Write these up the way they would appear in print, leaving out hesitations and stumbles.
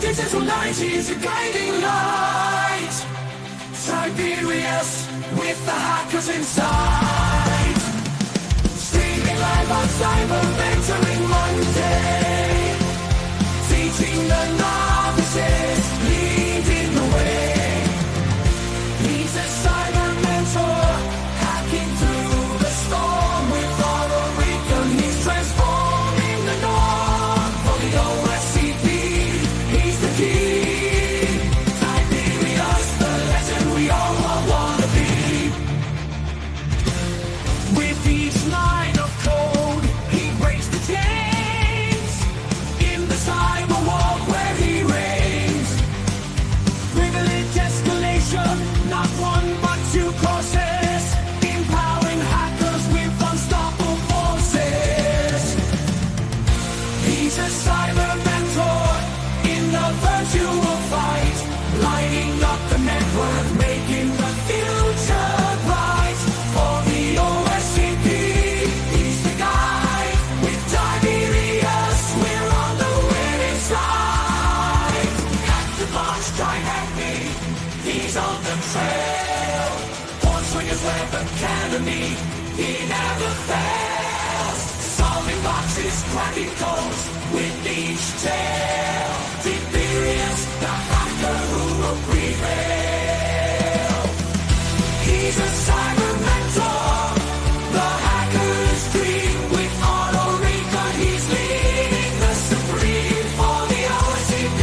the digital light is a guiding light. Tiberius with the hackers inside. Streaming live on Cyber Mentoring Monday. Teaching the novices, leading the way. He's a cyber mentor, hacking through the storm with our Recon. He's transforming the norm for the OSCP. He's the key. Tiberius, the legend we all want to be. With each line of code, he breaks the chains. In the cyber war where he reigns. Privilege escalation, not one but two courses. Empowering hackers with unstoppable forces. He's a cyber mentor in the virtual fight. Lighting up the network, making the future bright. For the OSCP, he's the guy. With Tiberius, we're on the winning side. Hack the launch, try hack me. He's on the trail. Hornswinger's weapon cannoning. He never fails. Solving boxes, cracking codes with each tale. Tiberius, the hacker who will prevail. He's a cyber mentor. The hacker's dream with auto recon. He's leading the supreme for the OSCP.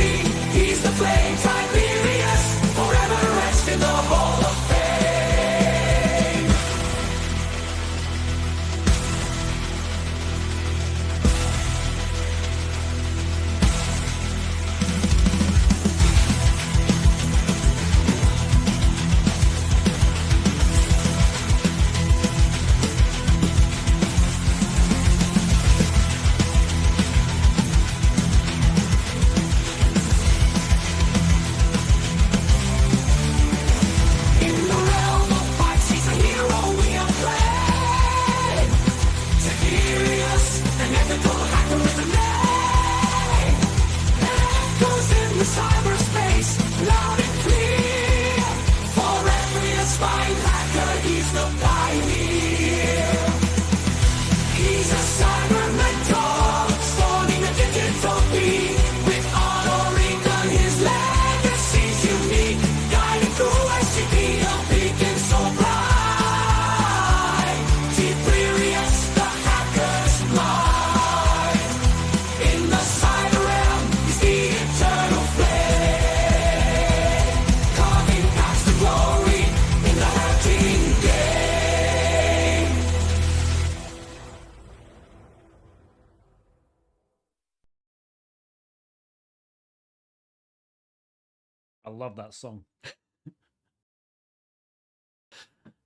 He's the flame Tiberius, forever etched in the Hall of Fame. In the realm of fights, he's a hero we acclaim. Tiberius, an ethical hacker with a name. Echoes in the cyberspace, loud and clear. For every aspiring hacker, he's the pioneer. He's a cyber mentor, spawning a digital beat. With auto recon, his legacy's unique. Guiding through SCP, a beacon so bright. Tiberius, the hacker's mind. In the cyber realm, he's the eternal flame. Carving past the glory in the hacking game. I love that song.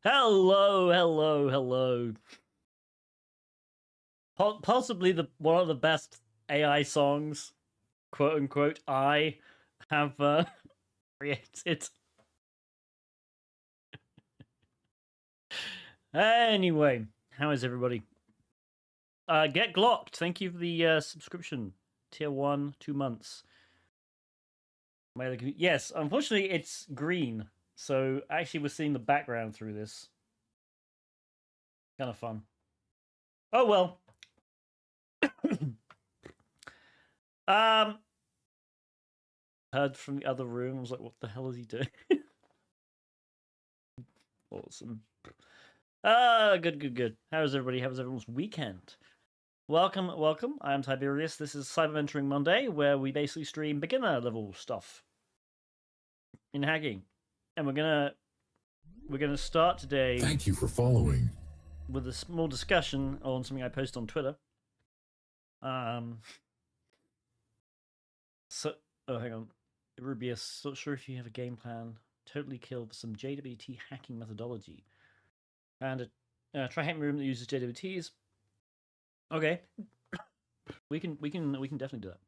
Hello, hello, hello. Possibly one of the best AI songs, quote unquote, I have created. Anyway, how is everybody? Get Glocked. Thank you for the subscription. Tier 1, 2 months. Yes, unfortunately it's green, so actually we're seeing the background through this. Kind of fun. Oh well. Heard from the other room. I was like, what the hell is he doing? Awesome. Good. How is everybody? How was everyone's weekend? Welcome. I am Tiberius. This is Cyber Mentoring Monday, where we basically stream beginner level stuff in hacking, and we're gonna start today. Thank you for following. With a small discussion on something I posted on Twitter. So, hang on, Rubius. Not sure if you have a game plan. Totally killed some JWT hacking methodology, and try hacking room that uses JWTs. Okay, we can definitely do that.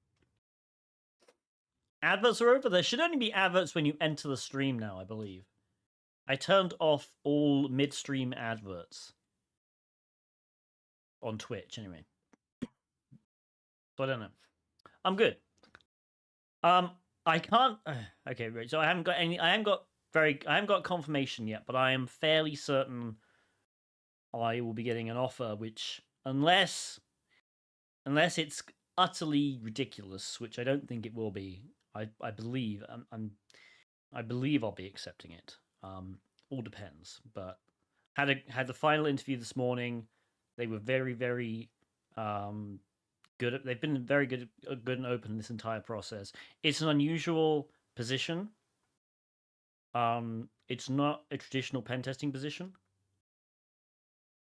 Adverts are over. There should only be adverts when you enter the stream now, I believe. I turned off all midstream adverts on Twitch anyway. So I don't know. I'm good. I can't. Okay, right. So I haven't got any. I haven't got confirmation yet, but I am fairly certain I will be getting an offer. Which, unless it's utterly ridiculous, which I don't think it will be, I believe I believe I'll be accepting it. All depends. But had the final interview this morning. They were very good. They've been very good and open this entire process. It's an unusual position. It's not a traditional pen testing position,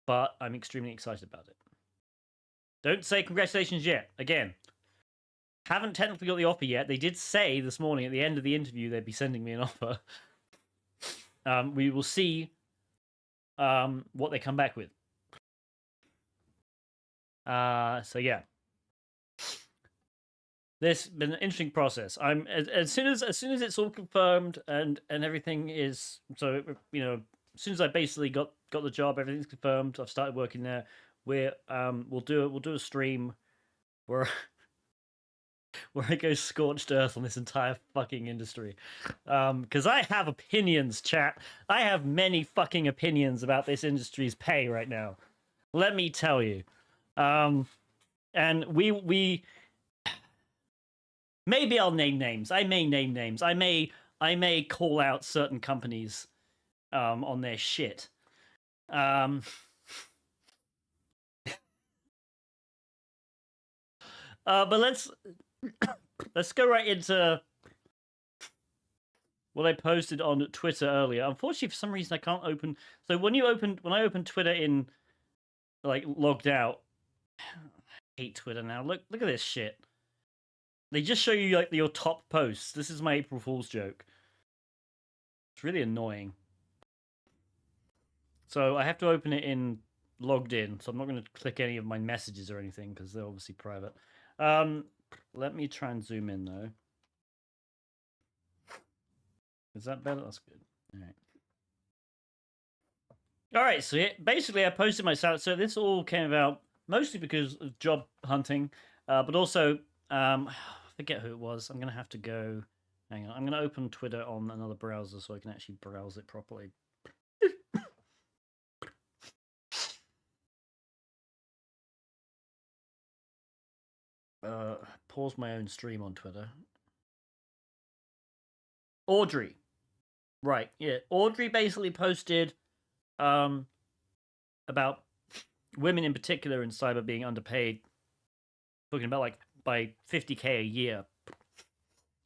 but I'm extremely excited about it. Don't say congratulations yet. Again, haven't technically got the offer yet. They did say this morning at the end of the interview they'd be sending me an offer. We will see what they come back with. So yeah, this has been an interesting process. I'm as soon as it's all confirmed and everything is so, you know, as soon as I basically got the job, everything's confirmed. I've started working there. We'll do a stream where I go scorched earth on this entire fucking industry, because I have opinions, chat. I have many fucking opinions about this industry's pay right now. Let me tell you. And we maybe I'll name names. I may name names. I may call out certain companies on their shit. But let's go right into what I posted on Twitter earlier. Unfortunately, for some reason, I can't open. So when I open Twitter in like logged out, I hate Twitter now. Look at this shit. They just show you like your top posts. This is my April Fool's joke. It's really annoying. So I have to open it in logged in. So I'm not going to click any of my messages or anything because they're obviously private. Let me try and zoom in though. Is that better? That's good. All right. All right. So basically, I posted my salary. So this all came about mostly because of job hunting, but also I forget who it was. I'm gonna have to go. Hang on. I'm gonna open Twitter on another browser so I can actually browse it properly. Pause my own stream on Twitter. Audrey. Right, yeah. Audrey basically posted about women in particular in cyber being underpaid, talking about like by 50K a year.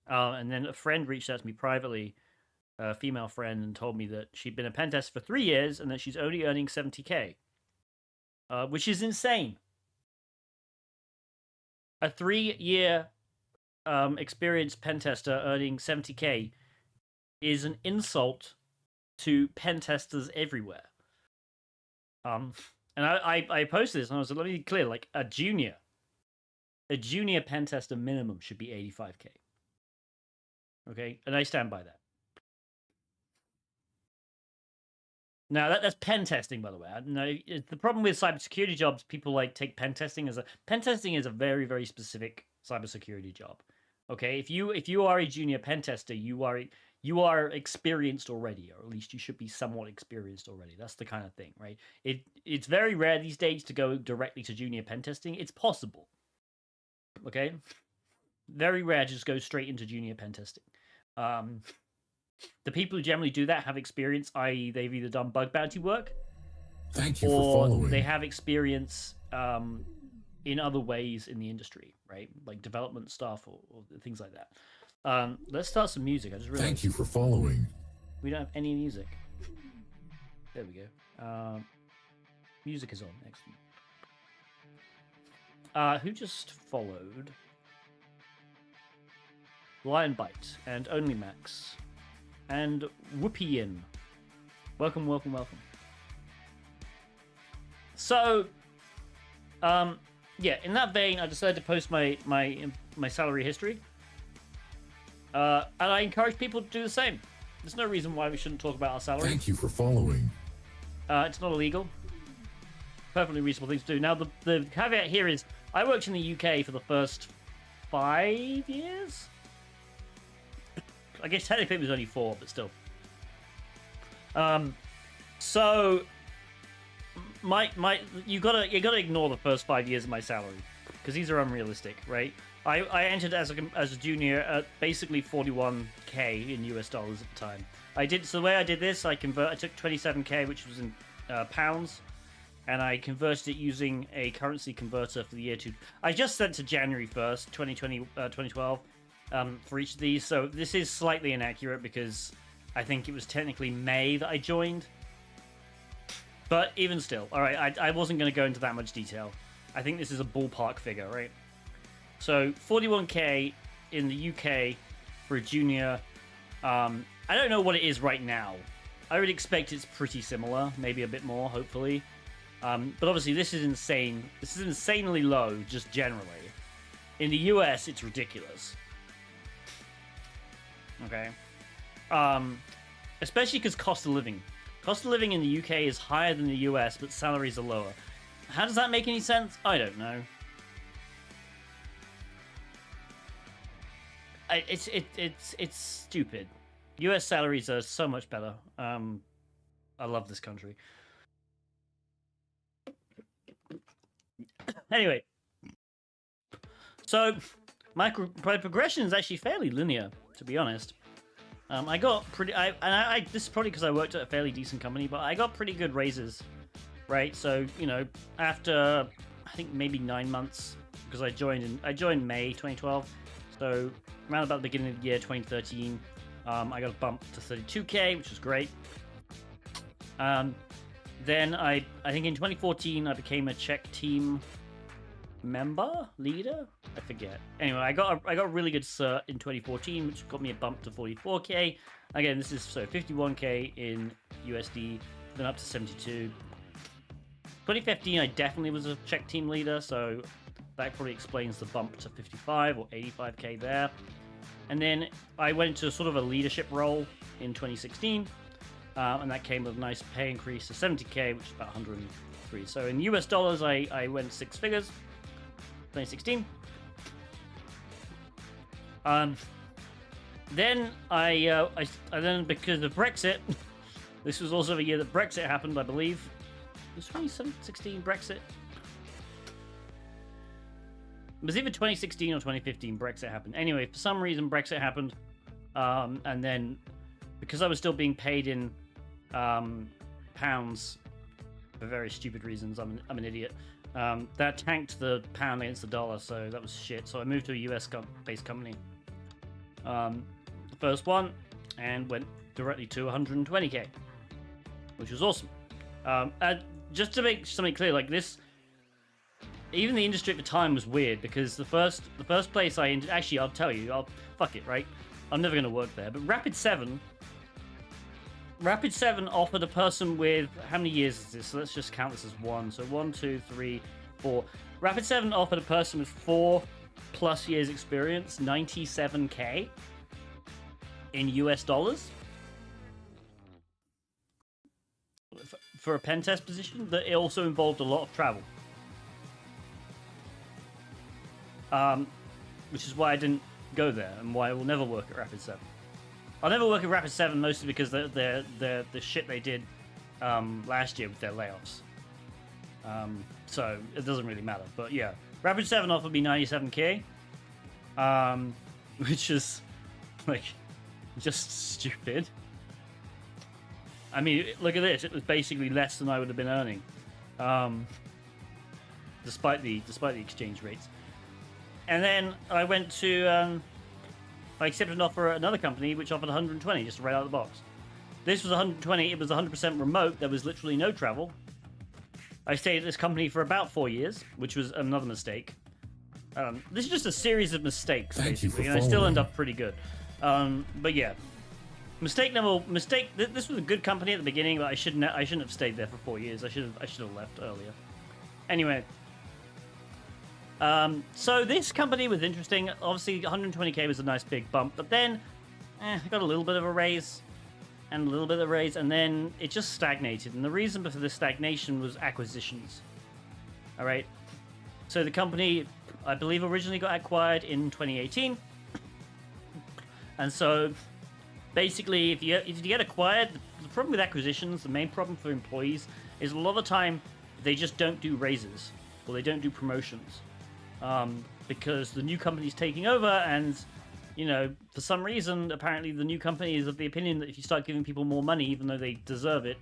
And then a friend reached out to me privately, a female friend, and told me that she'd been a pen tester for 3 years and that she's only earning 70K, which is insane. A 3-year experienced pen tester earning 70K is an insult to pen testers everywhere. And I posted this and I was like, let me be clear, like a junior pen tester minimum should be 85K. Okay, and I stand by that. Now that's pen testing, by the way. No, the problem with cybersecurity jobs, people like take pen testing as a very, very specific cybersecurity job. Okay, if you are a junior pen tester, you are experienced already, or at least you should be somewhat experienced already. That's the kind of thing, right? It's very rare these days to go directly to junior pen testing. It's possible. Okay, very rare to just go straight into junior pen testing. The people who generally do that have experience, i.e., they've either done bug bounty work, Thank you for or following. they have experience in other ways in the industry, right? Like development stuff or things like that. Let's start some music. I just realized Thank you for following. we don't have any music. There we go. Music is on. Excellent. Who just followed? Lion Bite and Only Max and Whoopian. Welcome. So, yeah, in that vein, I decided to post my salary history, and I encourage people to do the same. There's no reason why we shouldn't talk about our salary. Thank you for following. It's not illegal. Perfectly reasonable thing to do. Now, the caveat here is I worked in the UK for the first 5 years. I guess technically it was only 4, but still. So you gotta ignore the first 5 years of my salary because these are unrealistic, right? I entered as a junior at basically 41k in US dollars at the time. So the way I did this, I took 27k, which was in pounds, and I converted it using a currency converter for the year I just sent to January 1st, 2012, for each of these. So this is slightly inaccurate because I think it was technically May that I joined. But even still, all right, I wasn't going to go into that much detail. I think this is a ballpark figure, right? So 41k in the UK for a junior. I don't know what it is right now. I would expect it's pretty similar, maybe a bit more, hopefully. But obviously, this is insane. This is insanely low, just generally. In the US, it's ridiculous. Okay. Especially because cost of living. Cost of living in the UK is higher than the US, but salaries are lower. How does that make any sense? I don't know. It's stupid. US salaries are so much better. I love this country. Anyway, so my progression is actually fairly linear, to be honest. I got pretty. This is probably because I worked at a fairly decent company, but I got pretty good raises, right? So after I think maybe 9 months, because I joined May 2012, so around about the beginning of the year 2013, I got a bump to 32k, which was great. Then I think in 2014 I became a Czech team leader. I forget. Anyway, I got a really good cert in 2014, which got me a bump to 44k. Again, this is 51k in USD, then up to 72. 2015, I definitely was a Czech team leader, so that probably explains the bump to 55 or 85k there. And then I went into sort of a leadership role in 2016, and that came with a nice pay increase to 70k, which is about 103. So in US dollars, I went 6 figures. 2016. Then then because of Brexit, this was also the year that Brexit happened, I believe. It was 2016 Brexit. It was either 2016 or 2015 Brexit happened. Anyway, for some reason Brexit happened, and then because I was still being paid in pounds for very stupid reasons, I'm an idiot. That tanked the pound against the dollar, so that was shit. So I moved to a US-based company, the first one, and went directly to 120k, which was awesome. Just to make something clear, like this, even the industry at the time was weird because the first place actually, I'll tell you, fuck it, right? I'm never gonna work there. But Rapid 7 offered a person with, how many years is this? So let's just count this as 1. So 1, 2, 3, 4. Rapid 7 offered a person with 4+ years experience, 97k in US dollars for a pen test position. That it also involved a lot of travel, which is why I didn't go there and why I will never work at Rapid 7. I'll never work at Rapid 7 mostly because the shit they did last year with their layoffs. So it doesn't really matter. But yeah, Rapid 7 offered me 97k, which is like just stupid. I mean, look at this. It was basically less than I would have been earning, despite the exchange rates. And then I went to. I accepted an offer at another company which offered 120 just right out of the box. This was 120. It was 100% remote. There was literally no travel. I stayed at this company for about 4 years, which was another mistake. This is just a series of mistakes, basically, and I still end up pretty good. But yeah, mistake. This was a good company at the beginning, but I shouldn't have stayed there for 4 years. I should have left earlier. Anyway. So this company was interesting. Obviously, 120k was a nice big bump, but then I got a little bit of a raise, and a little bit of a raise, and then it just stagnated. And the reason for this stagnation was acquisitions. All right. So the company, I believe, originally got acquired in 2018, and so basically, if you get acquired, the problem with acquisitions, the main problem for employees, is a lot of the time they just don't do raises or they don't do promotions, because the new company's taking over, and for some reason, apparently the new company is of the opinion that if you start giving people more money, even though they deserve it,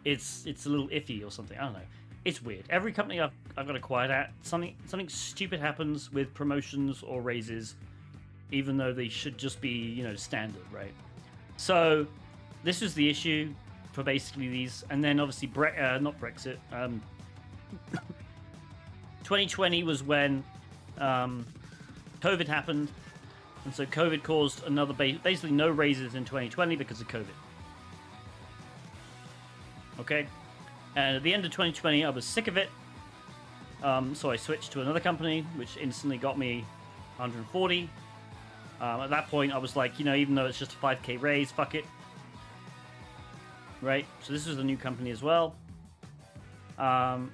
it's a little iffy or something. I don't know. It's weird. Every company I've got acquired at, something stupid happens with promotions or raises, even though they should just be standard, right? So this was the issue for basically these, and then obviously not Brexit. 2020 was when COVID happened, and so COVID caused another basically no raises in 2020 because of COVID. Okay, and at the end of 2020, I was sick of it, so I switched to another company, which instantly got me 140. At that point, I was like, even though it's just a 5k raise, fuck it. Right, so this was a new company as well. And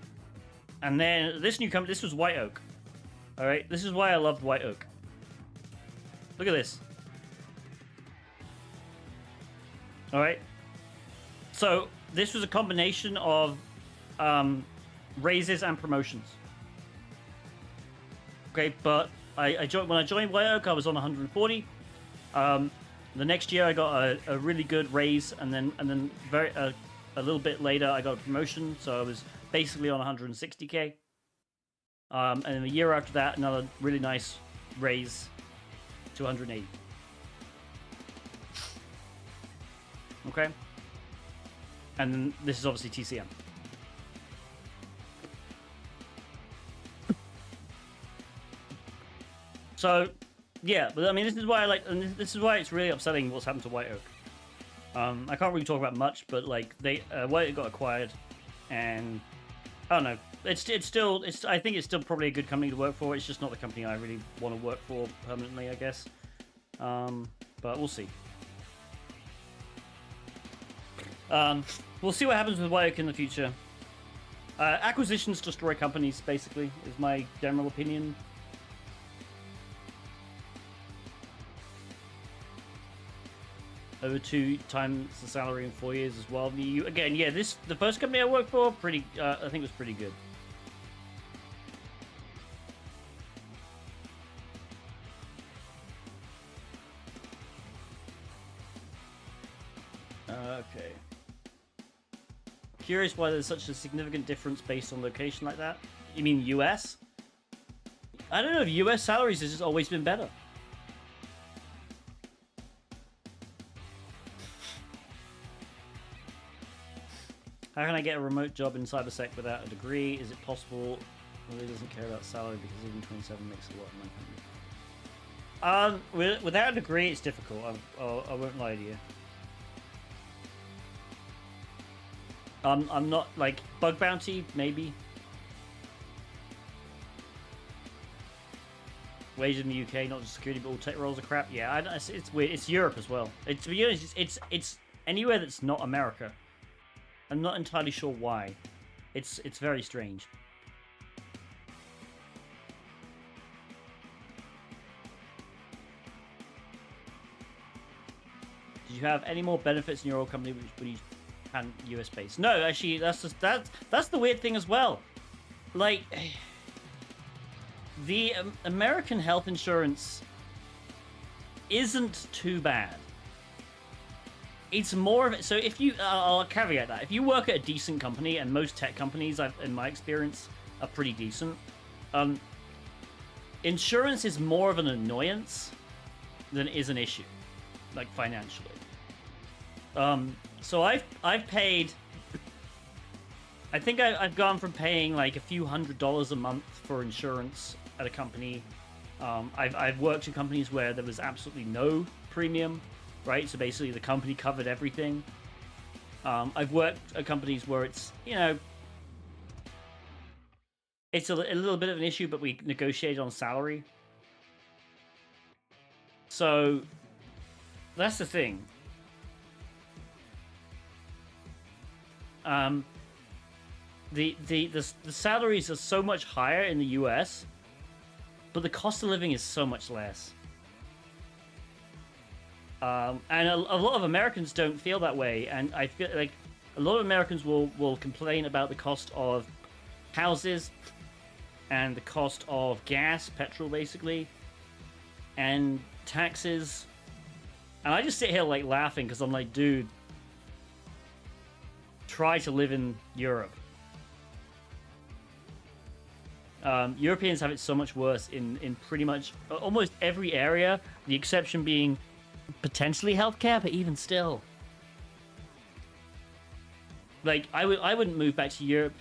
then this new company, this was White Oak. All right, this is why I loved White Oak. Look at this. All right, so this was a combination of raises and promotions. Okay, but when I joined White Oak, I was on 140. The next year, I got a really good raise, and then a little bit later, I got a promotion, so I was basically on 160k. And then the year after that, another really nice raise to 180. Okay, and then this is obviously TCM. So, yeah, but I mean, this is why this is why it's really upsetting what's happened to White Oak. I can't really talk about much, but like White Oak got acquired, and I don't know. I think it's still probably a good company to work for. It's just not the company I really want to work for permanently, I guess. But we'll see. We'll see what happens with White Oak in the future. Acquisitions destroy companies, basically, is my general opinion. Over 2 times the salary in 4 years as well. The first company I worked for, I think was pretty good. Okay. Curious why there's such a significant difference based on location like that. You mean US? I don't know if US salaries has just always been better. How can I get a remote job in cybersec without a degree? Is it possible? Really doesn't care about salary because even 27 makes a lot of money. Without a degree, it's difficult. I won't lie to you. I'm not like bug bounty, maybe. Wages in the UK, not just security, but all tech roles are crap. Yeah, it's weird. It's Europe as well. To be honest, it's anywhere that's not America. I'm not entirely sure why. It's very strange. Did you have any more benefits in your old company when you had US based? No, actually, that's the weird thing as well. Like, the American health insurance isn't too bad. It's more of it. So if you, I'll caveat that. If you work at a decent company, and most tech companies, in my experience, are pretty decent, insurance is more of an annoyance than it is an issue, like financially. So I've paid. I think I've gone from paying like a few $100s a month for insurance at a company. I've worked in companies where there was absolutely no premium. Right, so basically the company covered everything. I've worked at companies where it's, it's a little bit of an issue, but we negotiated on salary. So that's the thing. The salaries are so much higher in the US, but the cost of living is so much less. And a lot of Americans don't feel that way, and I feel like a lot of Americans will complain about the cost of houses and the cost of gas, petrol, basically, and taxes. And I just sit here like laughing because I'm like, dude, try to live in Europe. Europeans have it so much worse in pretty much almost every area, the exception being potentially healthcare, but even still. Like, I wouldn't move back to Europe.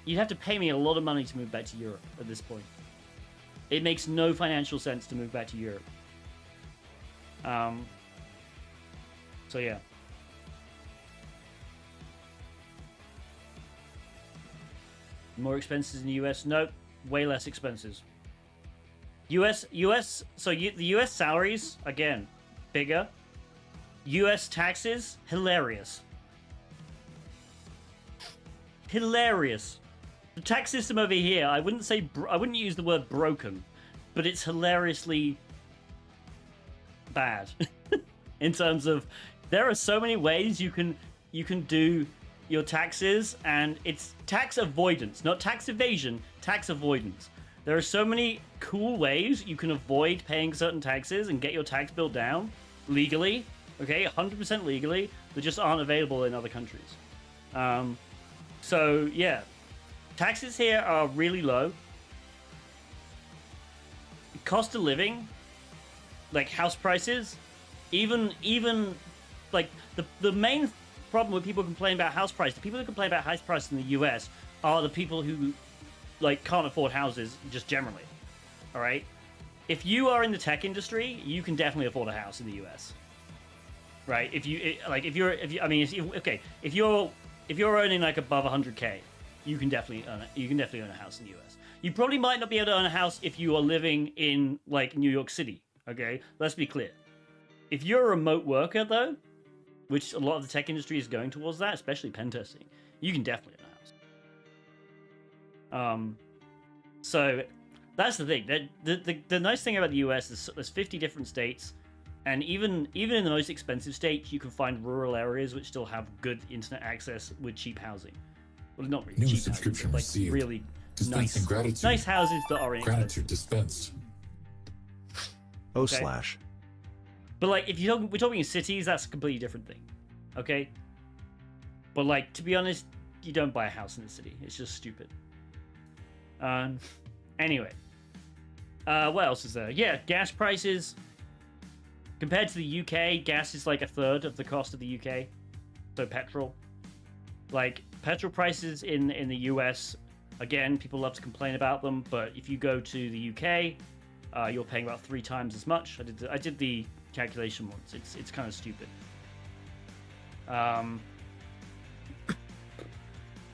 You'd have to pay me a lot of money to move back to Europe at this point. It makes no financial sense to move back to Europe. So yeah. More expenses in the US? Nope. Way less expenses. The US salaries, again, bigger. US taxes, hilarious. Hilarious. The tax system over here, I wouldn't use the word broken, but it's hilariously bad. In terms of, there are so many ways you can do your taxes, and it's tax avoidance, not tax evasion, tax avoidance. There are so many cool ways you can avoid paying certain taxes and get your tax bill down legally, okay, 100% legally, that just aren't available in other countries. So yeah, taxes here are really low. Cost of living, like house prices, even like the main problem with people complaining about house price, the people who complain about house price in the US are the people who like can't afford houses just generally. All right, if you are in the tech industry, you can definitely afford a house in the US. Right? If you're earning like above 100K, you can definitely own a house in the US. You probably might not be able to own a house if you are living in like New York City. Okay, let's be clear. If you're a remote worker though, which a lot of the tech industry is going towards that, especially pen testing, you can definitely own a house. So that's the thing. The nice thing about the US is there's 50 different states, and even in the most expensive states, you can find rural areas which still have good internet access with cheap housing. Well, not really New cheap subscription housing, but like received. really Dispensing gratitude. nice houses that are inexpensive. Gratitude dispensed. Okay. But like, if we're talking cities, that's a completely different thing, okay? But like, to be honest, you don't buy a house in the city. It's just stupid. Anyway, what else is there? Yeah, gas prices. Compared to the UK, gas is like a third of the cost of the UK. So petrol, like petrol prices in the US, again, people love to complain about them. But if you go to the UK, you're paying about 3 times as much. I did the calculation once. It's kind of stupid.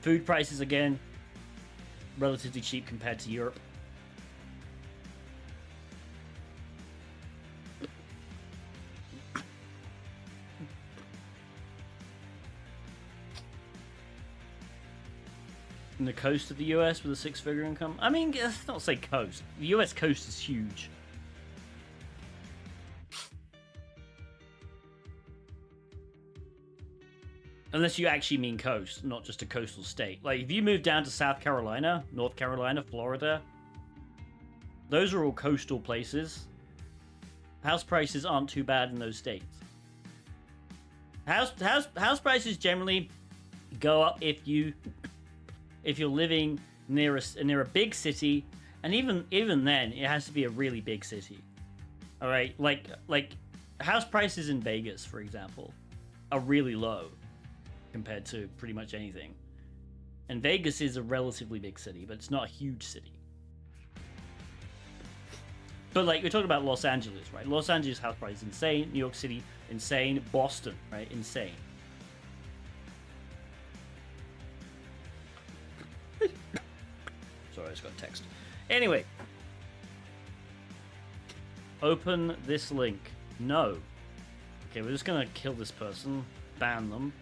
Food prices, again, relatively cheap compared to Europe. In the coast of the US with a 6-figure income. I mean, let's not say coast. The US coast is huge. Unless you actually mean coast, not just a coastal state. Like, if you move down to South Carolina, North Carolina, Florida, those are all coastal places. House prices aren't too bad in those states. House prices generally go up if you're living near a big city, and even then, it has to be a really big city. All right, like house prices in Vegas, for example, are really low compared to pretty much anything. And Vegas is a relatively big city, but it's not a huge city. But like, we're talking about Los Angeles, right? Los Angeles house price is insane. New York City, insane. Boston, right? Insane. Sorry, I just got a text. Anyway. Open this link. No. Okay, we're just gonna kill this person. Ban them.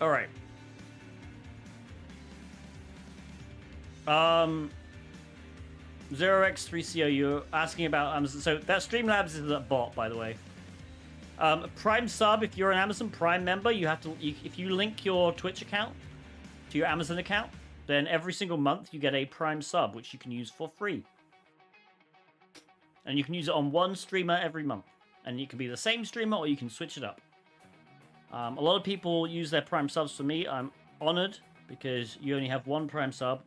All right. 0x3CO, you're asking about Amazon. So that Streamlabs is a bot, by the way. Prime sub, if you're an Amazon Prime member, you have to. If you link your Twitch account to your Amazon account, then every single month you get a Prime sub, which you can use for free. And you can use it on one streamer every month. And you can be the same streamer or you can switch it up. A lot of people use their Prime subs for me. I'm honored because you only have one Prime sub.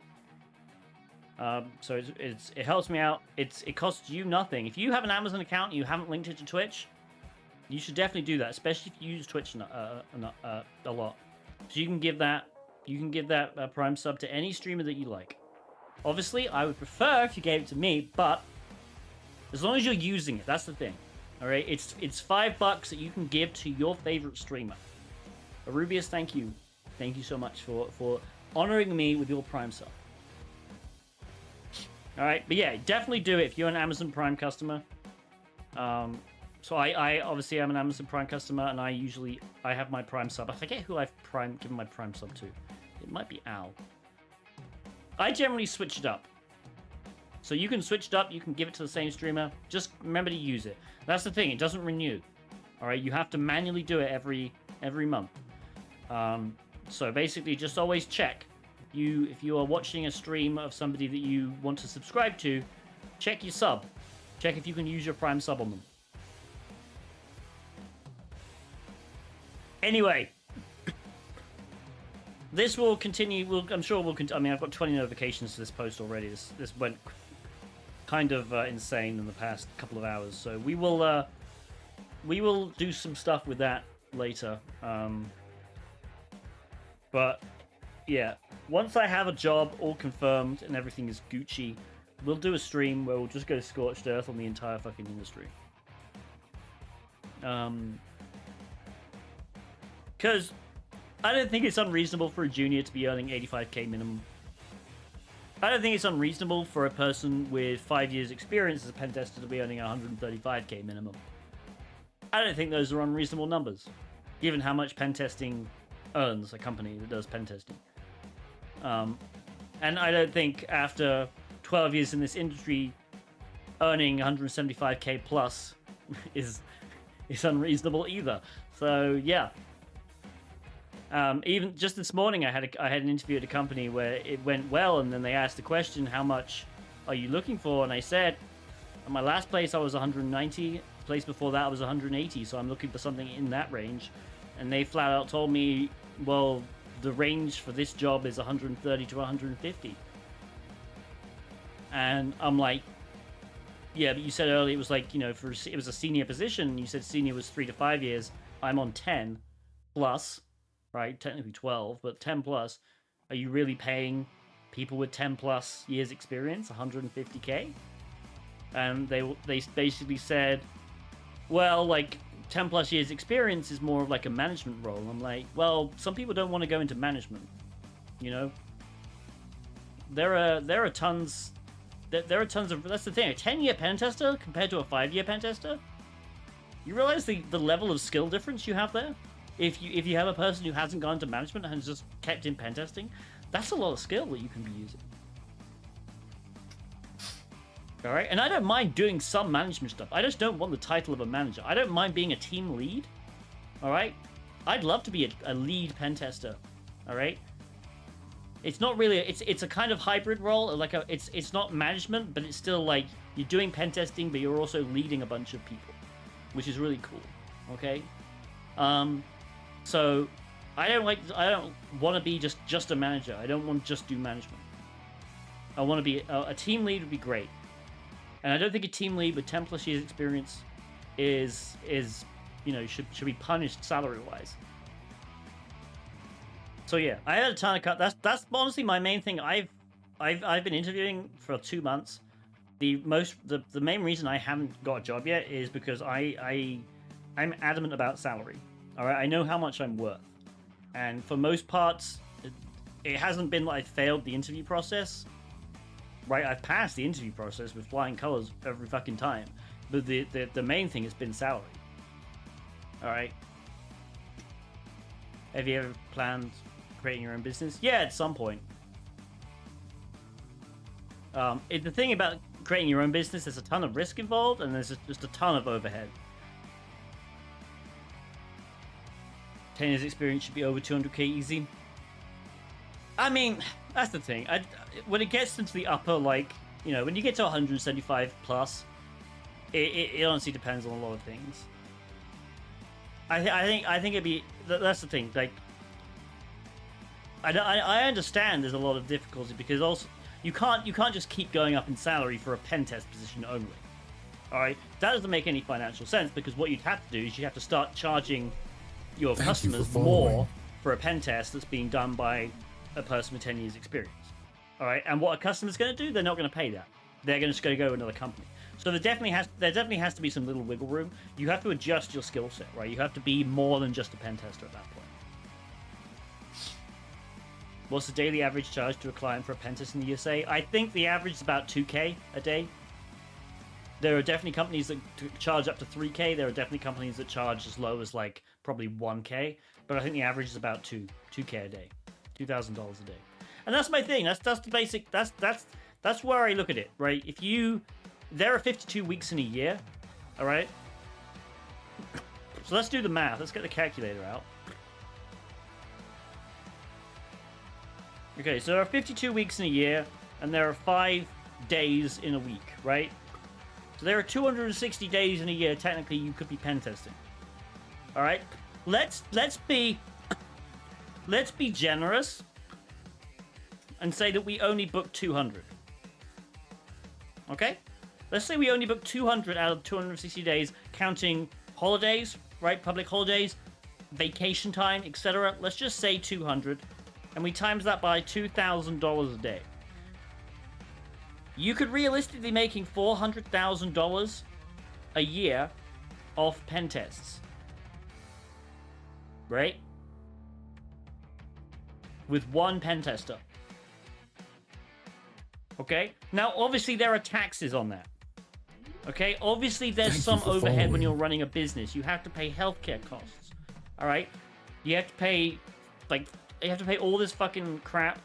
So it helps me out. It costs you nothing. If you have an Amazon account and you haven't linked it to Twitch, you should definitely do that, especially if you use Twitch a lot. So you can give that Prime sub to any streamer that you like. Obviously, I would prefer if you gave it to me, but as long as you're using it, that's the thing. All right, it's $5 that you can give to your favorite streamer. Arubius, thank you so much for honoring me with your Prime sub. All right, but yeah, definitely do it if you're an Amazon Prime customer. So I obviously am an Amazon Prime customer, and I have my Prime sub. I forget who I've given my Prime sub to. It might be Al. I generally switch it up. So you can switch it up, you can give it to the same streamer. Just remember to use it. That's the thing, it doesn't renew. All right, you have to manually do it every month. So basically, just always check. If you are watching a stream of somebody that you want to subscribe to, check your sub. Check if you can use your Prime sub on them. Anyway, this will continue. I'm sure we'll continue. I mean, I've got 20 notifications to this post already. This went kind of insane in the past couple of hours. So we will do some stuff with that later. But yeah, once I have a job all confirmed and everything is Gucci, we'll do a stream where we'll just go scorched earth on the entire fucking industry. Because I don't think it's unreasonable for a junior to be earning 85k minimum. I don't think it's unreasonable for a person with 5 years experience as a pen tester to be earning 135k minimum. I don't think those are unreasonable numbers, given how much pen testing earns a company that does pen testing. And I don't think after 12 years in this industry, earning 175k plus is unreasonable either. So yeah. Even just this morning, I had an interview at a company where it went well, and then they asked the question, "How much are you looking for?" And I said, "At my last place, I was 190. The place before that, I was 180. So I'm looking for something in that range." And they flat out told me, "Well, the range for this job is 130 to 150." And I'm like, "Yeah, but you said earlier it was like, it was a senior position. You said senior was 3 to 5 years. I'm on 10 plus." Right, technically 12, but 10 plus. Are you really paying people with 10 plus years experience 150k? And they basically said, well, like 10 plus years experience is more of like a management role. I'm like, well, some people don't want to go into management. There are tons of, that's the thing, a 10-year pen tester compared to a 5-year pen tester. You realize the level of skill difference you have there? If you have a person who hasn't gone to management and has just kept in pen testing, that's a lot of skill that you can be using. All right, and I don't mind doing some management stuff. I just don't want the title of a manager. I don't mind being a team lead. All right, I'd love to be a lead pen tester. All right, it's not really. It's a kind of hybrid role. It's not management, but it's still like you're doing pen testing, but you're also leading a bunch of people, which is really cool. Okay. So I don't want to be just a manager. I don't want to just do management. I want to be a team lead would be great. And I don't think a team lead with 10 plus years experience is should be punished salary wise. So yeah, I had a ton of cut. That's honestly my main thing. I've been interviewing for 2 months. The main reason I haven't got a job yet is because I'm adamant about salary. All right, I know how much I'm worth, and for most parts, it hasn't been like I failed the interview process. Right, I've passed the interview process with flying colors every fucking time, but the main thing has been salary. All right, Have you ever planned creating your own business? Yeah, at some point. The thing about creating your own business, there's a ton of risk involved, and there's just a ton of overhead. 10 years experience should be over 200k easy. I mean, that's the thing. When it gets into the upper, like, you know, when you get to 175 plus, it honestly depends on a lot of things. I think it'd be, that's the thing. Like, I understand there's a lot of difficulty because also you can't just keep going up in salary for a pen test position only. All right, that doesn't make any financial sense because what you'd have to do is you have to start charging your customers more for a pen test that's being done by a person with 10 years experience. All right, and what a customer's going to do, they're not going to pay that. They're just going to go to another company. So there definitely has to be some little wiggle room. You have to adjust your skill set, right? You have to be more than just a pen tester at that point. What's the daily average charge to a client for a pen test in the USA? I think the average is about 2k a day. There are definitely companies that charge up to 3k. There are definitely companies that charge as low as like probably 1k. But I think the average is about 2k a day, $2,000 a day. And that's my thing. That's the basic. That's where I look at it, right? There are 52 weeks in a year, all right? So let's do the math. Let's get the calculator out. Okay, so there are 52 weeks in a year, and there are 5 days in a week, right? So there are 260 days in a year. Technically, you could be pen testing. All right, let's be generous and say that we only book 200. Okay, let's say we only book 200 out of 260 days, counting holidays, right? Public holidays, vacation time, etc. Let's just say 200, and we times that by $2,000 a day. You could realistically be making $400,000 a year off pen tests, right? With one pen tester. Okay? Now, obviously, there are taxes on that. Okay? Obviously, there's some overhead when you're running a business. You have to pay healthcare costs. All right? You have to pay, like, you have to pay all this fucking crap.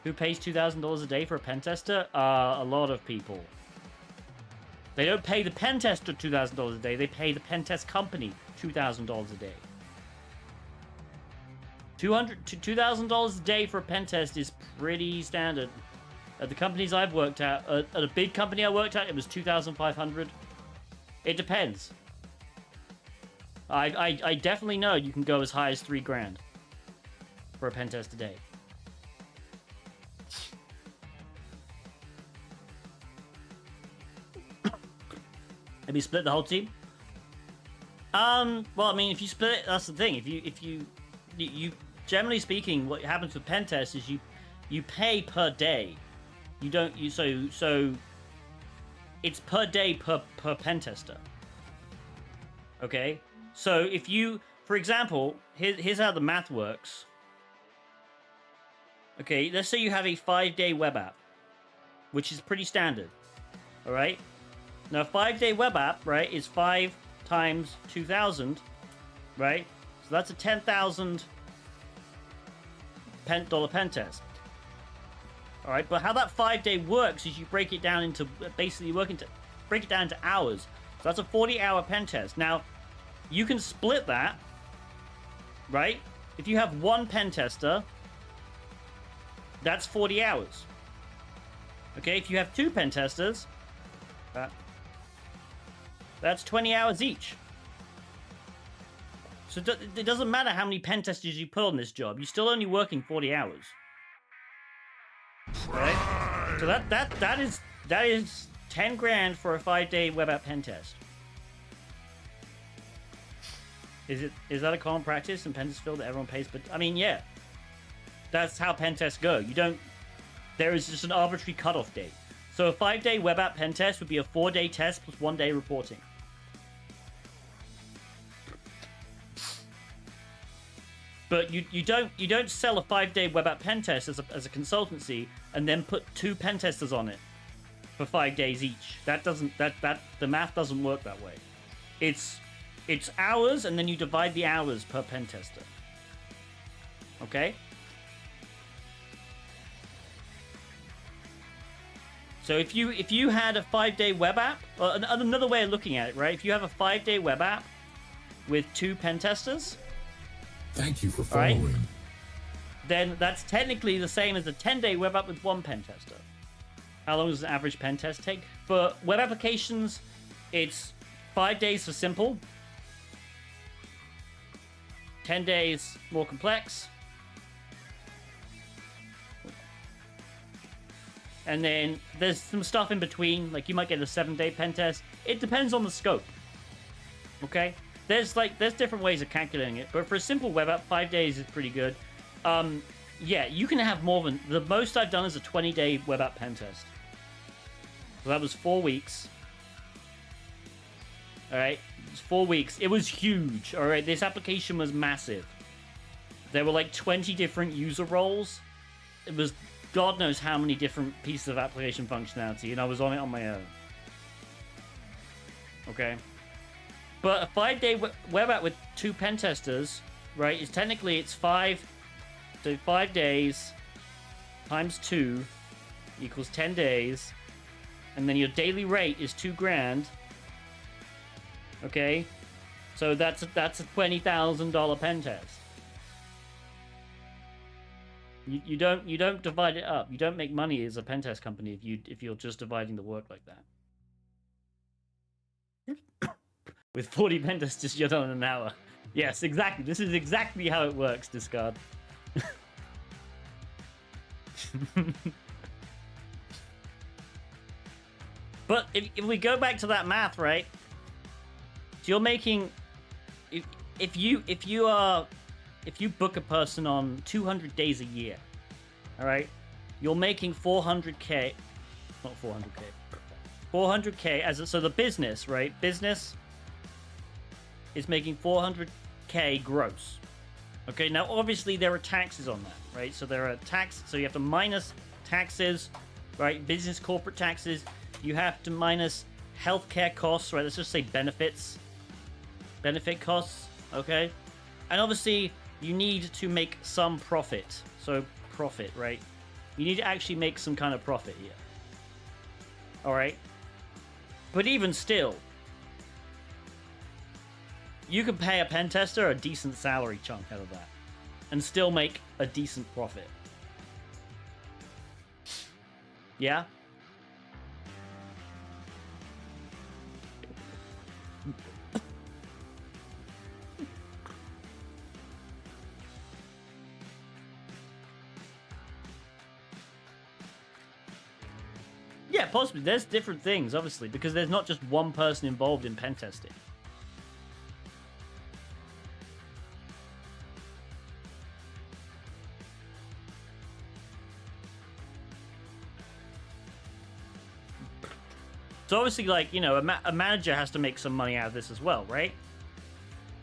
Who pays $2,000 a day for a pen tester? A lot of people. They don't pay the pen tester $2,000 a day. They pay the pen test company $2,000 a day. $2,000 a day for a pen test is pretty standard. At the companies I've worked at, at a big company I worked at, it was $2,500. It depends. I definitely know you can go as high as $3,000 for a pen test a day. Have you split the whole team? Well, I mean, if you split it, that's the thing. If you generally speaking, what happens with pen tests is you pay per day. You don't so it's per day per pen tester. Okay, so if you, for example, here's how the math works. Okay, let's say you have a 5-day web app, which is pretty standard. All right. Now, a 5-day web app, right, is 5 times 2,000, right? So that's a $10,000 pen test. All right, but how that 5-day works is you break it down into basically break it down into hours. So that's a 40-hour pen test. Now, you can split that, right? If you have one pen tester, that's 40 hours. Okay, if you have 2 pen testers, that's 20 hours each. So it doesn't matter how many pen testers you put on this job. You're still only working 40 hours. Right? So that is $10,000 for a 5-day web app pen test. Is that a common practice in pen test field that everyone pays? But I mean, yeah, that's how pen tests go. There is just an arbitrary cutoff date. So a 5-day web app pen test would be a 4-day test plus 1 day reporting. But you don't sell a 5-day web app pen test as a consultancy and then put 2 pen testers on it for 5 days each. The math doesn't work that way. It's It's hours, and then you divide the hours per pen tester. Okay? So if you had a 5-day web app, or another way of looking at it, right? If you have a 5-day web app with 2 pen testers, Thank you for right, following. then that's technically the same as a 10-day web app with 1 pen tester. How long does an average pen test take? For web applications, it's 5 days for simple, 10 days more complex, and then there's some stuff in between, like you might get a 7-day pen test. It depends on the scope. Okay? There's different ways of calculating it, but for a simple web app, 5 days is pretty good. Yeah, you can have more than... The most I've done is a 20-day web app pen test. So that was 4 weeks. Alright? It was 4 weeks. It was huge. Alright? This application was massive. There were like 20 different user roles. It was God knows how many different pieces of application functionality, and I was on it on my own. Okay? But a 5-day web app with 2 pen testers, right, is technically it's 5... So 5 days times 2 equals 10 days. And then your daily rate is $2,000. Okay? So that's a $20,000 pen test. You don't divide it up. You don't make money as a pen test company if you're just dividing the work like that. With 40 pen testers, you're done in an hour. Yes, exactly. This is exactly how it works, Discard. But if we go back to that math, right? So you're making if you book a person on 200 days a year, all right, you're making 400k, not 400k, 400k so the business, right? Business is making 400k gross. Okay, now obviously there are taxes on that, right? So there are so you have to minus taxes, right? Business corporate taxes. You have to minus healthcare costs, right? Let's just say benefit costs, okay? And obviously you need to make some profit. So profit, right? You need to actually make some kind of profit here. All right? But even still, you can pay a pen tester a decent salary chunk out of that and still make a decent profit. Yeah? Yeah, possibly. There's different things, obviously, because there's not just one person involved in pen testing. So obviously, like, you know, a manager has to make some money out of this as well, right?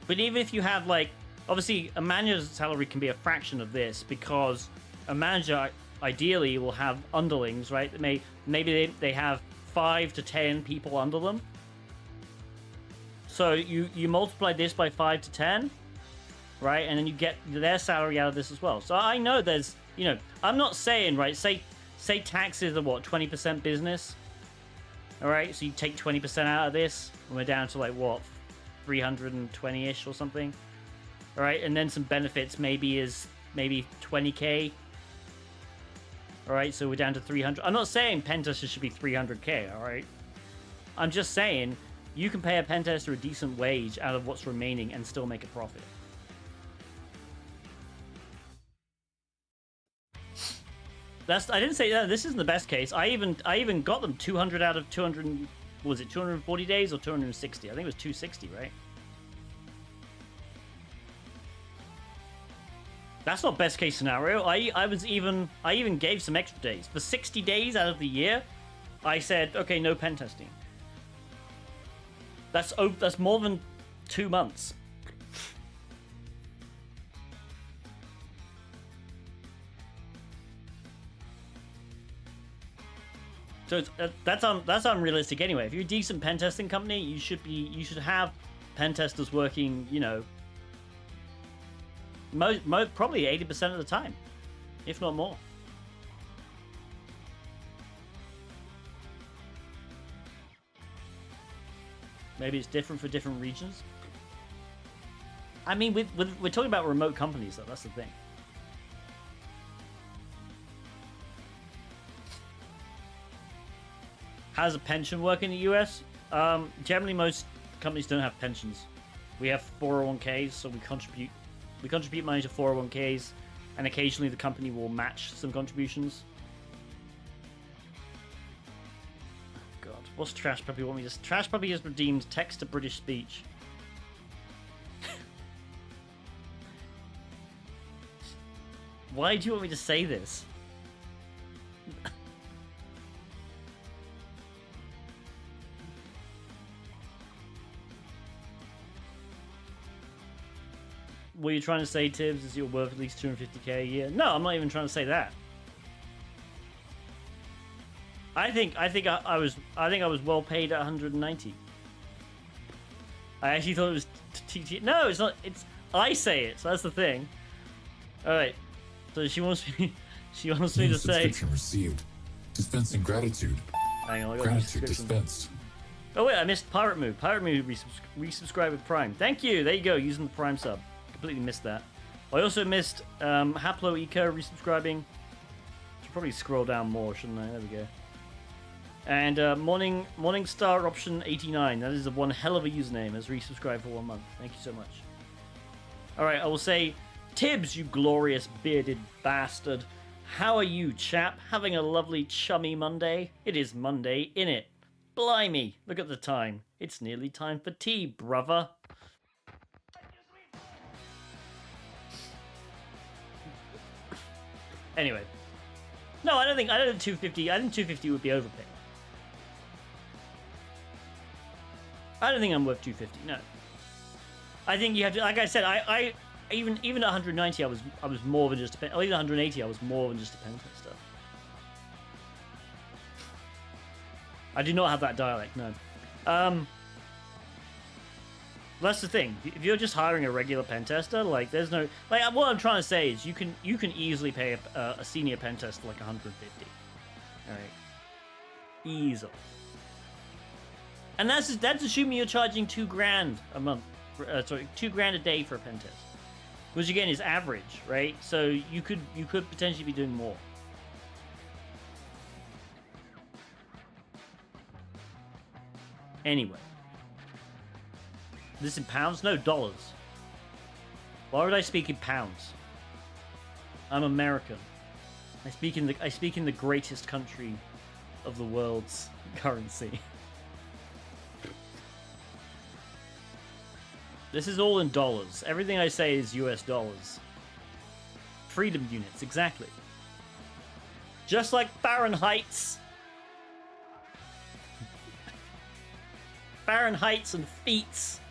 But even if you have, like, obviously, a manager's salary can be a fraction of this because a manager ideally will have underlings, right? Maybe they have 5 to 10 people under them. So you multiply this by 5 to 10, right? And then you get their salary out of this as well. So I know there's, you know, I'm not saying, right, say taxes are what, 20% business? All right, so you take 20% out of this, and we're down to like what, 320-ish or something. All right, and then some benefits maybe 20k. All right, so we're down to 300. I'm not saying pen testers should be 300k. All right, I'm just saying you can pay a pen tester a decent wage out of what's remaining and still make a profit. I didn't say that. This isn't the best case. I even got them 200 out of 200. What was it, 240 days or 260? I think it was 260, right? That's not best case scenario. I even gave some extra days. For 60 days out of the year, I said, okay, no pen testing. That's more than 2 months. So that's unrealistic anyway. If you're a decent pen testing company, you should have pen testers working, you know, probably 80% of the time, if not more. Maybe it's different for different regions. I mean, we're talking about remote companies, though. That's the thing. How does a pension work in the US? Generally, most companies don't have pensions. We have 401ks, so we contribute money to 401ks, and occasionally the company will match some contributions. God, what's Trash Puppy want me to? Trash Puppy has redeemed text to British speech. Why do you want me to say this? What you're trying to say, Tibbs, is you're worth at least 250k a year? No, I'm not even trying to say that. I think I was well paid at 190. I actually thought it was TT. No, it's not. It's I say it. So that's the thing. All right. So she wants me. She wants me to say. Subscription received. Dispensing gratitude. Hang on, I got Gratitude dispensed. Oh wait, I missed Pirate Move. Pirate Move resubscribed with Prime. Thank you. There you go. Using the Prime sub. Completely missed that. I also missed Haplo Eco resubscribing. Should probably scroll down more, shouldn't I? There we go. And Morningstar Option 89. That is one hell of a username. Has resubscribed for 1 month. Thank you so much. All right, I will say, Tibbs, you glorious bearded bastard. How are you, chap? Having a lovely chummy Monday? It is Monday, innit? Blimey, look at the time. It's nearly time for tea, brother. Anyway. No, I don't think 250. I think 250 would be overpaid. I don't think I'm worth 250. No. I think you have to, like I said, I even at 190 I was more than just a pen, or even 180 I was more than just a pen tester. I do not have that dialect, no. That's the thing. If you're just hiring a regular pen tester, like there's no like what I'm trying to say is you can easily pay a senior pen tester like 150. All right, easily. And that's assuming you're charging $2,000 a month. Sorry, $2,000 a day for a pen test, which again is average, right? So you could potentially be doing more. Anyway. This in pounds? No, dollars. Why would I speak in pounds? I'm American. I speak in the greatest country of the world's currency. This is all in dollars. Everything I say is US dollars. Freedom units, exactly. Just like Fahrenheits. Fahrenheits and feets.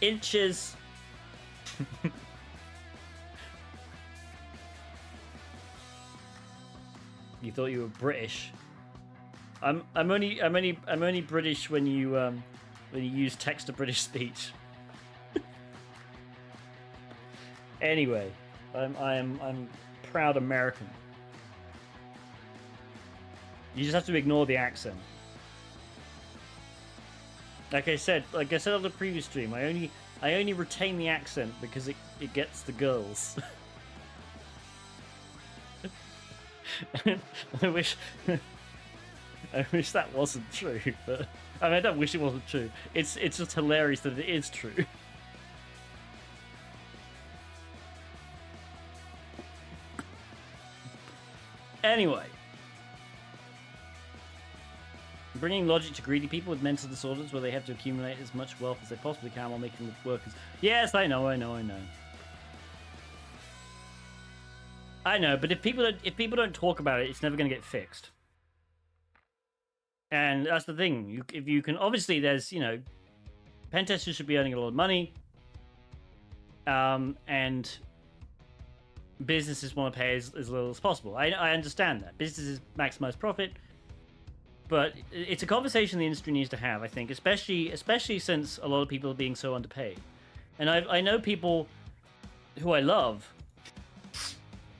Inches. You thought you were British. I'm only British when you use text to British speech. Anyway, I'm proud American. You just have to ignore the accent. Like I said on the previous stream, I only retain the accent because it gets the girls. I wish that wasn't true, but I mean I don't wish it wasn't true. It's just hilarious that it is true. Anyway. Bringing logic to greedy people with mental disorders where they have to accumulate as much wealth as they possibly can while making them workers. Yes, I know. I know, but if people don't talk about it, it's never going to get fixed. And that's the thing. If you can, obviously, there's pen testers should be earning a lot of money, and businesses want to pay as little as possible. I understand that businesses maximize profit. But it's a conversation the industry needs to have, I think, especially since a lot of people are being so underpaid. And I know people who I love,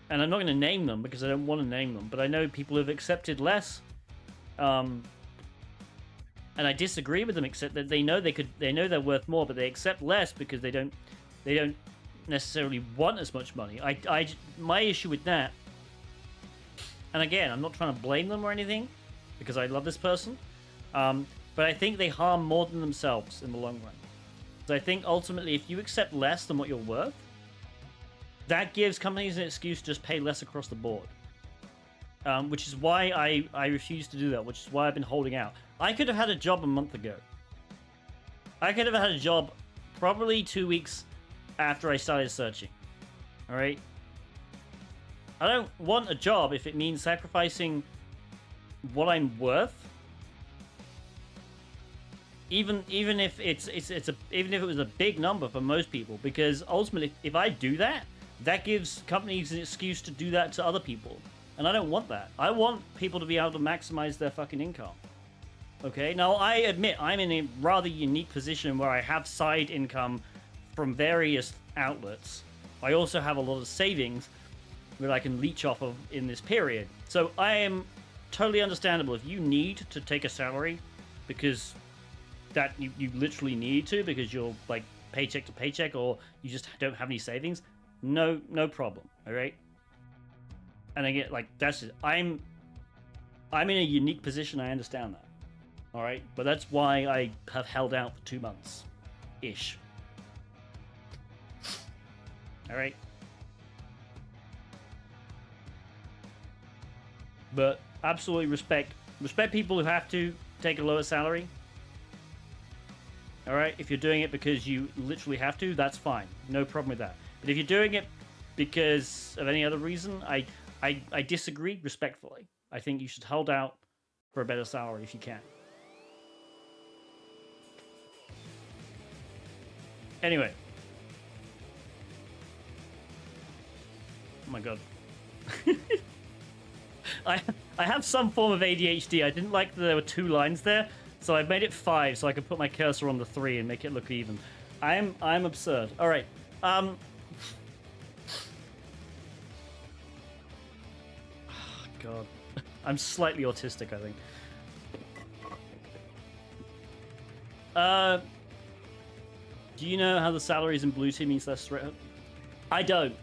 and I'm not going to name them because I don't want to name them, but I know people who've accepted less, and I disagree with them, except that they know they're worth more, but they accept less because they don't necessarily want as much money. My issue with that, and again, I'm not trying to blame them or anything, because I love this person, but I think they harm more than themselves in the long run. So I think ultimately, if you accept less than what you're worth, that gives companies an excuse to just pay less across the board. Which is why I refuse to do that, which is why I've been holding out. I could have had a job a month ago. I could have had a job probably 2 weeks after I started searching. Alright? I don't want a job if it means sacrificing what I'm worth. Even if even if it was a big number for most people, because ultimately, if I do that, that gives companies an excuse to do that to other people, and I don't want that. I want people to be able to maximize their fucking income. Okay, now I admit I'm in a rather unique position where I have side income from various outlets. I also have a lot of savings that I can leech off of in this period. So I am totally understandable if you need to take a salary because that you literally need to because you're like paycheck to paycheck, or you just don't have any savings. No problem. All right. And I get like that's it. I'm in a unique position. I understand that. All right, but that's why I have held out for 2 months, ish. All right. But absolutely respect people who have to take a lower salary. All right, if you're doing it because you literally have to, that's fine. No problem with that. But if you're doing it because of any other reason, I disagree respectfully. I think you should hold out for a better salary if you can. Anyway. Oh my god. I have some form of ADHD. I didn't like that there were 2 lines there, so I've made it 5 so I can put my cursor on the 3 and make it look even. I'm absurd. All right. Oh, god. I'm slightly autistic, I think. Do you know how the salaries in Blue Team means less threat? I don't.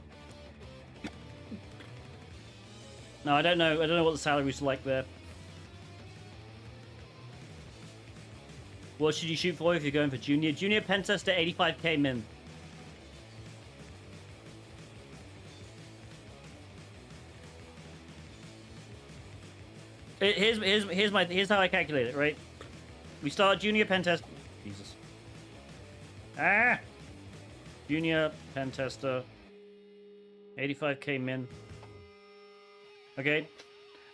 No, I don't know. I don't know what the salaries are like there. What should you shoot for if you're going for junior? Junior Pentester 85k min. Here's how I calculate it, right? We start junior Pentester. Jesus. Junior Pentester 85k min. Okay,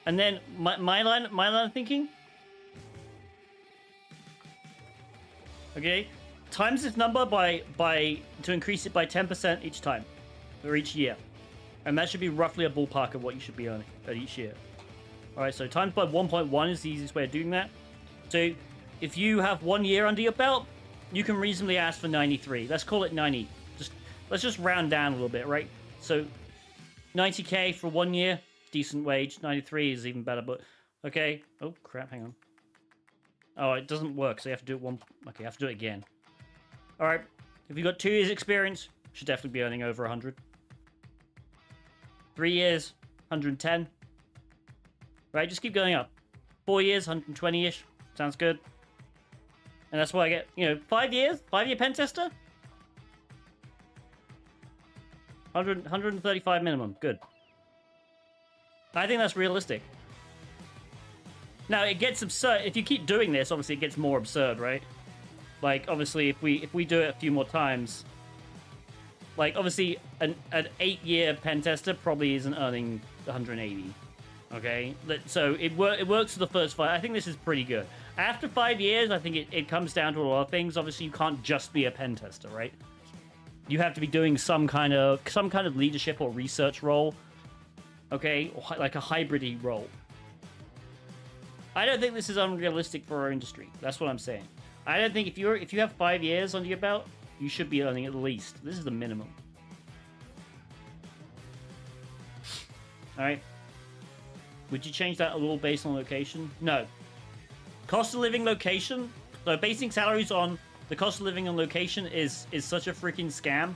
and then my line of thinking. Okay, times this number by to increase it by 10% each time, or each year, and that should be roughly a ballpark of what you should be earning at each year. All right, so times by 1.1 is the easiest way of doing that. So if you have 1 year under your belt, you can reasonably ask for 93. Let's call it 90. Let's just round down a little bit, right? So 90k for 1 year. Decent wage. 93 is even better, but okay. Oh crap, hang on. Oh, it doesn't work, so you have to do it one. Okay, you have to do it again. All right, if you've got 2 years experience, should definitely be earning over 100. 3 years, 110. Right, just keep going up. 4 years, 120-ish. Sounds good. And that's why I get, 5 years, 5-year pen tester. 135 minimum. Good. I think that's realistic. Now, it gets absurd. If you keep doing this, obviously it gets more absurd, right? Like, obviously, if we do it a few more times... Like, obviously, an 8-year pen tester probably isn't earning 180. Okay? So, it works for the first 5. I think this is pretty good. After 5 years, I think it comes down to a lot of things. Obviously, you can't just be a pen tester, right? You have to be doing some kind of leadership or research role. Okay, or like a hybrid-y role. I don't think this is unrealistic for our industry. That's what I'm saying. I don't think if you have 5 years under your belt, you should be earning at least. This is the minimum. All right. Would you change that at all based on location? No. Cost of living location. So basing salaries on the cost of living and location is such a freaking scam.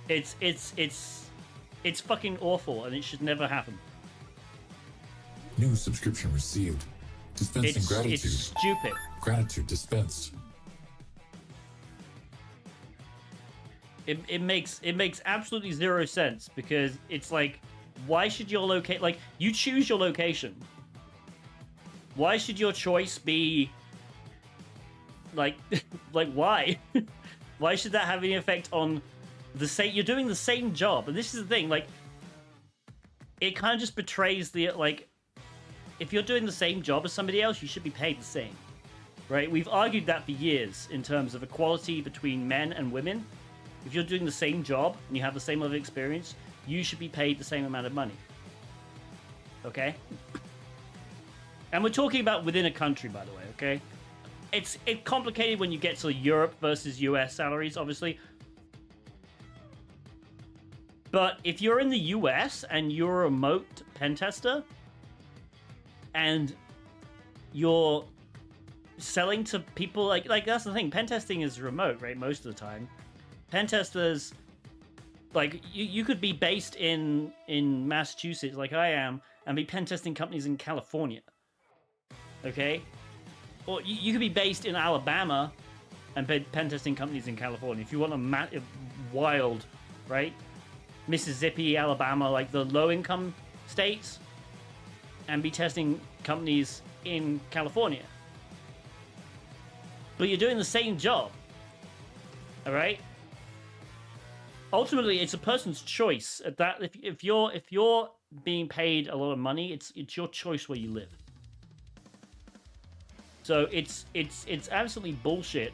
It's fucking awful, and it should never happen. New subscription received. Dispensing gratitude. It's stupid. Gratitude dispensed. It makes absolutely zero sense, because it's like, why should your like, you choose your location. Why should your choice be like like why? Why should that have any effect on the same? You're doing the same job, and this is the thing, like, it kind of just betrays the, like, if you're doing the same job as somebody else, you should be paid the same, right? We've argued that for years in terms of equality between men and women. If you're doing the same job and you have the same level of experience, you should be paid the same amount of money. Okay? And we're talking about within a country, by the way, okay? It's complicated when you get to Europe versus US salaries, obviously. But if you're in the US and you're a remote pen tester, and you're selling to people, like that's the thing, pen testing is remote, right? Most of the time. Pen testers, like, you could be based in Massachusetts, like I am, and be pen testing companies in California. Okay? Or you could be based in Alabama and pen testing companies in California. If you want a wild, right? Mississippi, Alabama, like the low-income states, and be testing companies in California. But you're doing the same job. All right? Ultimately, it's a person's choice. At that, if you're being paid a lot of money, it's your choice where you live. So it's absolutely bullshit.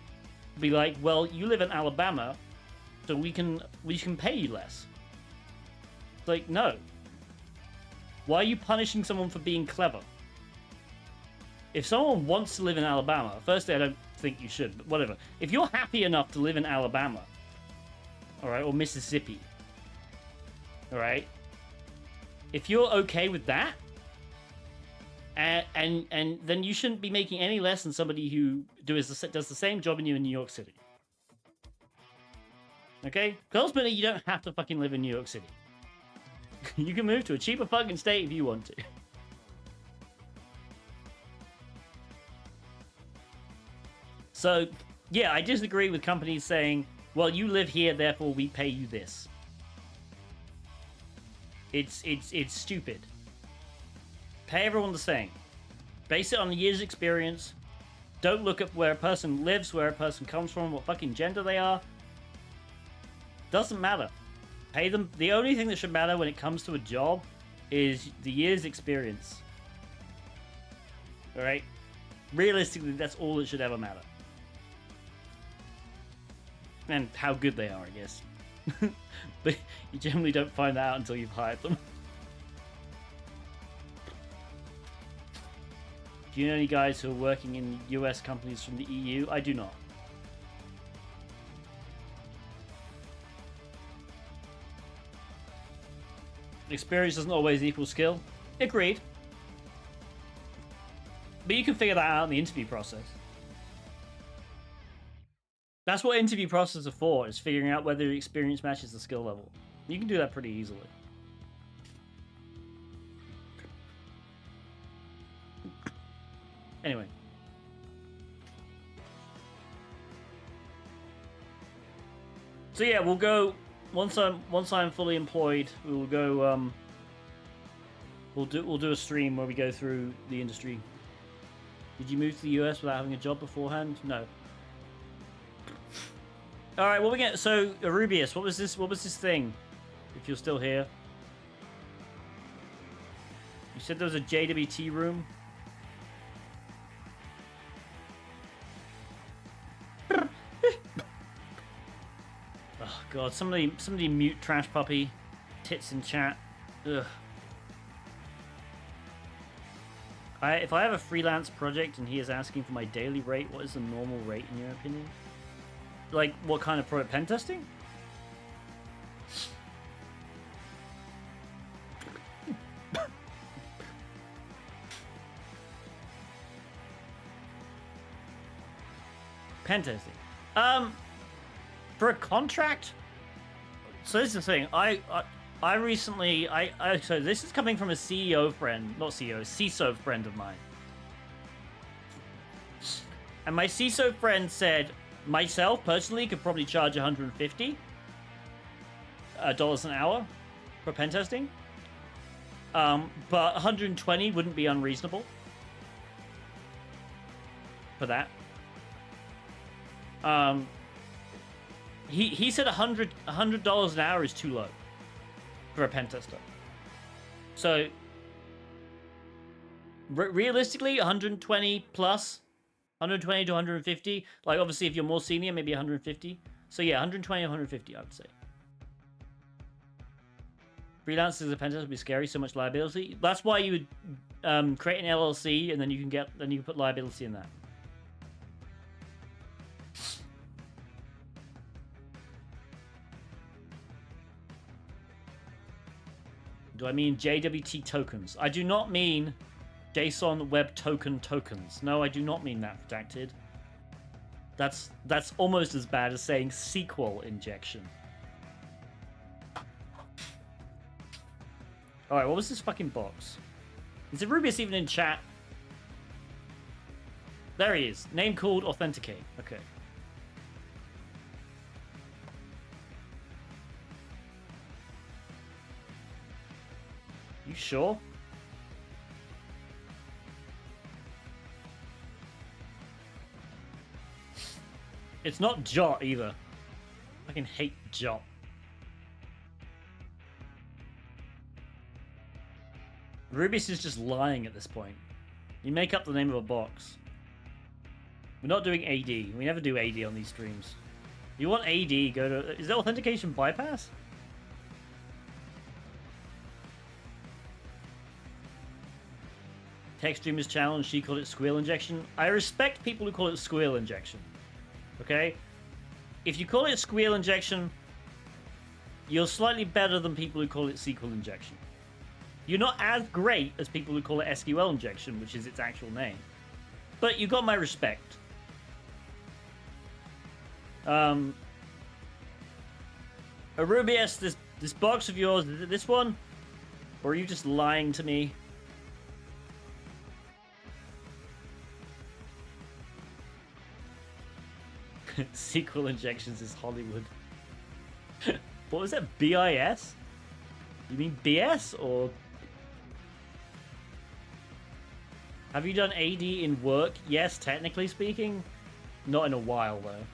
Be like, well, you live in Alabama, so we can pay you less. It's like, no. Why are you punishing someone for being clever? If someone wants to live in Alabama, firstly, I don't think you should, but whatever. If you're happy enough to live in Alabama, all right, or Mississippi, all right, if you're okay with that, and then you shouldn't be making any less than somebody who does the same job in New York City. Okay? Because ultimately, you don't have to fucking live in New York City. You can move to a cheaper fucking state if you want to. So, yeah, I disagree with companies saying, well, you live here, therefore we pay you this. It's stupid. Pay everyone the same. Base it on the year's experience. Don't look at where a person lives, where a person comes from, what fucking gender they are. Doesn't matter. Pay them. The only thing that should matter when it comes to a job is the year's experience. Alright? Realistically, that's all that should ever matter. And how good they are, I guess. But you generally don't find that out until you've hired them. Do you know any guys who are working in US companies from the EU? I do not. Experience doesn't always equal skill. Agreed. But you can figure that out in the interview process. That's what interview processes are for, is figuring out whether your experience matches the skill level. You can do that pretty easily. Anyway. So yeah, we'll go once I'm fully employed, we'll go we'll do a stream where we go through the industry. Did you move to the US without having a job beforehand? No. All right, what we get? So, Rubius, what was this thing? If you're still here, you said there was a JWT room. Oh god, somebody mute Trash Puppy. Tits in chat. Ugh. If I have a freelance project and he is asking for my daily rate, what is the normal rate in your opinion? Like, what kind of product? Pen testing? Pen testing. For a contract. So this is the thing. I recently so this is coming from a CEO friend, not CEO, CISO friend of mine. And my CISO friend said, myself personally could probably charge $150 an hour for pen testing. But 120 wouldn't be unreasonable for that. He said $100 an hour is too low for a pen tester. So realistically, 120 plus, 120 to 150. Like obviously, if you're more senior, maybe 150. So yeah, 120, 150, I would say. Freelance as a pen tester would be scary. So much liability. That's why you would create an LLC, and then you can put liability in that. Do I mean JWT tokens? I do not mean JSON Web Token tokens. No, I do not mean that, Redacted. That's almost as bad as saying SQL injection. Alright, what was this fucking box? Is it Rubius even in chat? There he is. Name called Authenticate. Okay. You sure? It's not Jot either. I fucking hate Jot. Rubius is just lying at this point. You make up the name of a box. We're not doing AD. We never do AD on these streams. If you want AD, go to... Is that authentication bypass? Tech streamers challenge, she called it squeal injection. I respect people who call it squeal injection. Okay? If you call it squeal injection, you're slightly better than people who call it SQL injection. You're not as great as people who call it SQL injection, which is its actual name. But you got my respect. Arubius, this box of yours, is it this one? Or are you just lying to me? SQL injections is Hollywood. What was that? BIS? You mean BS or... Have you done AD in work? Yes, technically speaking. Not in a while, though.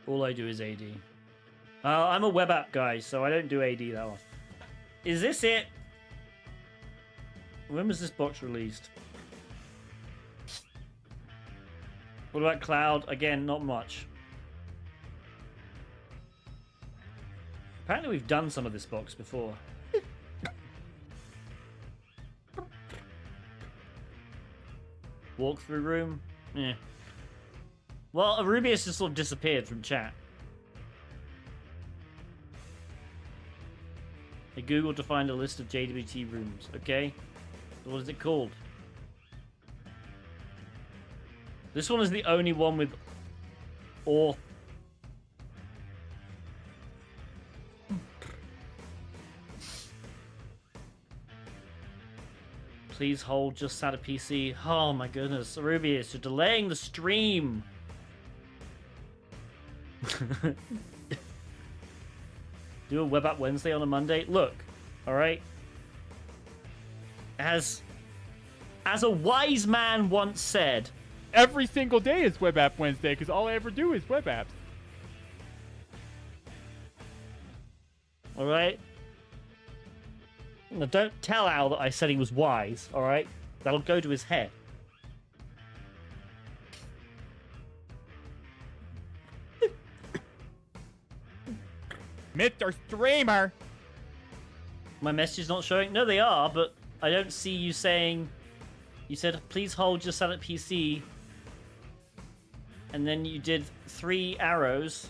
All I do is AD. I'm a web app guy, so I don't do AD that often. Is this it? When was this box released? What about cloud? Again, not much. Apparently we've done some of this box before. Walkthrough room? Yeah. Well, Rubius just sort of disappeared from chat. I googled to find a list of JWT rooms, okay? What is it called? This one is the only one with auth. Please hold, just sat a PC. Oh my goodness, Rubius, you're delaying the stream. Do a web app Wednesday on a Monday. Look, all right. As a wise man once said, every single day is Web App Wednesday because all I ever do is web apps. All right. Now, don't tell Al that I said he was wise. All right, that'll go to his head. Mr. Streamer. My message is not showing. No, they are, but I don't see you saying. You said, please hold your silent PC. And then you did 3 arrows.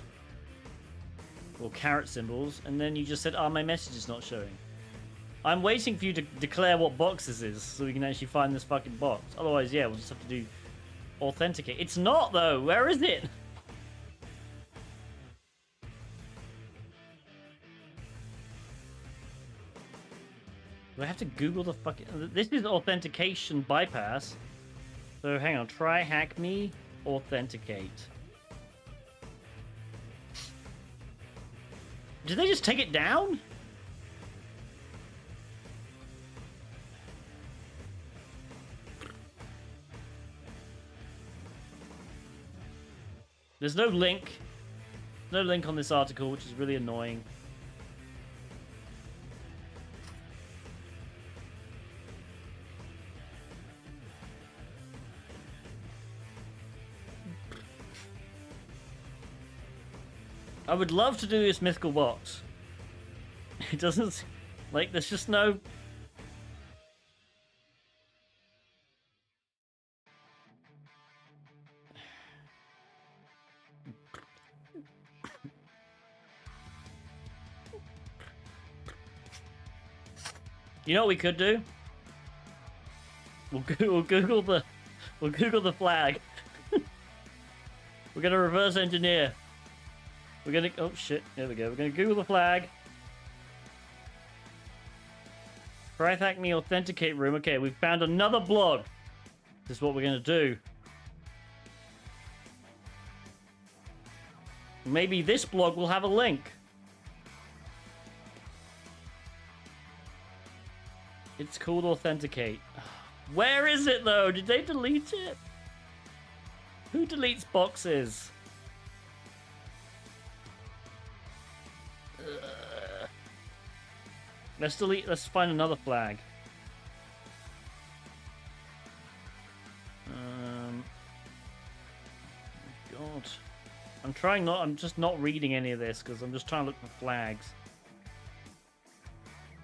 Or carrot symbols. And then you just said, oh, my message is not showing. I'm waiting for you to declare what box this is. So we can actually find this fucking box. Otherwise, yeah, we'll just have to do authenticate. It's not, though. Where is it? Do I have to Google the fucking... This is authentication bypass. So hang on. Try hack me. Authenticate. Did they just take it down? There's no link. No link on this article, which is really annoying. I would love to do this mythical box. It doesn't... Like, there's just no... You know what we could do? We'll Google the flag. We're gonna reverse engineer. We're gonna... Oh, shit. There we go. We're gonna Google the flag. Try hack me authenticate room. Okay, we've found another blog. This is what we're gonna do. Maybe this blog will have a link. It's called authenticate. Where is it, though? Did they delete it? Who deletes boxes? Let's find another flag. God. I'm just not reading any of this because I'm just trying to look for flags.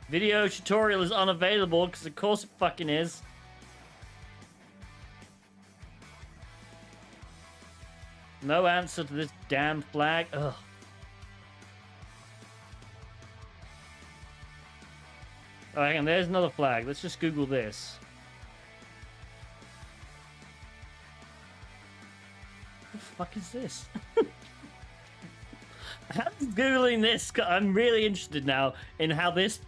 Video tutorial is unavailable because of course it fucking is. No answer to this damn flag. Ugh. Oh, hang on, there's another flag. Let's just Google this. What the fuck is this? I'm Googling this. I'm really interested now in how this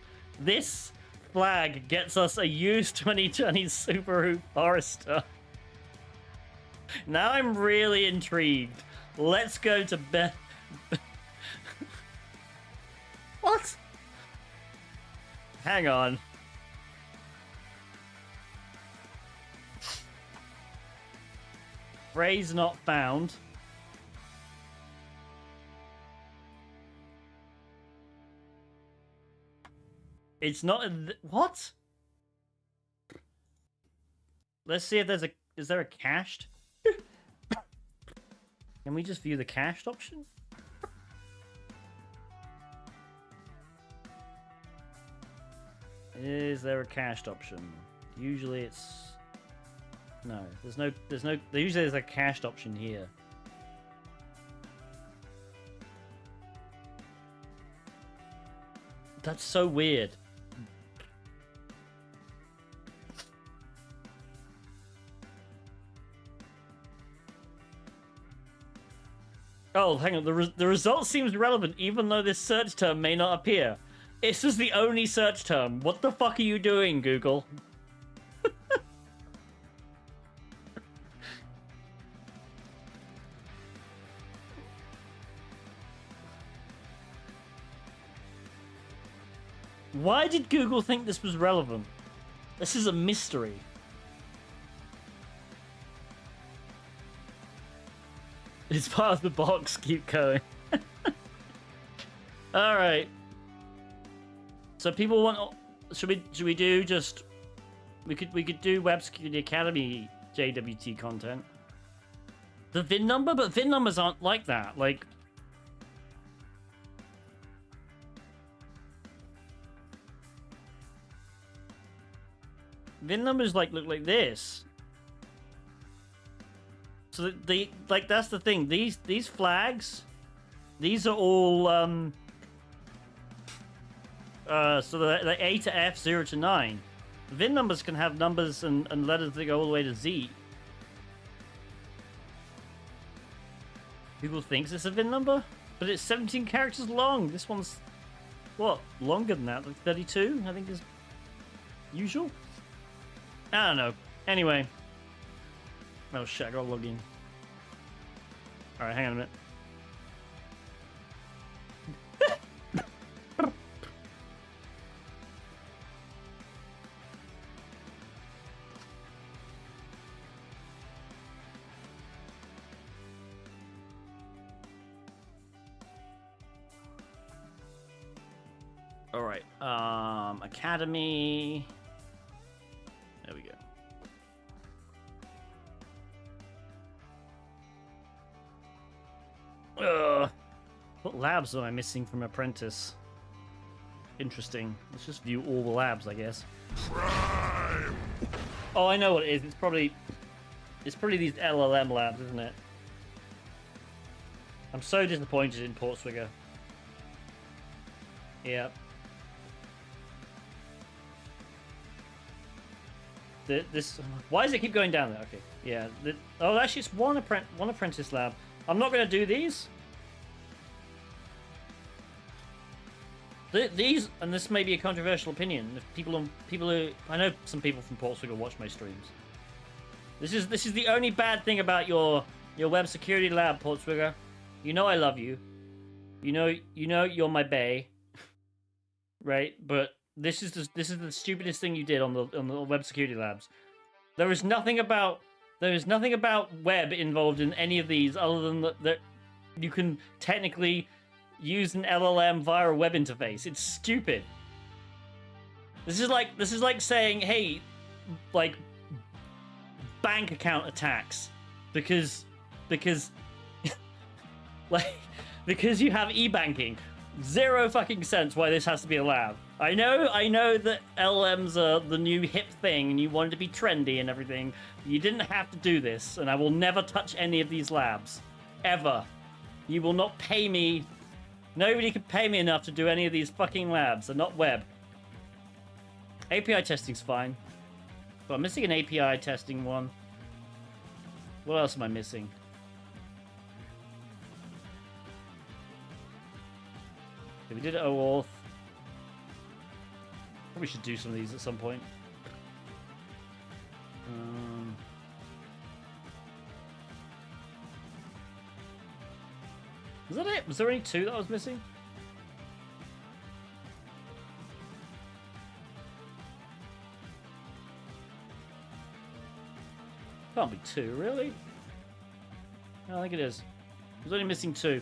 flag gets us a used 2020 Subaru Forester. Now I'm really intrigued. Let's go to bed. What? Hang on. Phrase not found. It's not in what? Let's see if there's a... Is there a cached? Can we just view the cached option? Is there a cached option? Usually it's... No, there's no... Usually there's a cached option here. That's so weird. Oh, hang on. The result seems relevant even though this search term may not appear. This is the only search term. What the fuck are you doing, Google? Why did Google think this was relevant? This is a mystery. It's part of the box. Keep going. All right. So people want. Should we do just? We could do Web Security Academy JWT content. The VIN number, but VIN numbers aren't like that. Like. VIN numbers like look like this. So they like that's the thing. These flags, these are all so the A to F, 0 to 9. VIN numbers can have numbers and letters that go all the way to Z. Google thinks it's a VIN number, but it's 17 characters long. This one's what, longer than that? Like 32, I think is usual. I don't know. Anyway. Oh shit, I gotta log in. Alright, hang on a minute. Alright, Academy. There we go. What labs am I missing from Apprentice? Interesting. Let's just view all the labs, I guess. Prime. Oh, I know what it is. It's probably these LLM labs, isn't it? I'm so disappointed in Portswigger. Yep. This. Why does it keep going down there? Okay. Yeah. Oh, actually, it's one apprentice lab. I'm not going to do these. These, and this may be a controversial opinion. If people who I know some people from Portswigger watch my streams. This is the only bad thing about your web security lab, Portswigger. You know I love you. You know you're my bae. Right? But this is the stupidest thing you did on the web security labs. There is nothing about web involved in any of these other than that you can technically use an LLM via a web interface. It's stupid. This is like saying, hey, like bank account attacks because like because you have e-banking. Zero fucking sense why this has to be a lab. I know that LLMs are the new hip thing and you wanted to be trendy and everything. You didn't have to do this, and I will never touch any of these labs. Ever. You will not pay me. Nobody can pay me enough to do any of these fucking labs. They're not web. API testing's fine. But I'm missing an API testing one. What else am I missing? Okay, we did OAuth. Probably should do some of these at some point. Was that it? Was there only two that I was missing? Can't be two, really? No, I think it is. I was only missing two.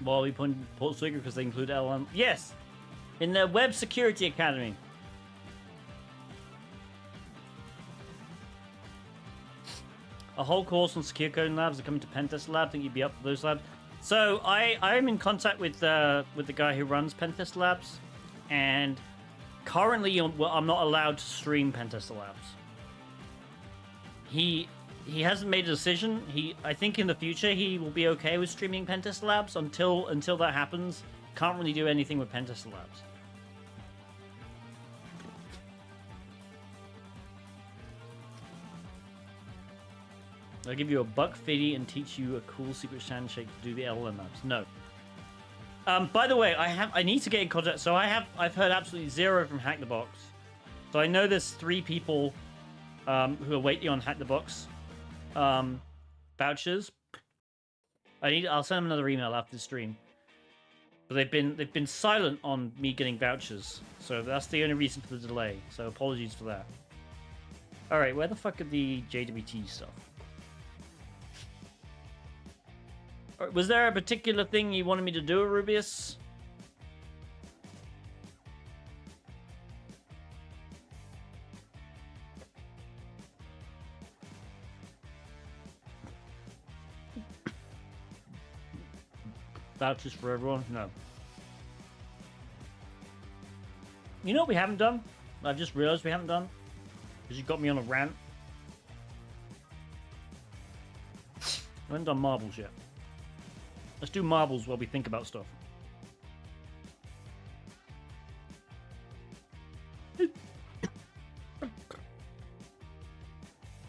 Well, we put in Portswigger because they include LLM. Yes! In the Web Security Academy. A whole course on secure coding labs are coming to Pentest Lab. Think you'd be up for those labs? So I'm in contact with the guy who runs Pentest Labs, and currently I'm not allowed to stream Pentest Labs. He hasn't made a decision. I think in the future he will be okay with streaming Pentest Labs. Until that happens, can't really do anything with Pentest Labs. I'll give you $1.50 and teach you a cool secret handshake to do the LLM labs. No. By the way, I need to get in contact. So I've heard absolutely zero from Hack the Box. So I know there's 3 people who are waiting on Hack the Box vouchers. I'll send them another email after the stream. But they've been silent on me getting vouchers. So that's the only reason for the delay. So apologies for that. All right, where the fuck are the JWT stuff? Was there a particular thing you wanted me to do, Rubius? vouchers for everyone. No. You know what we haven't done? I've just realized we haven't done? Because you got me on a rant. I haven't done marbles yet. Let's do marbles while we think about stuff.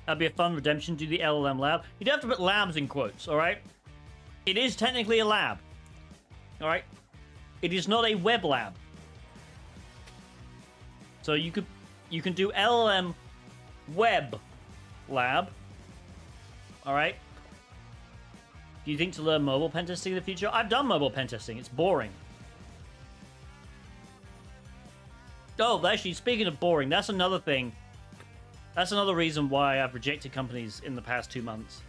That'd be a fun redemption. Do the LLM lab. You don't have to put labs in quotes, alright? It is technically a lab. Alright? It is not a web lab. So you can do LLM web lab. Alright? Do you think to learn mobile pen testing in the future? I've done mobile pen testing. It's boring. Oh, actually, speaking of boring, that's another thing. That's another reason why I've rejected companies in the past 2 months.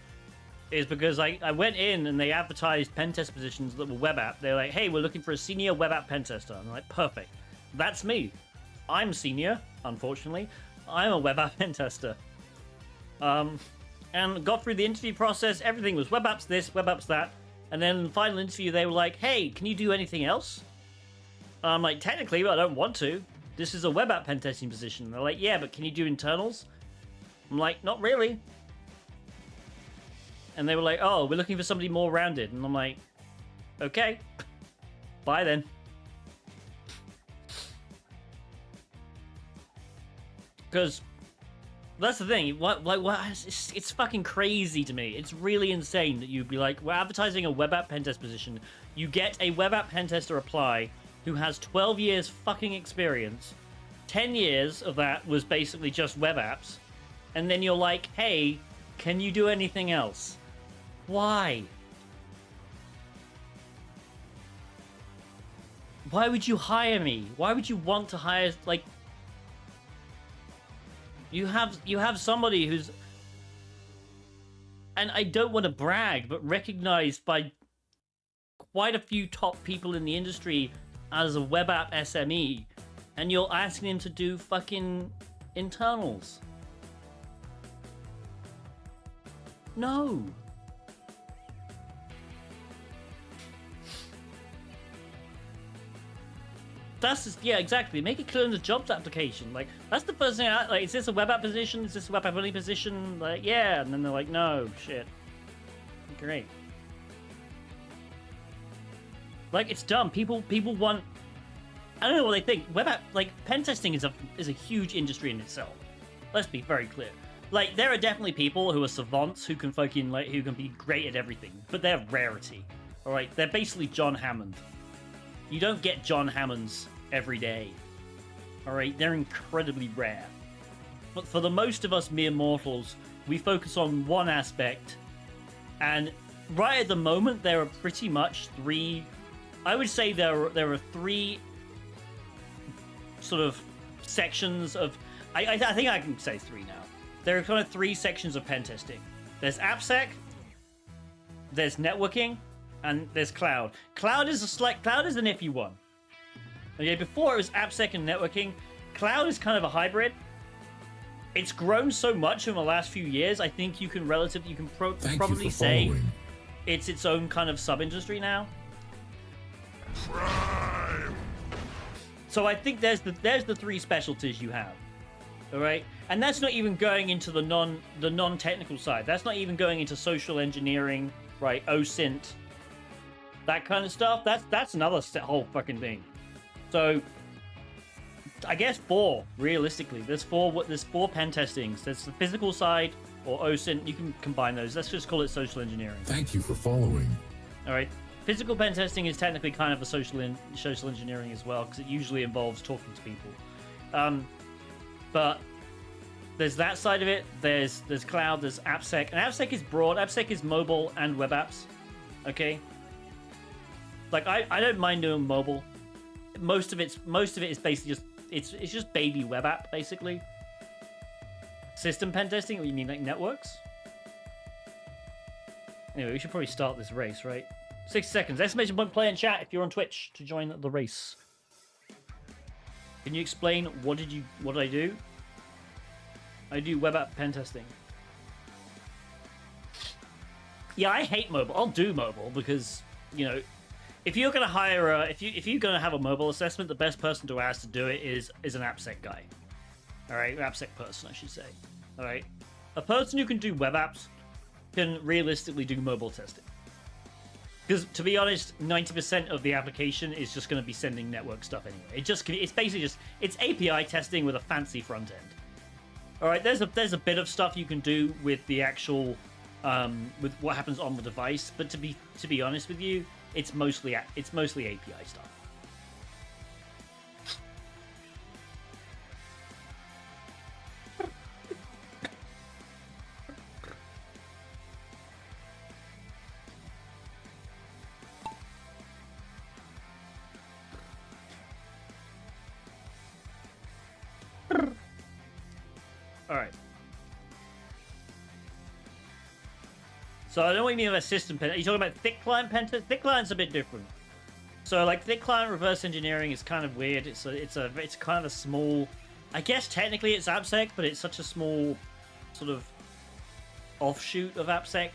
Is because I went in and they advertised pen test positions that were web app. They're like, hey, we're looking for a senior web app pen tester. I'm like, perfect. That's me. I'm senior, unfortunately. I'm a web app pen tester. And got through the interview process. Everything was web apps this, web apps that. And then in the final interview, they were like, hey, can you do anything else? I'm like, technically, but I don't want to. This is a web app pen testing position. They're like, yeah, but can you do internals? I'm like, not really. And they were like, oh, we're looking for somebody more rounded. And I'm like, okay, bye then. Because that's the thing. What? It's fucking crazy to me. It's really insane that you'd be like, we're advertising a web app pen test position. You get a web app pen tester apply who has 12 years fucking experience. 10 years of that was basically just web apps. And then you're like, hey, can you do anything else? Why? Why would you hire me? Why would you want to hire, like... You have somebody who's... And I don't want to brag, but recognized by quite a few top people in the industry as a web app SME. And you're asking him to do fucking internals. No. That's just, yeah, exactly. Make it clear in the jobs application. Like, that's the first thing like, is this a web app position? Is this a web app only position? Like, yeah. And then they're like, no, shit. Great. Like, it's dumb. People want... I don't know what they think. Web app, like, pen testing is a huge industry in itself. Let's be very clear. Like, there are definitely people who are savants who can fucking, like, who can be great at everything. But they're rarity. Alright? They're basically John Hammond. You don't get John Hammonds every day. Alright? They're incredibly rare. But for the most of us mere mortals, we focus on one aspect. And right at the moment, there are pretty much three... I would say there are three sort of sections of... I think I can say three now. There are kind of three sections of pen testing. There's AppSec, there's networking, and there's cloud. Cloud is an iffy one. Okay, before it was AppSec and networking. Cloud is kind of a hybrid. It's grown so much in the last few years. I think you can probably say it's its own kind of sub-industry now. Prime. So I think there's the three specialties you have. All right, and that's not even going into the non-technical side. That's not even going into social engineering, right? OSINT, that kind of stuff. That's another whole fucking thing. So I guess four, realistically. There's four pen testings. There's the physical side or OSINT. You can combine those. Let's just call it social engineering. Thank you for following. All right. Physical pen testing is technically kind of a social engineering as well, because it usually involves talking to people. But there's that side of it. There's cloud. There's AppSec, and AppSec is broad. AppSec is mobile and web apps. Okay. Like I don't mind doing mobile. Most of it is basically just it's just baby web app basically. System pen testing. What you mean, like networks? Anyway, we should probably start this race, right? 60 seconds. Exclamation point play in chat if you're on Twitch to join the race. Can you explain what did I do? I do web app pen testing. Yeah, I hate mobile. I'll do mobile because, you know, if you're gonna hire if you're gonna have a mobile assessment, the best person to ask to do it is an AppSec guy. All right, AppSec person, I should say. All right, a person who can do web apps can realistically do mobile testing. Because to be honest, 90% of the application is just going to be sending network stuff anyway. It's basically just it's API testing with a fancy front end. All right, there's a bit of stuff you can do with the actual with what happens on the device, but to be honest with you, it's mostly API stuff. All right. So I know what you mean by system pen. Are you talking about thick client pen test? Thick client's a bit different. So like thick client reverse engineering is kind of weird. It's kind of a small. I guess technically it's AppSec, but it's such a small sort of offshoot of AppSec.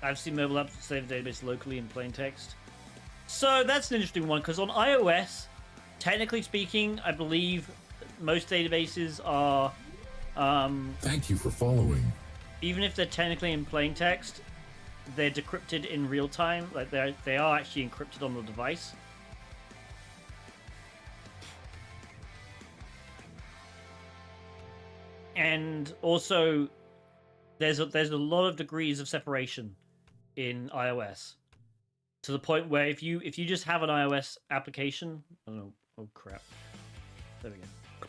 I've seen mobile apps save the database locally in plain text. So that's an interesting one, because on iOS, technically speaking, I believe most databases are... Thank you for following. Even if they're technically in plain text, they're decrypted in real time. Like they are actually encrypted on the device. And also, there's a lot of degrees of separation in iOS. To the point where if you just have an iOS application, I don't know, oh crap, there we go.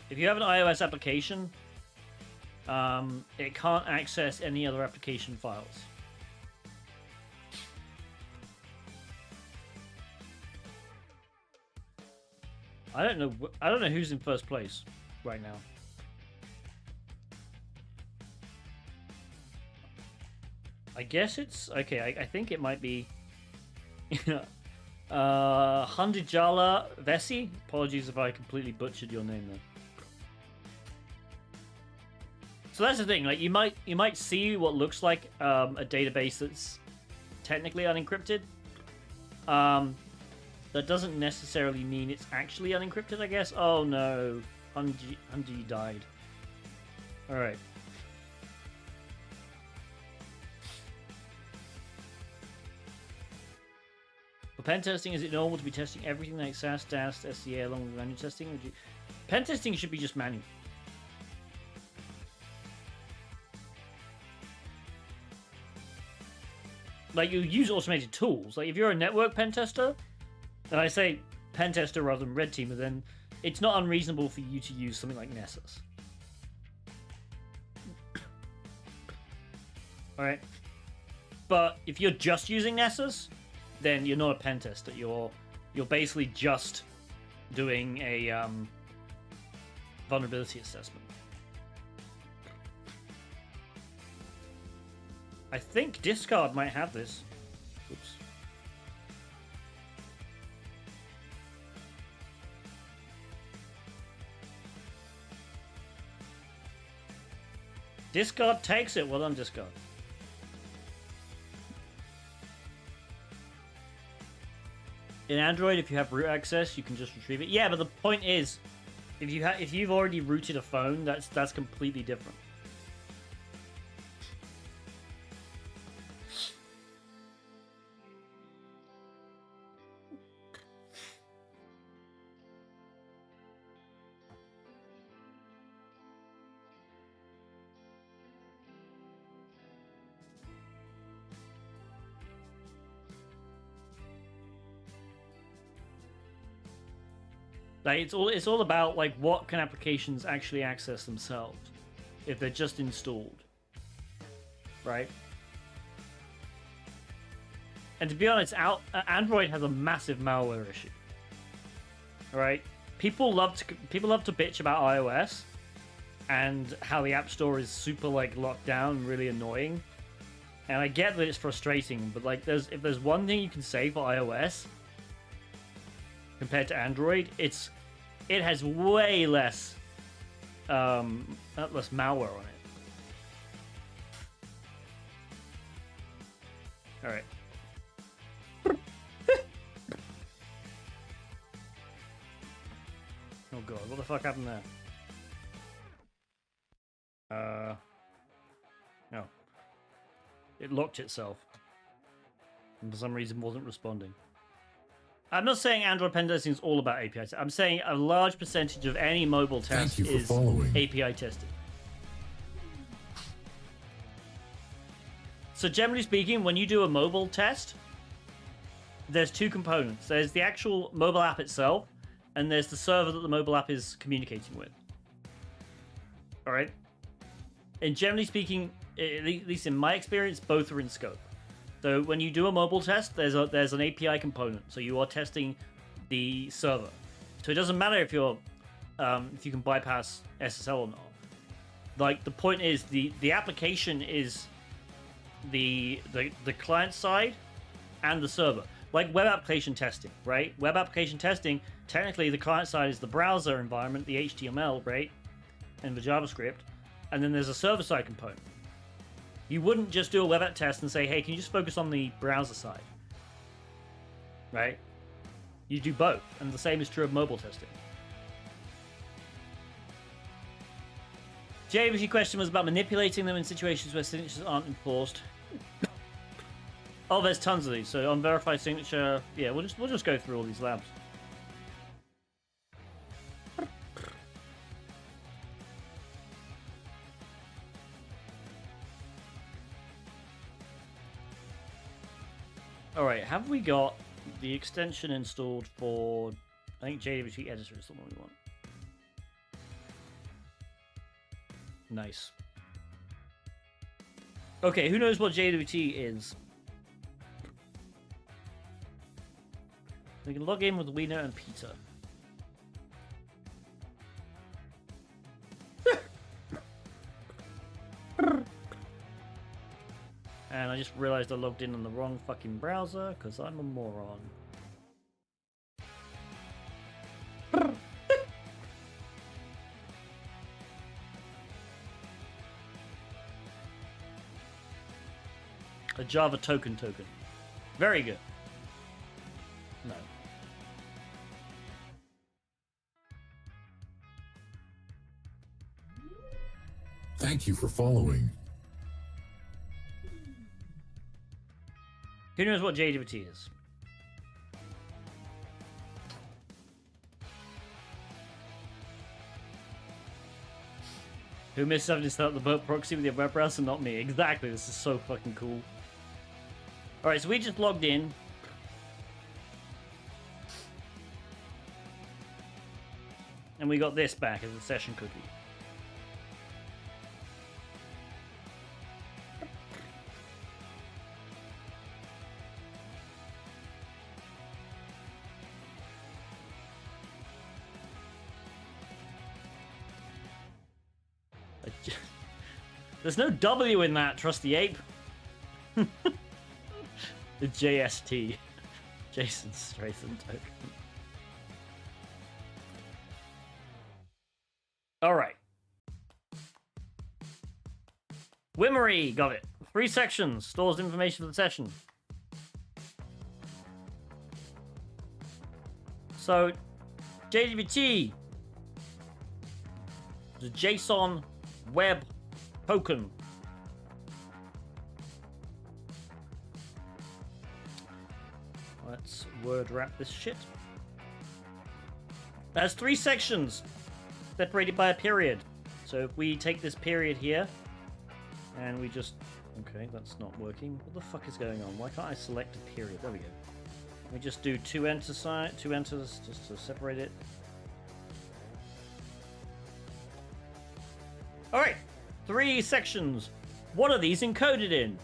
If you have an iOS application, it can't access any other application files. I don't know who's in first place right now. I guess it's okay. I think it might be. Hundijala Vessi. Apologies if I completely butchered your name there. So that's the thing. Like you might see what looks like a database that's technically unencrypted. That doesn't necessarily mean it's actually unencrypted. I guess. Oh no, Hunji died. All right. For pen testing, is it normal to be testing everything like SAS, DAST, SCA along with manual testing? Pen testing should be just manual. Like, you use automated tools. Like, if you're a network pen tester, and I say pen tester rather than red teamer, then it's not unreasonable for you to use something like Nessus. Alright? But if you're just using Nessus, then you're not a pen tester. You're basically just doing a vulnerability assessment. I think Discard might have this. Oops. Discard takes it. Well done, Discard. In Android, if you have root access, you can just retrieve it. Yeah, but the point is, if you've already rooted a phone, that's completely different. Like it's all about like what can applications actually access themselves if they're just installed, right? And to be honest, Android has a massive malware issue. All right, people love to bitch about iOS and how the App Store is super like locked down, really annoying. And I get that it's frustrating, but like if there's one thing you can say for iOS compared to Android, it has way less malware on it. All right. Oh god, what the fuck happened there? No. It locked itself. And for some reason wasn't responding. I'm not saying Android pen testing is all about API. I'm saying a large percentage of any mobile test is API testing. So generally speaking, when you do a mobile test, there's two components. There's the actual mobile app itself, and there's the server that the mobile app is communicating with. All right? And generally speaking, at least in my experience, both are in scope. So when you do a mobile test, there's an API component. So you are testing the server. So it doesn't matter if you're if you can bypass SSL or not. Like the point is the application is the client side and the server. Like web application testing, right? Web application testing, technically the client side is the browser environment, the HTML, right? And the JavaScript. And then there's a server side component. You wouldn't just do a web app test and say, hey, can you just focus on the browser side? Right? You do both. And the same is true of mobile testing. James' question was about manipulating them in situations where signatures aren't enforced. Oh, there's tons of these. So unverified signature, yeah, we'll just go through all these labs. All right, have we got the extension installed for? I think JWT editor is the one we want. Nice. Okay, who knows what JWT is? We can log in with Wiener and Peter. And I just realized I logged in on the wrong fucking browser because I'm a moron. A Java token. Very good. No. Thank you for following. Who knows what JWT is? Who missed having to set up the boat proxy with your web browser? Not me. Exactly. This is so fucking cool. Alright, so we just logged in. And we got this back as a session cookie. There's no W in that, trusty ape. The JST. Jason Stratham token. Alright. Wimmery, got it. 3 sections. Stores information for the session. So, JWT. The JSON web token. Let's word wrap this shit. It has 3 sections separated by a period. So if we take this period here and we just... Okay, that's not working. What the fuck is going on? Why can't I select a period? There we go. We just do 2 enters just to separate it. Alright, 3 sections. What are these encoded in?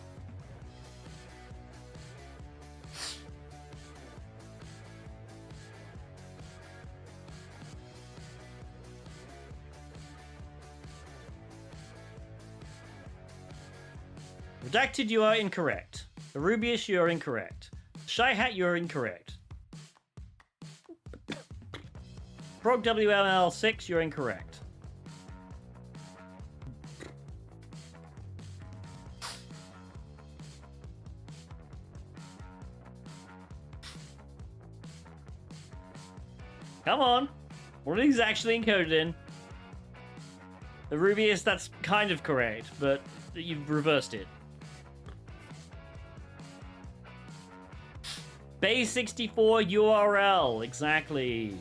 Redacted, you are incorrect. Arubius, you are incorrect. Shy Hat, you are incorrect. Prog WML6, you're incorrect. Come on. What are these actually encoded in? The Rubius, that's kind of correct, but you've reversed it. Base64 URL, exactly.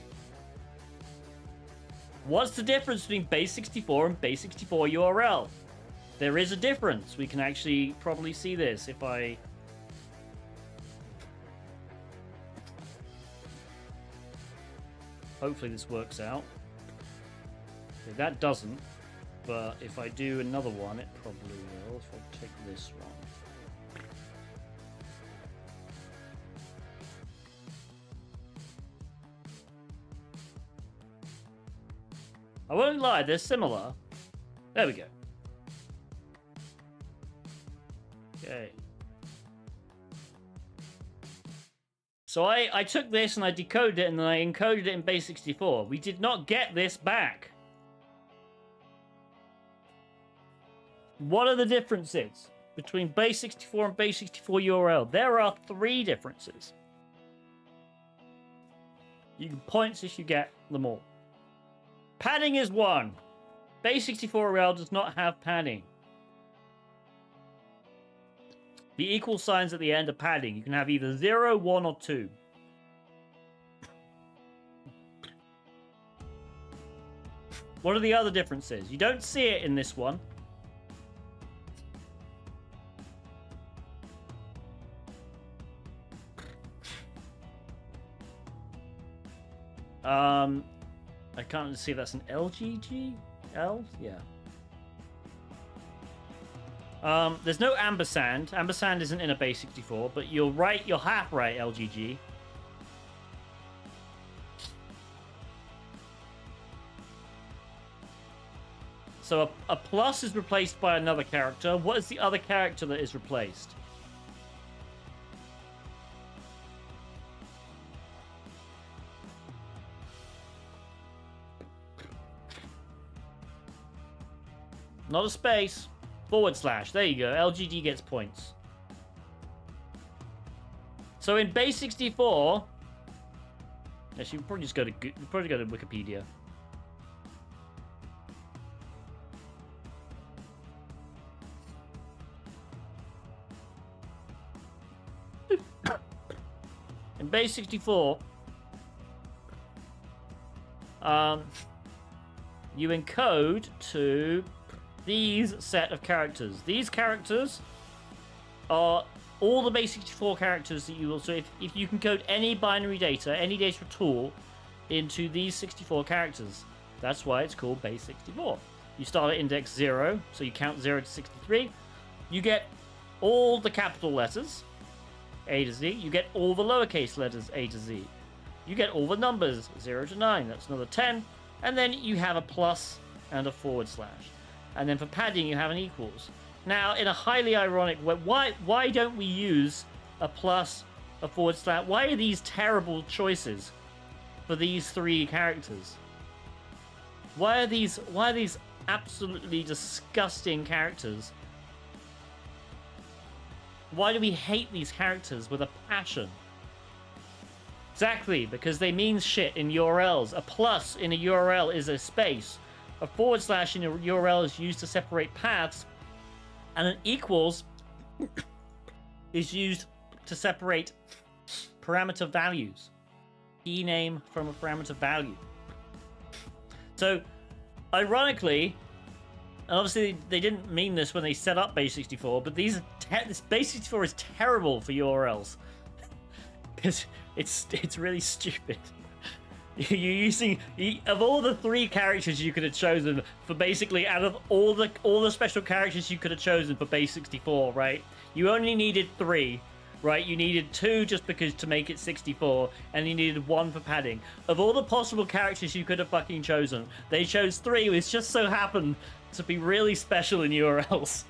What's the difference between base64 and base64 URL? There is a difference. We can actually probably see this if I... Hopefully this works out. Okay, that doesn't, but if I do another one, it probably will. If I take this one. I won't lie, they're similar. There we go. Okay. So I took this and I decoded it and then I encoded it in base64. We did not get this back. What are the differences between base64 and base64 URL? There are 3 differences. You can points if you get them all. Padding is 1. Base64 URL does not have padding. The equal signs at the end are padding. You can have either 0, 1, or 2. What are the other differences? You don't see it in this one. I can't see if that's an LGG? L? Yeah. There's no ampersand. Ampersand isn't in a base64, but you're right, you're half right, LGG. So a plus is replaced by another character. What is the other character that is replaced? Not a space. /. There you go. LGD gets points. So in base64, actually, you probably just go to Wikipedia. In base64, you encode to these set of characters. These characters are all the base64 characters that you will... So if you can code any binary data, any data at all, into these 64 characters, that's why it's called base64. You start at index 0, so you count 0 to 63. You get all the capital letters, A to Z. You get all the lowercase letters, A to Z. You get all the numbers, 0 to 9. That's another 10. And then you have a plus and a /. And then for padding, you have an equals. Now, in a highly ironic way, why don't we use a plus, a /? Why are these terrible choices for these 3 characters? Why are these absolutely disgusting characters? Why do we hate these characters with a passion? Exactly, because they mean shit in URLs. A plus in a URL is a space. A / in a URL is used to separate paths, and an equals is used to separate parameter values. Key name from a parameter value. So, ironically, and obviously they didn't mean this when they set up base64, but this base64 is terrible for URLs because it's really stupid. You're using, of all the 3 characters you could have chosen for basically, out of all the special characters you could have chosen for base64, right? You only needed 3, right? You needed 2 just because to make it 64, and you needed 1 for padding. Of all the possible characters you could have fucking chosen, they chose 3, which just so happened to be really special in URLs.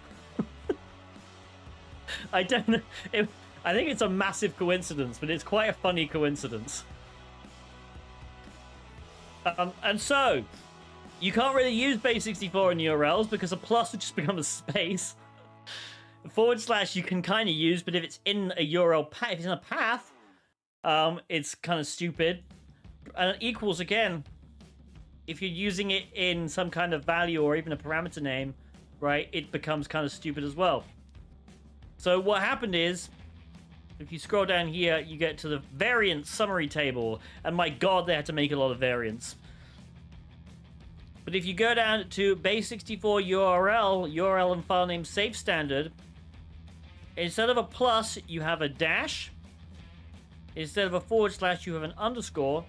I don't know. I think it's a massive coincidence, but it's quite a funny coincidence. And so, you can't really use base64 in URLs because a plus would just become a space. / you can kind of use, but if it's in a URL path, if it's in a path, it's kind of stupid. And equals, again, if you're using it in some kind of value or even a parameter name, right, it becomes kind of stupid as well. So what happened is, if you scroll down here, you get to the variance summary table. And my god, they had to make a lot of variants. But if you go down to base64 URL and file name safe standard, instead of a plus, you have a dash. Instead of a forward slash, you have an underscore.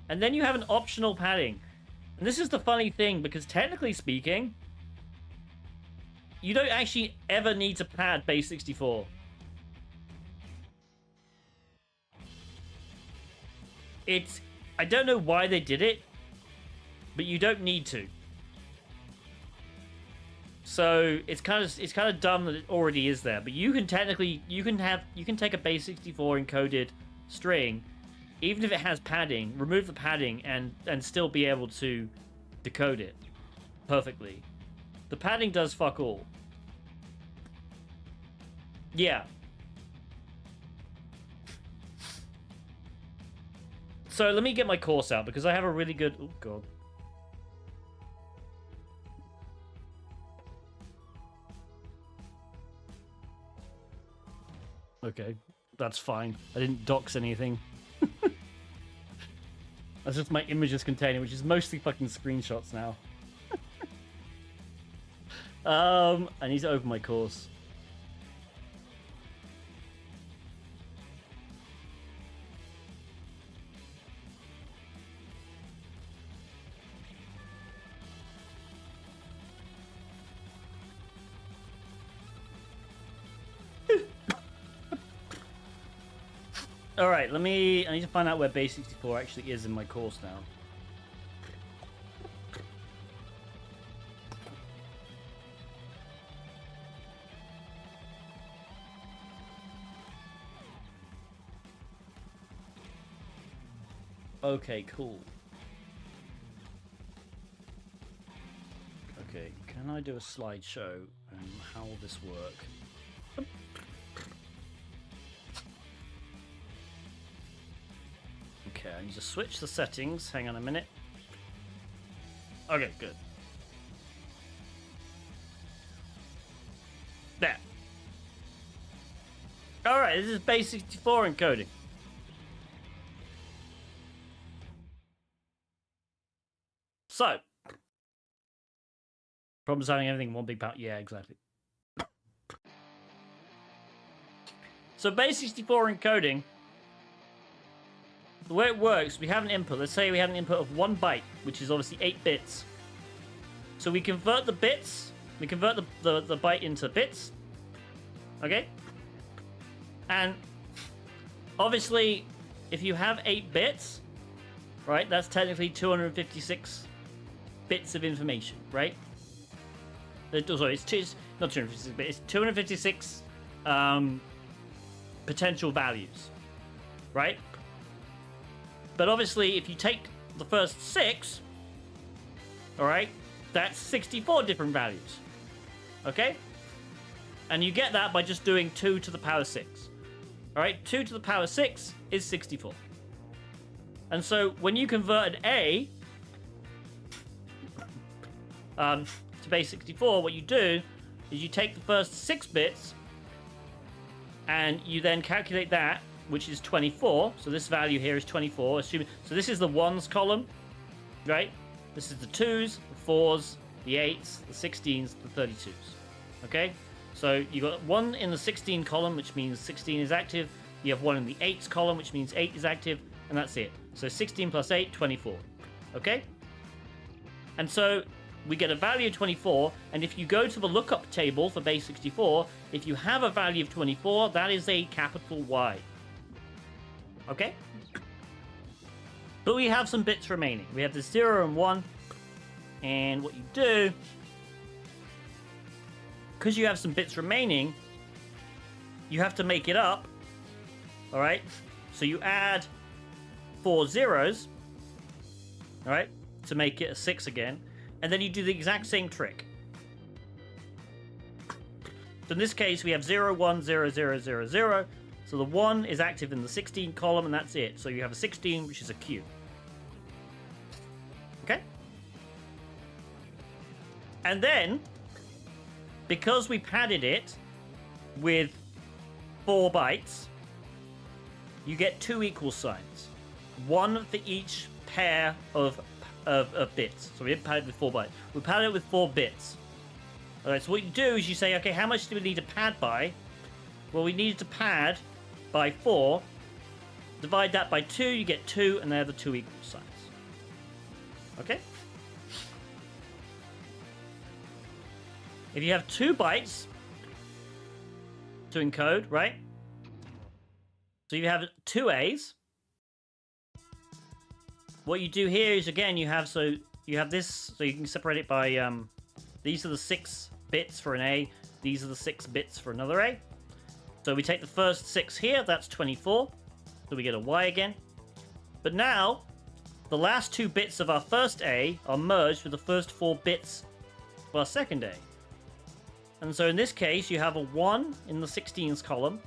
And then you have an optional padding. And this is the funny thing, because technically speaking, you don't actually ever need to pad base64. I don't know why they did it, but you don't need to. So it's kind of dumb that it already is there. But you can technically you can take a base64 encoded string, even if it has padding, remove the padding and still be able to decode it perfectly. The padding does fuck all. Yeah. So let me get my course out because I have a really good. Oh god. Okay, that's fine. I didn't dox anything. That's just my images container, which is mostly fucking screenshots now. I need to open my course. Alright, I need to find out where base64 actually is in my course now. Okay, cool. Okay, can I do a slideshow and how will this work? Okay, I need to switch the settings. Hang on a minute. Okay, good. There. Alright, this is base64 encoding. So. Problems having everything in one big part. Yeah, exactly. So base64 encoding. The way it works, we have an input. Let's say we have an input of 1 byte, which is obviously 8 bits. So we convert the bits. We convert the byte into bits. Okay? And obviously, if you have 8 bits, right, that's technically 256 bits of information, right? Sorry, it's not 256 bits. It's 256 potential values, right? But obviously, if you take the first 6, all right, that's 64 different values, okay? And you get that by just doing 2 to the power 6. All right, 2 to the power 6 is 64. And so when you convert an A to base 64, what you do is you take the first 6 bits and you then calculate that, which is 24. So this value here is 24. Assuming, so this is the 1s column, right? This is the 2s, the 4s, the 8s, the 16s, the 32s. Okay? So you got 1 in the 16 column, which means 16 is active. You have 1 in the 8s column, which means 8 is active. And that's it. So 16 plus 8, 24. Okay? And so we get a value of 24, and if you go to the lookup table for base 64, if you have a value of 24, that is a capital Y. Okay? But we have some bits remaining. We have the 0 and 1, and what you do, because you have some bits remaining, you have to make it up, alright? So you add 4 zeros, alright, to make it a 6 again, and then you do the exact same trick. So in this case, we have 0, 1, 0, 0, 0, 0, So the 1 is active in the 16 column, and that's it. So you have a 16, which is a cube. Okay? And then, because we padded it with 4 bytes, you get 2 equal signs. 1 for each pair of bits. So we didn't pad it with 4 bytes. We padded it with 4 bits. Alright, so what you do is you say, okay, how much do we need to pad by? Well, we needed to pad by 4. Divide that by 2, you get 2, and they're the 2 equal signs. Okay? If you have 2 bytes to encode, right? So you have 2 A's. What you do here is, again, you have this, so you can separate it by, these are the 6 bits for an A, these are the 6 bits for another A. So we take the first 6 here, that's 24, so we get a Y again. But now, the last 2 bits of our first A are merged with the first 4 bits of our second A. And so in this case, you have a 1 in the 16s column,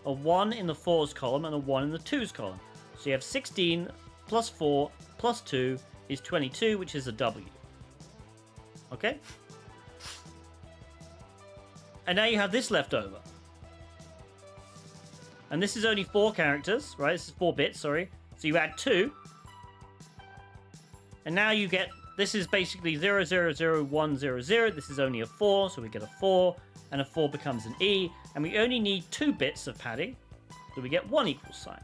a 1 in the 4s column, and a 1 in the 2s column. So you have 16 plus 4 plus 2 is 22, which is a W. Okay? And now you have this left over. And this is only 4 characters, right? This is 4 bits, sorry. So you add 2. And now you get, this is basically 0, 0, 0, 1, 0, 0. This is only a 4, so we get a 4. And a 4 becomes an E. And we only need 2 bits of padding. So we get 1 equal sign.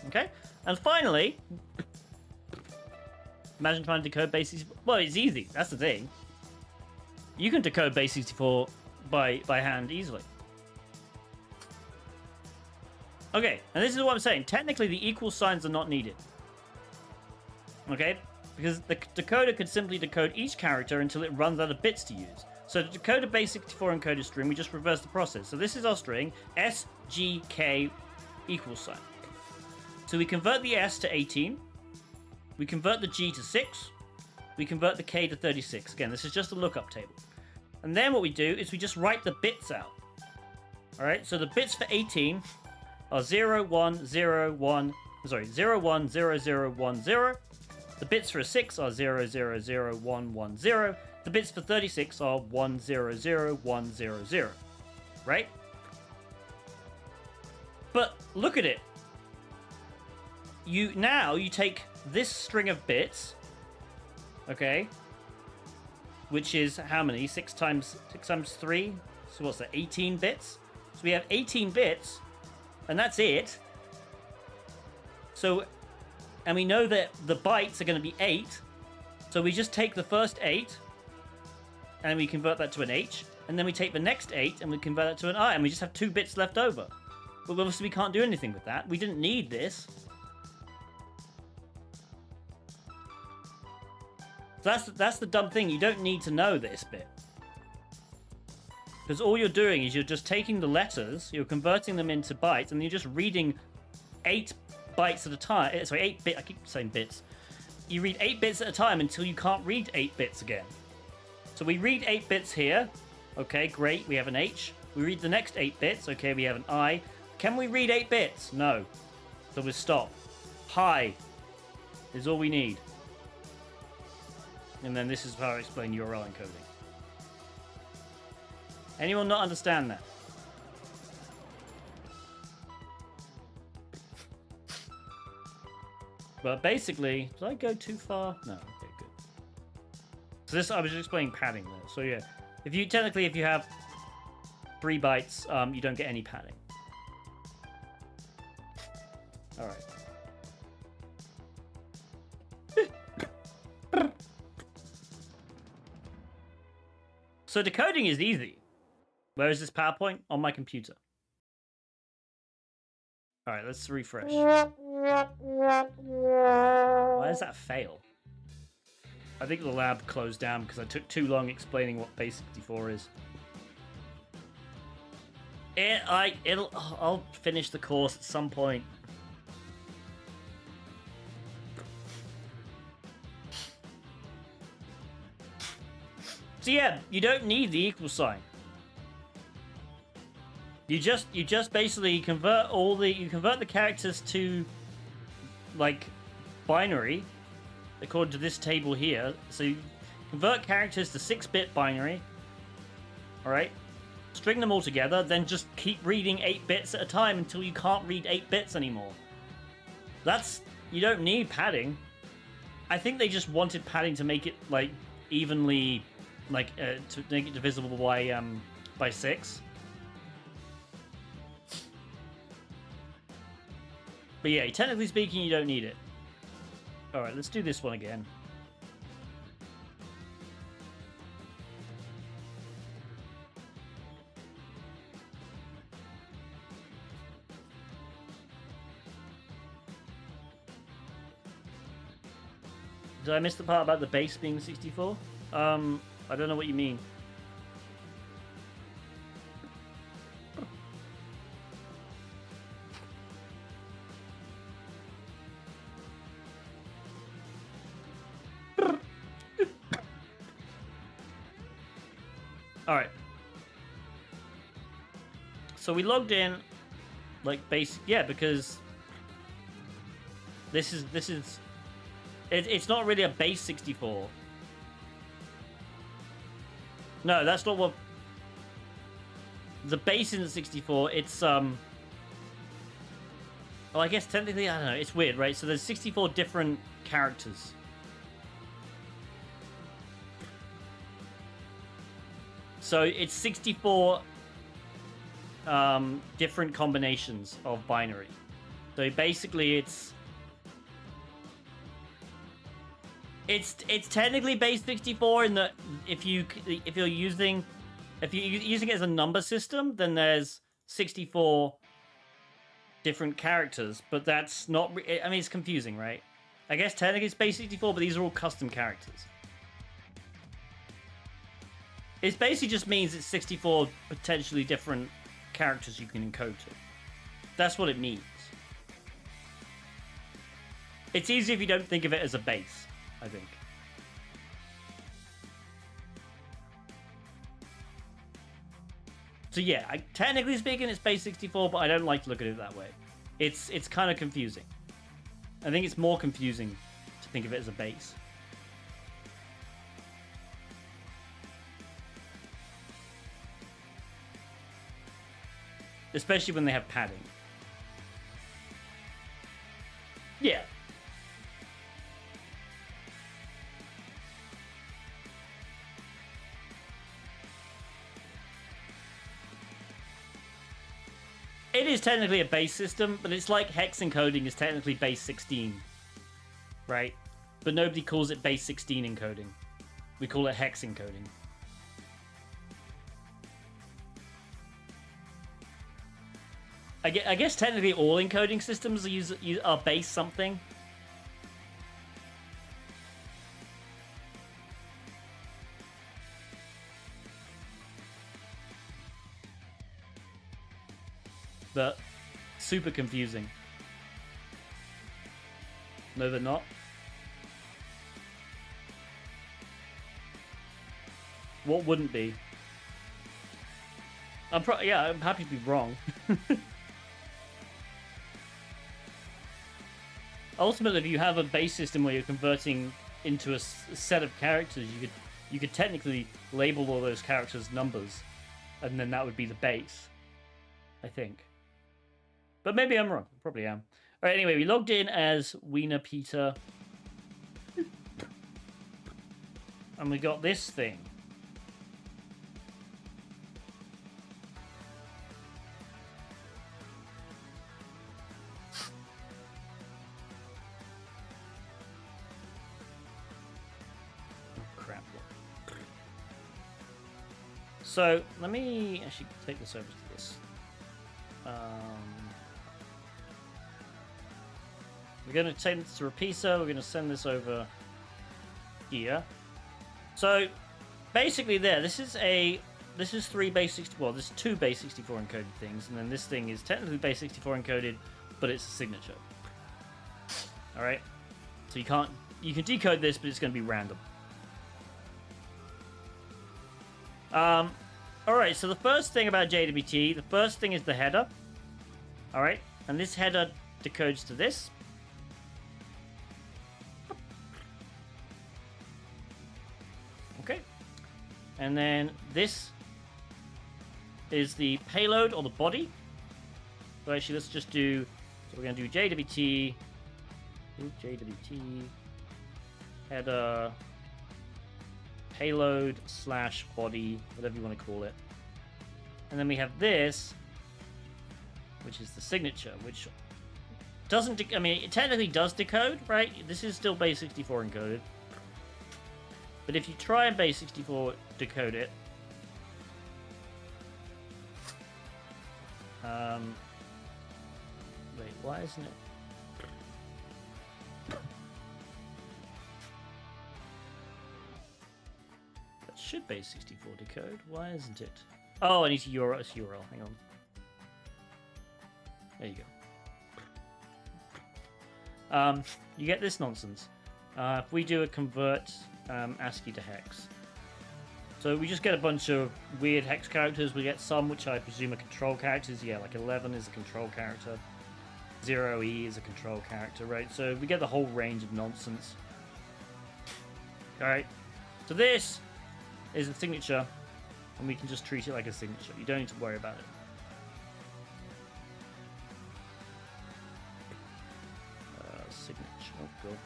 Okay? And finally, imagine trying to decode base 64. Well, it's easy. That's the thing. You can decode base 64 by hand easily. Okay, and this is what I'm saying. Technically, the equal signs are not needed. Okay? Because the decoder could simply decode each character until it runs out of bits to use. So to decode a base 64 encoded string, we just reverse the process. So this is our string, S, G, K, equal sign. So we convert the S to 18. We convert the G to 6. We convert the K to 36. Again, this is just a lookup table. And then what we do is we just write the bits out. Alright, so the bits for 18 are 0, 1, 0, 1, sorry, 0, 1, 0, 0, 1, 0. The bits for a 6 are 0, 0, 0, 1, 1, 0. The bits for 36 are 1, 0, 0, 1, 0, 0. Right? But look at it. You take this string of bits, okay, which is how many? 6 times 3? So what's that, 18 bits? So we have 18 bits, and that's it. So, and we know that the bytes are going to be 8, so we just take the first 8, and we convert that to an H, and then we take the next 8, and we convert that to an I, and we just have 2 bits left over. But obviously we can't do anything with that. We didn't need this. That's the dumb thing. You don't need to know this bit. Because all you're doing is you're just taking the letters, you're converting them into bytes, and you're just reading 8 bytes at a time. Sorry, 8 bits. I keep saying bits. You read 8 bits at a time until you can't read 8 bits again. So we read 8 bits here. Okay, great. We have an H. We read the next 8 bits. Okay, we have an I. Can we read 8 bits? No. So we stop. Hi is all we need. And then this is how I explain URL encoding. Anyone not understand that? But basically, did I go too far? No, okay, good. So this, I was just explaining padding there. So yeah, if you have 3 bytes, you don't get any padding. All right. So decoding is easy. Where is this PowerPoint? On my computer. All right, let's refresh. Why does that fail? I think the lab closed down because I took too long explaining what base 64 is. I'll finish the course at some point. So yeah, you don't need the equal sign. You just basically convert the characters to like binary according to this table here. So you convert characters to 6-bit binary. All right, string them all together, then just keep reading 8 bits at a time until you can't read 8 bits anymore. You don't need padding. I think they just wanted padding to make it like evenly, like to make it divisible by 6. But yeah, technically speaking, you don't need it. Alright, let's do this one again. Did I miss the part about the base being 64? I don't know what you mean. Alright. So we logged in like base, yeah, because it's not really a base 64. No, that's not what the base isn't 64. It's well, I guess technically, I don't know, it's weird, right? So there's 64 different characters. So it's 64 different combinations of binary. So basically it's technically base 64 in that if you're using it as a number system, then there's 64 different characters, but that's not, I mean, it's confusing, right? I guess technically it's base 64, but these are all custom characters. It basically just means it's 64 potentially different characters you can encode to. That's what it means. It's easier if you don't think of it as a base, I think. So yeah, technically speaking, it's base 64, but I don't like to look at it that way. It's kind of confusing. I think it's more confusing to think of it as a base. Especially when they have padding. Yeah. It is technically a base system, but it's like hex encoding is technically base 16. Right? But nobody calls it base 16 encoding. We call it hex encoding. I guess technically all encoding systems are base something. But super confusing. No, they're not. What wouldn't be? I'm happy to be wrong. Ultimately, if you have a base system where you're converting into a set of characters, you could technically label all those characters numbers, and then that would be the base, I think. But maybe I'm wrong. Probably am. All right. Anyway, we logged in as Wiener Peter, and we got this thing. So let me actually take this over to this. We're going to take this to Rapisa. We're going to send this over here. So basically, this is 3 base 64. This is 2 base 64 encoded things, and then this thing is technically base 64 encoded, but it's a signature. All right. So you can decode this, but it's going to be random. All right, so the first thing about JWT, the first thing is the header. All right, and this header decodes to this. Okay, and then this is the payload or the body. So actually, let's just do. So we're going to do JWT, header, payload / body, whatever you want to call it. And then we have this, which is the signature, which doesn't. I mean, it technically does decode, right? This is still base64 encoded. But if you try and base64 decode it, wait, why isn't it? That should base64 decode. Why isn't it? Oh, I need to URL. It's URL. Hang on. There you go. You get this nonsense. If we do a convert ASCII to hex. So we just get a bunch of weird hex characters. We get some which I presume are control characters. Yeah, like 11 is a control character. 0E is a control character, right? So we get the whole range of nonsense. Alright. So this is a signature, and we can just treat it like a signature. You don't need to worry about it. Signature. Oh, God.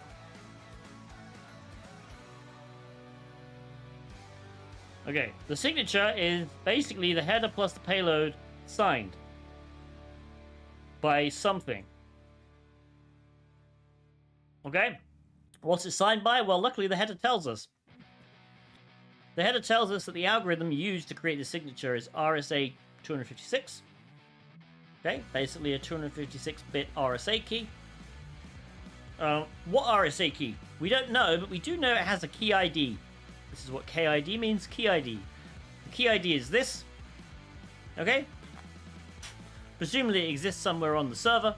Okay, the signature is basically the header plus the payload signed by something. Okay? What's it signed by? Well, luckily the header tells us. The header tells us that the algorithm used to create the signature is RSA 256. Okay, basically a 256-bit RSA key. What RSA key? We don't know, but we do know it has a key ID. This is what KID means, key ID. The key ID is this. Okay? Presumably it exists somewhere on the server.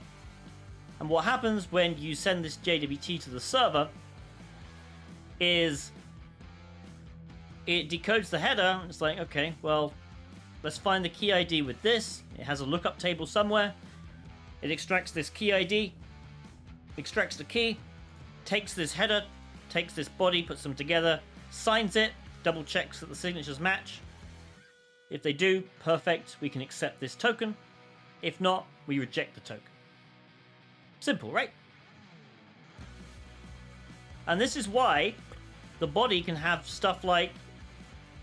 And what happens when you send this JWT to the server is it decodes the header. It's like, okay, well, let's find the key ID with this. It has a lookup table somewhere. It extracts this key ID, extracts the key, takes this header, takes this body, puts them together, signs it, double checks that the signatures match. If they do, perfect, we can accept this token. If not, we reject the token. Simple, right? And this is why the body can have stuff like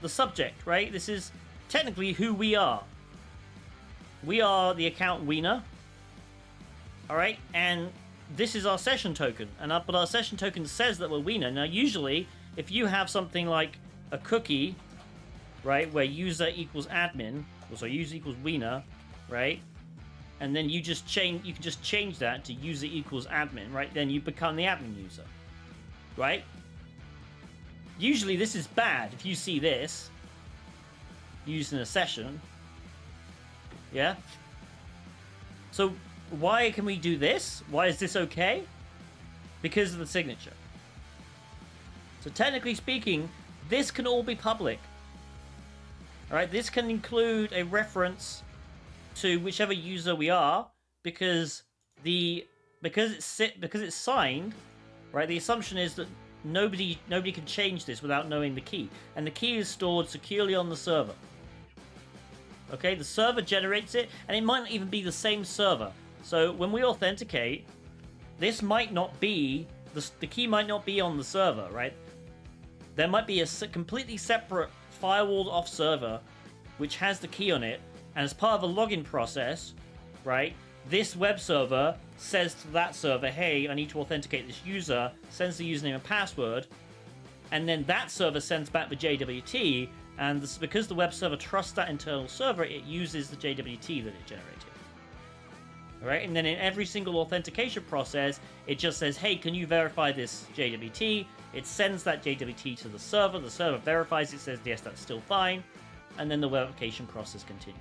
the subject, right? This is technically who we are. We are the account wiener. Alright, and this is our session token. But our session token says that we're wiener. Now usually, if you have something like a cookie, right, where user equals admin, or so user equals wiener, right, and then you can just change that to user equals admin, right, then you become the admin user, right? Usually this is bad if you see this used in a session, yeah? So why can we do this? Why is this okay? Because of the signature. So technically speaking, this can all be public. Alright, this can include a reference to whichever user we are, because it's signed, right? The assumption is that nobody can change this without knowing the key. And the key is stored securely on the server. Okay, the server generates it, and it might not even be the same server. So when we authenticate, this might not be, the key might not be on the server, right? There might be a completely separate firewalled off server which has the key on it, and as part of a login process, right, this web server says to that server, hey, I need to authenticate this user, sends the username and password, and then that server sends back the JWT, and because the web server trusts that internal server, it uses the JWT that it generated. Alright, and then in every single authentication process, it just says, hey, can you verify this JWT? It sends that JWT to the server verifies it, says, yes, that's still fine, and then the verification process continues.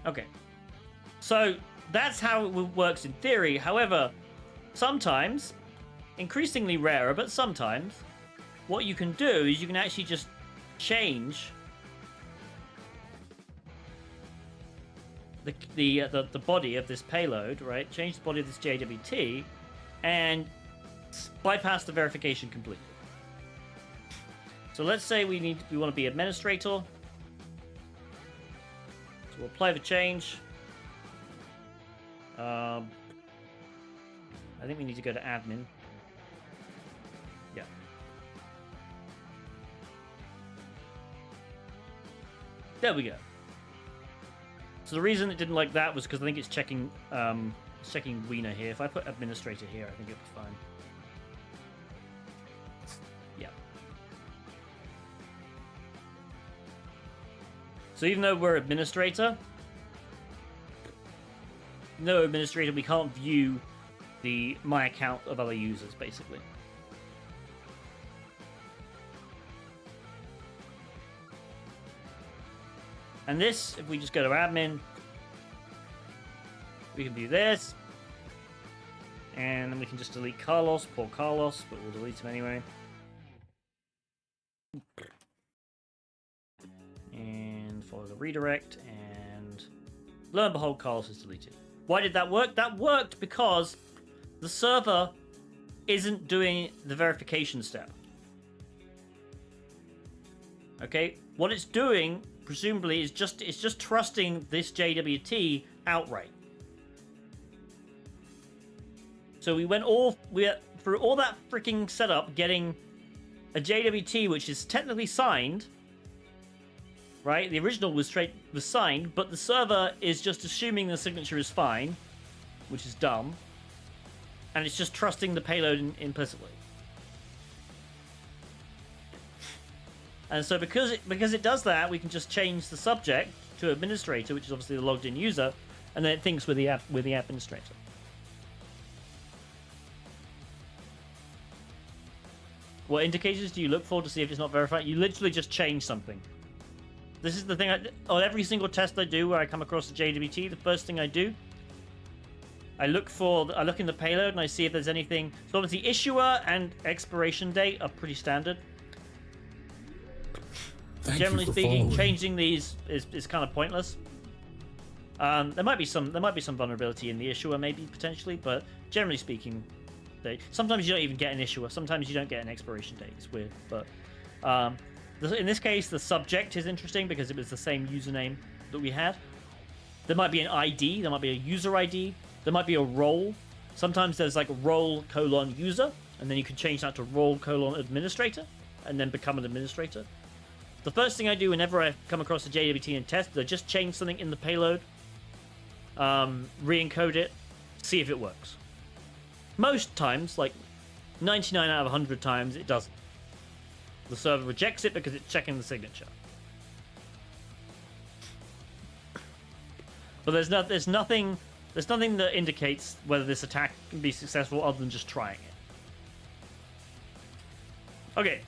Okay, so that's how it works in theory. However, sometimes, increasingly rarer, but sometimes, what you can do is you can actually just change the body of this payload, right? Change the body of this JWT, and bypass the verification completely. So let's say we want to be administrator. So we'll apply the change. I think we need to go to admin. Yeah. There we go. So the reason it didn't like that was because I think it's checking Wiener here. If I put administrator here, I think it'll be fine. Yeah. So even though we're administrator, we can't view my account of other users, basically. And this, if we just go to admin, we can view this. And then we can just delete Carlos, poor Carlos, but we'll delete him anyway. And follow the redirect, and lo and behold, Carlos is deleted. Why did that work? That worked because the server isn't doing the verification step. Okay, what it's doing, presumably, is just trusting this JWT outright. So we went through all that freaking setup, getting a JWT which is technically signed, right? The original was signed, but the server is just assuming the signature is fine, which is dumb, and it's just trusting the payload implicitly. And so because it does that, we can just change the subject to administrator, which is obviously the logged in user, and then it thinks we're the administrator. What indicators do you look for to see if it's not verified? You literally just change something. This is the thing. On every single test I do where I come across a JWT, the first thing I do, I look in the payload and I see if there's anything. So obviously issuer and expiration date are pretty standard. Generally speaking, changing these is kind of pointless. There might be some vulnerability in the issuer, maybe potentially, but generally speaking, sometimes you don't even get an issuer. Sometimes you don't get an expiration date. It's weird, but in this case, the subject is interesting because it was the same username that we had. There might be an ID. There might be a user ID. There might be a role. Sometimes there's like role:user, and then you can change that to role:administrator, and then become an administrator. The first thing I do whenever I come across a JWT and test is I just change something in the payload, re-encode it, see if it works. Most times, like 99 out of 100 times, it doesn't. The server rejects it because it's checking the signature. But there's nothing that indicates whether this attack can be successful other than just trying it. Okay.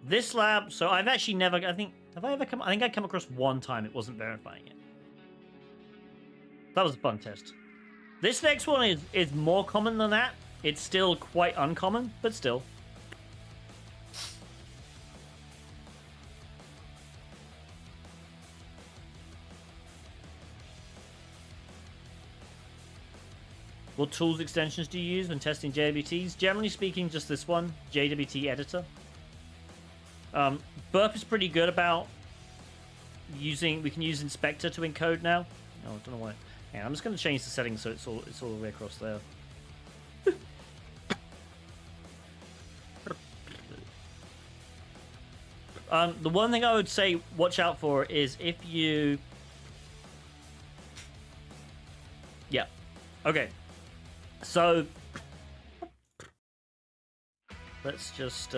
This lab, so I've actually never, I think I come across one time it wasn't verifying it. That was a fun test. This next one is more common than that. It's still quite uncommon, but still. What tools extensions do you use when testing JWTs? Generally speaking, just this one, JWT editor. Burp is pretty good about we can use inspector to encode now. Oh, I don't know why. Yeah, I'm just going to change the settings so it's all the way across there. The one thing I would say watch out for is if you... Yeah. Okay. So... Let's just...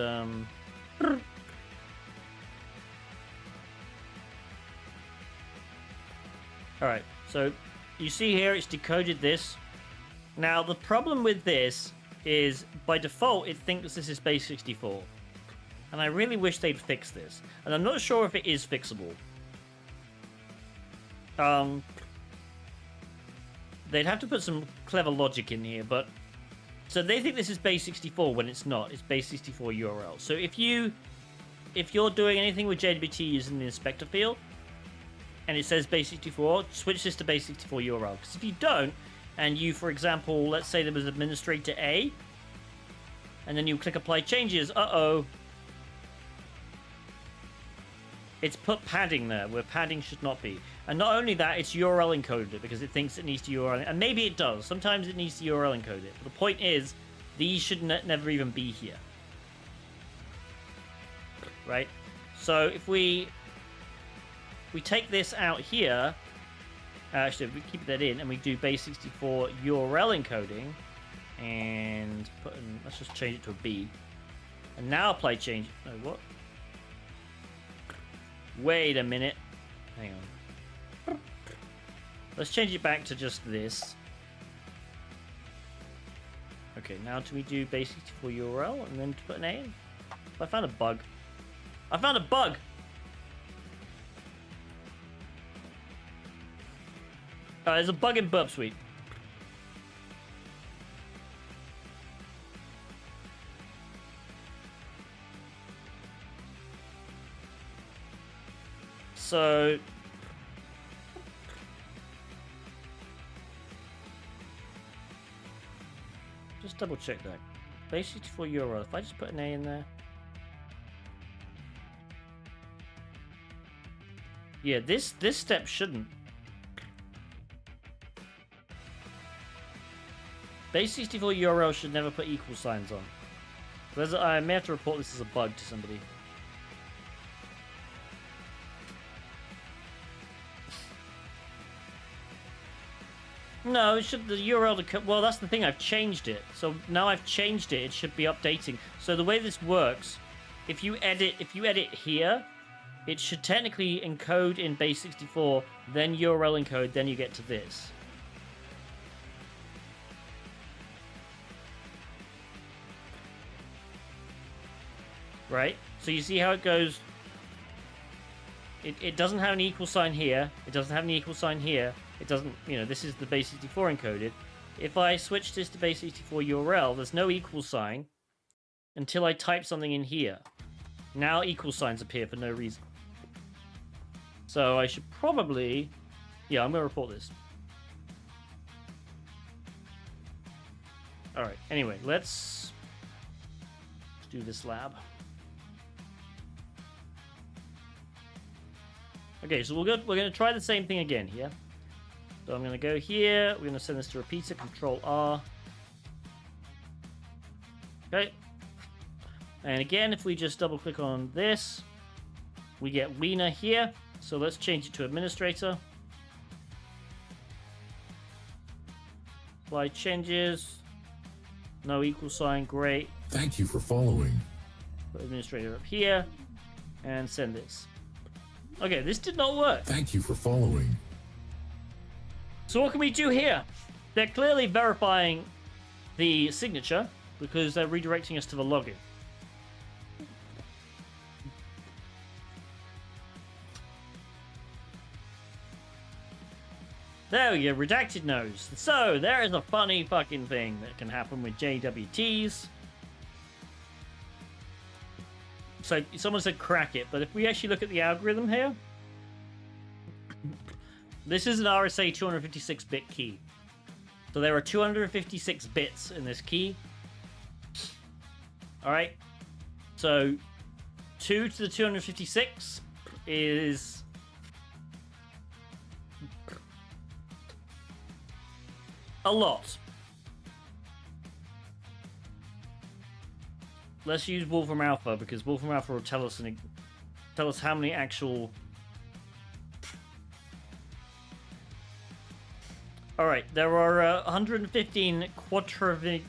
Alright, so you see here it's decoded this. Now, the problem with this is, by default, it thinks this is base 64. And I really wish they'd fix this. And I'm not sure if it is fixable. they'd have to put some clever logic in here, but so they think this is base64 when it's not. It's base64 URL. So if you're doing anything with JWT using the inspector field and it says base64, switch this to base64 URL. Because if you don't, and you, for example, let's say there was administrator A, and then you click apply changes, it's put padding there where padding should not be. And not only that, it's URL encoded it because it thinks it needs to URL, and maybe it does. Sometimes it needs to URL encode it. But the point is, these should never even be here. Right? So if we take this out here, actually, if we keep that in and we do base64 URL encoding, and let's just change it to a B. And now apply change. No, what? Wait a minute. Hang on. Let's change it back to just this. Okay, now do we do base64 URL and then put an A in? I found a bug. I found a bug! There's a bug in Burp Suite. So just double check that. Base64 URL. If I just put an A in there. Yeah, this step shouldn't. Base64 URL should never put equal signs on. I may have to report this as a bug to somebody. No, it should, the URL to, well, that's the thing, I've changed it. So now I've changed it, it should be updating. So the way this works, if you edit here, it should technically encode in base64, then URL encode, then you get to this. Right? So you see how it goes? It doesn't have an equal sign here. It doesn't have an equal sign here. It doesn't, this is the base64 encoded. If I switch this to base64 URL, there's no equal sign until I type something in here. Now equal signs appear for no reason. So I should probably... Yeah, I'm going to report this. Alright, anyway, let's do this lab. Okay, so we're going to try the same thing again here. So I'm going to go here. We're going to send this to repeater. Control R. Okay. And again, if we just double click on this, we get Wiener here. So let's change it to administrator. Apply changes. No equal sign. Great. Thank you for following. Put administrator up here and send this. Okay, this did not work. Thank you for following. So what can we do here? They're clearly verifying the signature because they're redirecting us to the login. There we go, redacted nose. So there is a funny fucking thing that can happen with JWTs. So someone said crack it, but if we actually look at the algorithm here, this is an RSA 256-bit key. So there are 256 bits in this key. Alright. So 2 to the 256 is... a lot. Let's use Wolfram Alpha because Wolfram Alpha will tell us how many actual... Alright, there are 115 quadrillion.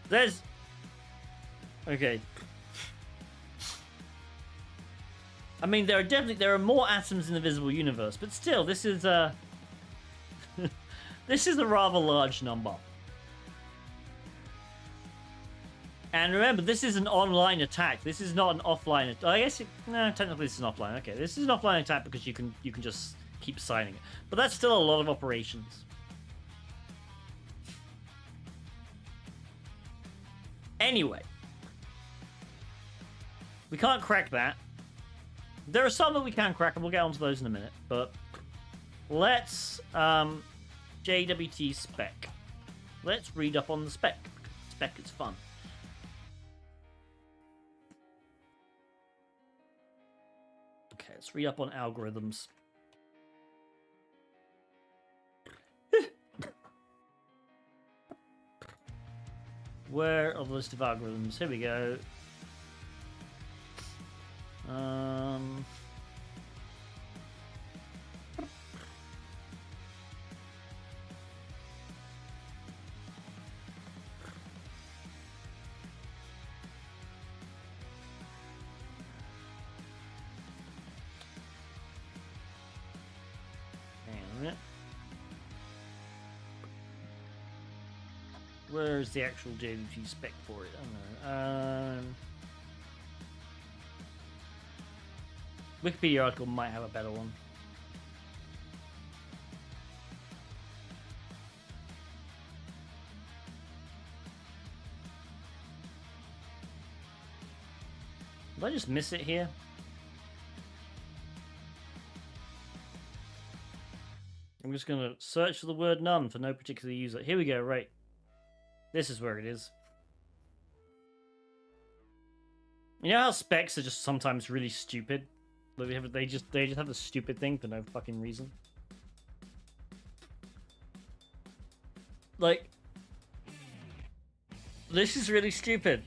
There's... Okay. I mean, there are more atoms in the visible universe, but still, this is this is a rather large number. And remember, this is an online attack. This is not an offline. I guess no, technically this is an offline. Okay, this is an offline attack because you can just keep signing it. But that's still a lot of operations. Anyway, we can't crack that. There are some that we can crack, and we'll get onto those in a minute. But let's JWT spec. Let's read up on the spec. Spec is fun. Okay, let's read up on algorithms. Where are the list of algorithms? Here we go. Hang on a minute. Where's the actual JWT spec for it? I don't know. Wikipedia article might have a better one. Did I just miss it here? I'm just going to search for the word none for no particular user. Here we go, right. This is where it is. You know how specs are just sometimes really stupid? They just have a stupid thing for no fucking reason. Like, this is really stupid.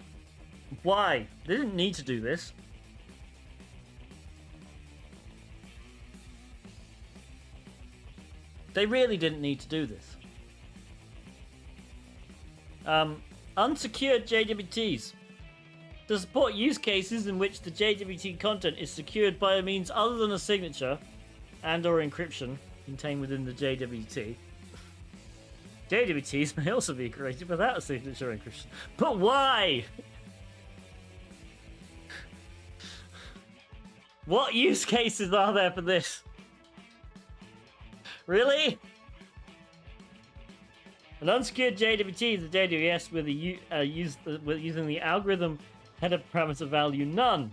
Why? They didn't need to do this. They really didn't need to do this. Unsecured JWTs. To support use cases in which the JWT content is secured by a means other than a signature and/or encryption contained within the JWT. JWTs may also be created without a signature encryption. But why? What use cases are there for this? Really? An unsecured JWT is a JWS with using the algorithm header parameter value none,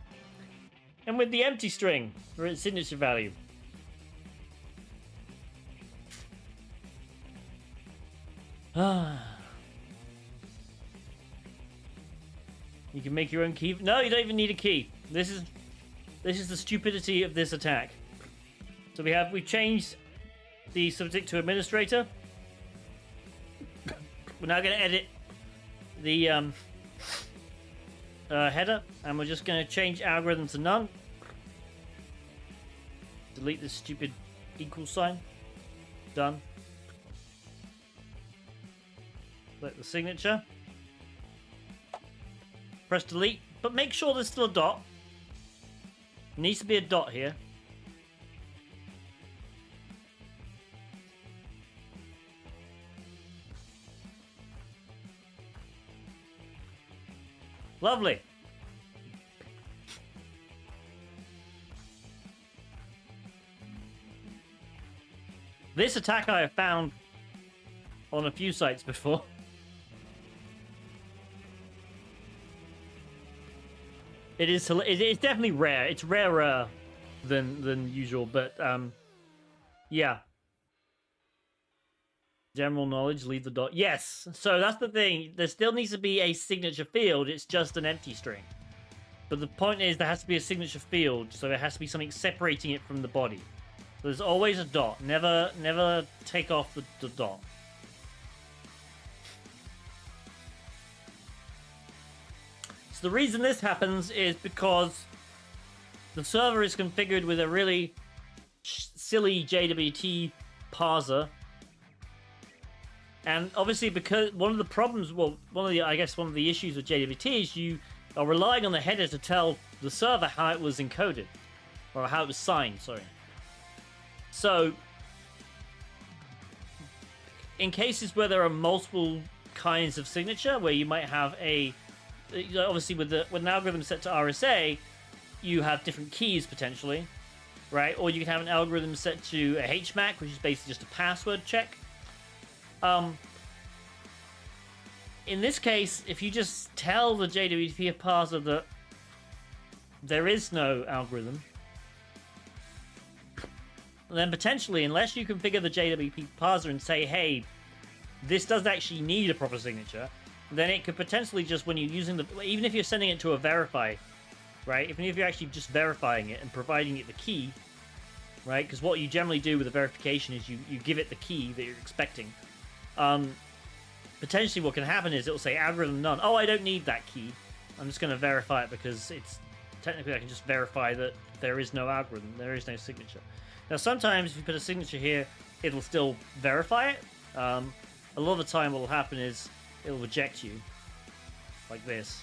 and with the empty string for its signature value. You can make your own key. No, you don't even need a key. This is the stupidity of this attack. So we've changed the subject to administrator. We're now going to edit the header, and we're just going to change algorithm to none. Delete this stupid equal sign. Done. Select the signature. Press delete, but make sure there's still a dot. There needs to be a dot here. Lovely. This attack I have found on a few sites before. It's definitely rare. It's rarer than usual, but yeah. General knowledge, leave the dot. Yes, so that's the thing. There still needs to be a signature field. It's just an empty string. But the point is there has to be a signature field, so there has to be something separating it from the body. There's always a dot. Never take off the dot. So the reason this happens is because the server is configured with a really silly JWT parser. And obviously, because one of the problems, well, one of the issues with JWT is you are relying on the header to tell the server how it was encoded, or how it was signed, sorry. So, in cases where there are multiple kinds of signature, where you might have a obviously with an algorithm set to RSA, you have different keys potentially, right? Or you can have an algorithm set to a HMAC, which is basically just a password check. In this case, if you just tell the JWT parser that there is no algorithm, then potentially, unless you configure the JWT parser and say, hey, this does actually need a proper signature, then it could potentially just, when you're using the, even if you're sending it to a verify, right? Even if you're actually just verifying it and providing it the key, right? Because what you generally do with a verification is you give it the key that you're expecting. Potentially what can happen is it'll say algorithm none. Oh, I don't need that key. I'm just going to verify it because it's technically I can just verify that there is no algorithm. There is no signature. Now, sometimes if you put a signature here, it'll still verify it. A lot of the time what will happen is it'll reject you like this.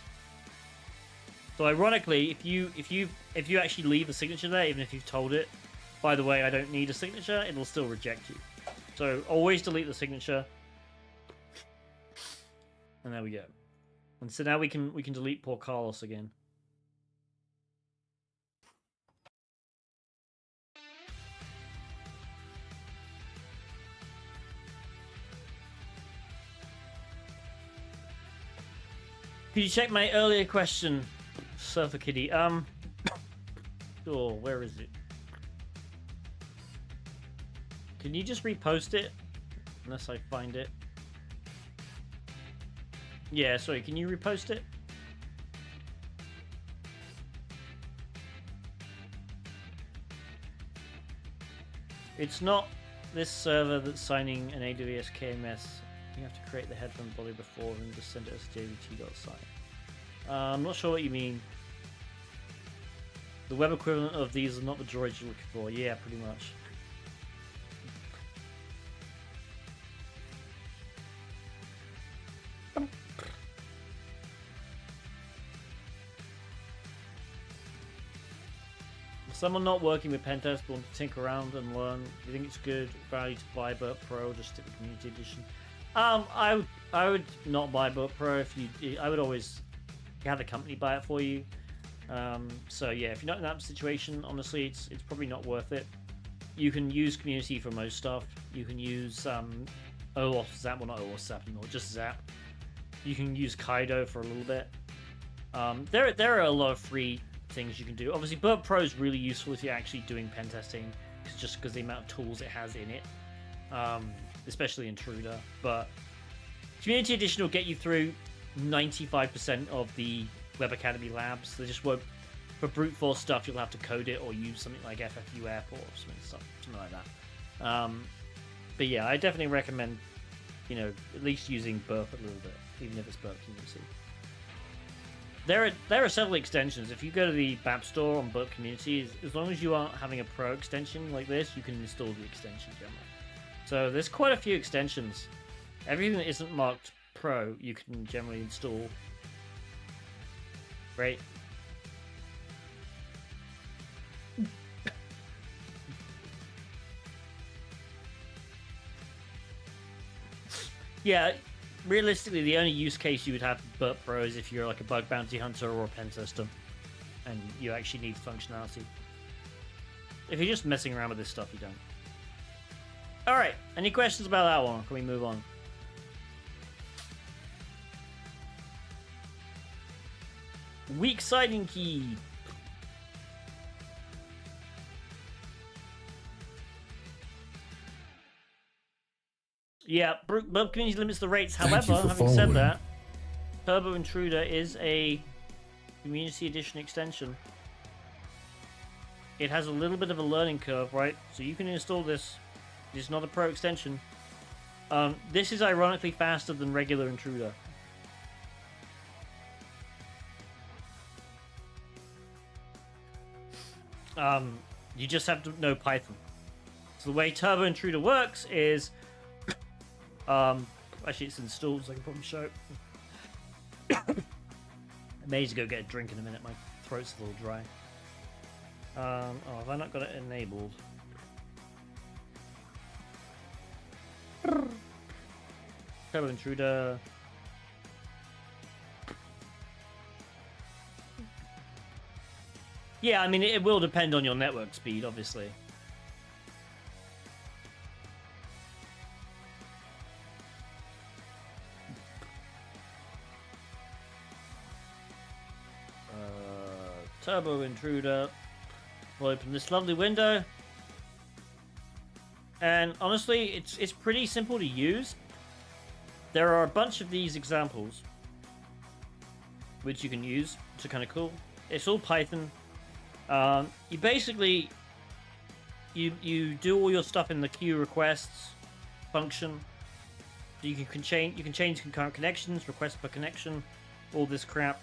So ironically, if you actually leave the signature there, even if you've told it, by the way, I don't need a signature, it'll still reject you. So always delete the signature. And there we go. And so now we can delete poor Carlos again. Could you check my earlier question, Surfer Kitty? Oh, where is it? Can you just repost it? Unless I find it. Yeah, sorry, can you repost it? It's not this server that's signing an AWS KMS. You have to create the headphone body before and just send it as jvt.sign. I'm not sure what you mean. The web equivalent of these are not the droids you're looking for. Yeah, pretty much. Someone not working with pentest but want to tinker around and learn. Do you think it's good value to buy Burp Pro? Just stick with Community Edition. I would not buy Burp Pro if you. I would always have the company buy it for you. So yeah, if you're not in that situation, honestly, it's probably not worth it. You can use Community for most stuff. You can use OAuth Zap, well not OAuth Zap anymore, just Zap. You can use Kaido for a little bit. There are a lot of free things you can do. Obviously, Burp Pro is really useful if you're actually doing pen testing, just because the amount of tools it has in it, especially Intruder. But Community Edition will get you through 95% of the Web Academy labs. They just won't. For brute force stuff, you'll have to code it or use something like FFUF or something like that. But yeah, I definitely recommend, at least using Burp a little bit, even if it's Burp Community. There are several extensions. If you go to the BAP store on Burp Community, as long as you aren't having a pro extension like this, you can install the extension generally. So there's quite a few extensions. Everything that isn't marked pro, you can generally install. Right? Yeah. Realistically, the only use case you would have for Burp Pro is if you're like a bug bounty hunter or a pen tester, and you actually need functionality. If you're just messing around with this stuff, you don't. Alright, any questions about that one? Can we move on? Weak signing key. Yeah, Burp Community limits the rates. However, having said that, Turbo Intruder is a Community Edition extension. It has a little bit of a learning curve, right? So you can install this. It's not a pro extension. This is ironically faster than regular Intruder. You just have to know Python. So the way Turbo Intruder works is... actually it's installed, so I can probably show it. I may need to go get a drink in a minute, my throat's a little dry. Oh, have I not got it enabled? Turbo Intruder. Yeah, I mean, it will depend on your network speed, obviously. Turbo Intruder. We'll open this lovely window. And honestly, it's pretty simple to use. There are a bunch of these examples which you can use, which are kind of cool. It's all Python. You basically you do all your stuff in the queue requests function. You can change concurrent connections, request per connection, all this crap.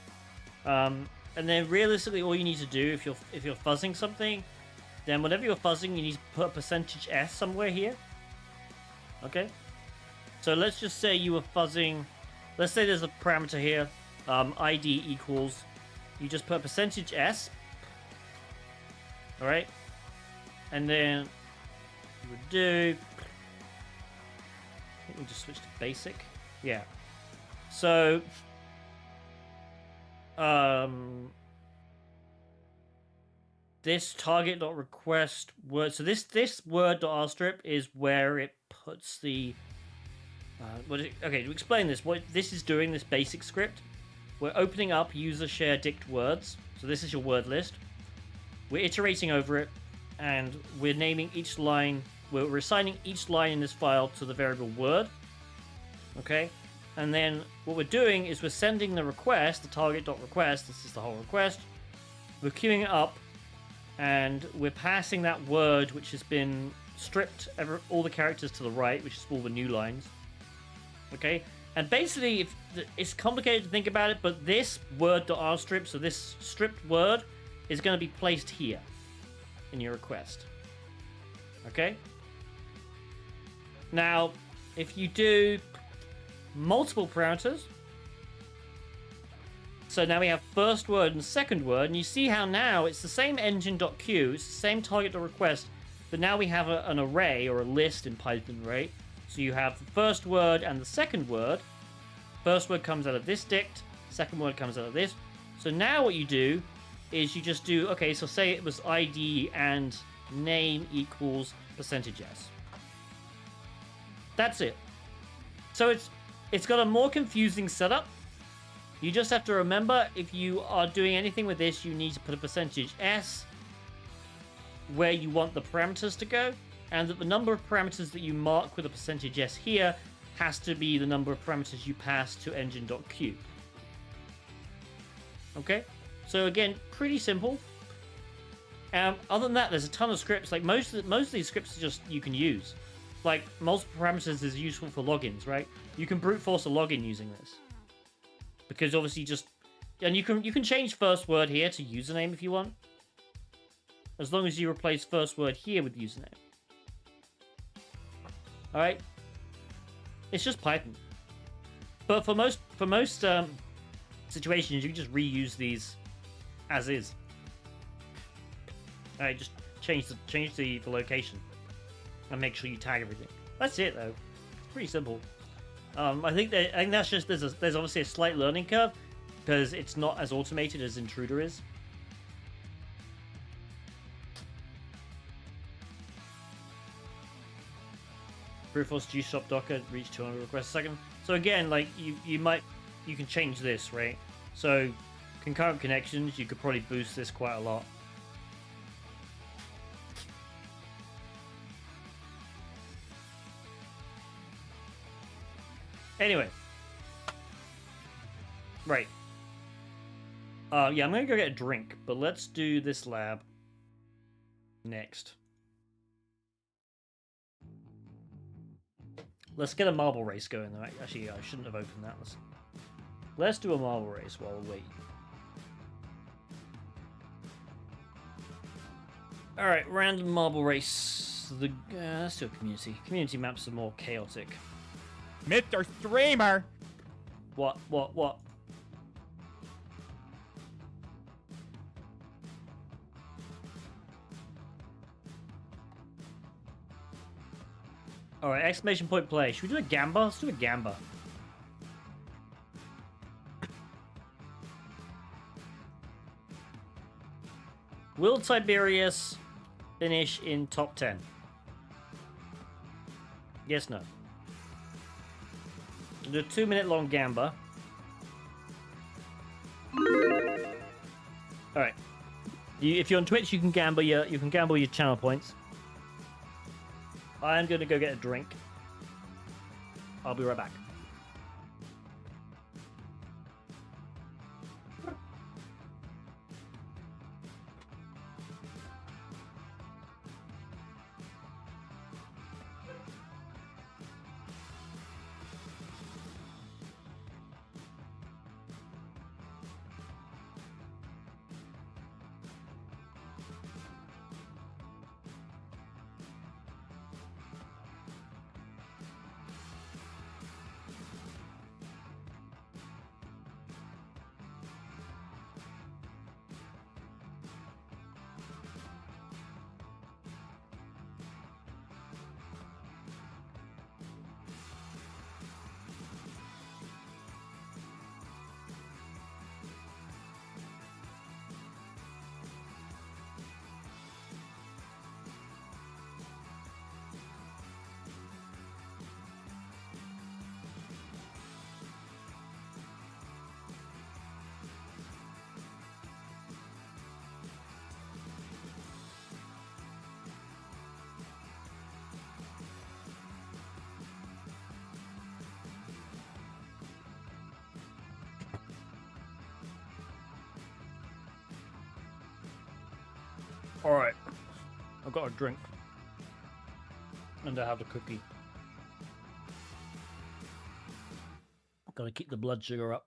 And then realistically, all you need to do if you're fuzzing something, then whatever you're fuzzing, you need to put a %s somewhere here. Okay. So let's just say you were fuzzing. Let's say there's a parameter here, ID equals. You just put a %s. All right. And then you would do. I think we just switch to basic. Yeah. So. This target.request word. So this word.rstrip is where it puts the. Okay, to explain this, what this is doing, this basic script, we're opening up user share dict words. So this is your word list. We're iterating over it, and we're naming each line. We're assigning each line in this file to the variable word. Okay, and then what we're doing is we're sending the request, the target.request. This is the whole request. We're queuing it up, and we're passing that word, which has been stripped all the characters to the right, which is all the new lines. Okay, and basically it's complicated to think about it, but this word.rstrip, so this stripped word, is going to be placed here in your request. Okay. Now, if you do multiple parameters, so now we have first word and second word, and you see how now it's the same engine.q, it's the same target.request, but now we have an array or a list in Python, right? So you have the first word and the second word. First word comes out of this dict, second word comes out of this. So now what you do is you just do, okay, so say it was ID and name equals %s. That's it. So it's got a more confusing setup. You just have to remember, if you are doing anything with this, you need to put a %s where you want the parameters to go, and that the number of parameters that you mark with a %s here has to be the number of parameters you pass to engine.q. Okay? So again, pretty simple. Other than that, there's a ton of scripts. Like most of these scripts are just you can use. Like multiple parameters is useful for logins, right? You can brute force a login using this, because obviously and you can change first word here to username if you want, as long as you replace first word here with username. All right, it's just Python. But for most situations, you can just reuse these as is. All right, just change the location and make sure you tag everything. That's it though. It's pretty simple. I think that's just there's obviously a slight learning curve because it's not as automated as Intruder is. Brute force G-Shop Docker reach 200 requests a second. So again, like you can change this, right? So concurrent connections, you could probably boost this quite a lot. Anyway. Right. Yeah, I'm gonna go get a drink, but let's do this lab next. Let's get a marble race going though. Actually, I shouldn't have opened that. Let's do a marble race while we wait. Alright, random marble race. Let's do a community. Community maps are more chaotic. Mr. Streamer! What? Alright, exclamation point play. Should we do a gamba? Let's do a gamba. Will Tiberius finish in top 10? Yes, no. Do a 2-minute long gamba. Alright. If you're on Twitch, you can gamble your channel points. I'm gonna go get a drink. I'll be right back. Alright. I've got a drink. And I have a cookie. Gotta keep the blood sugar up.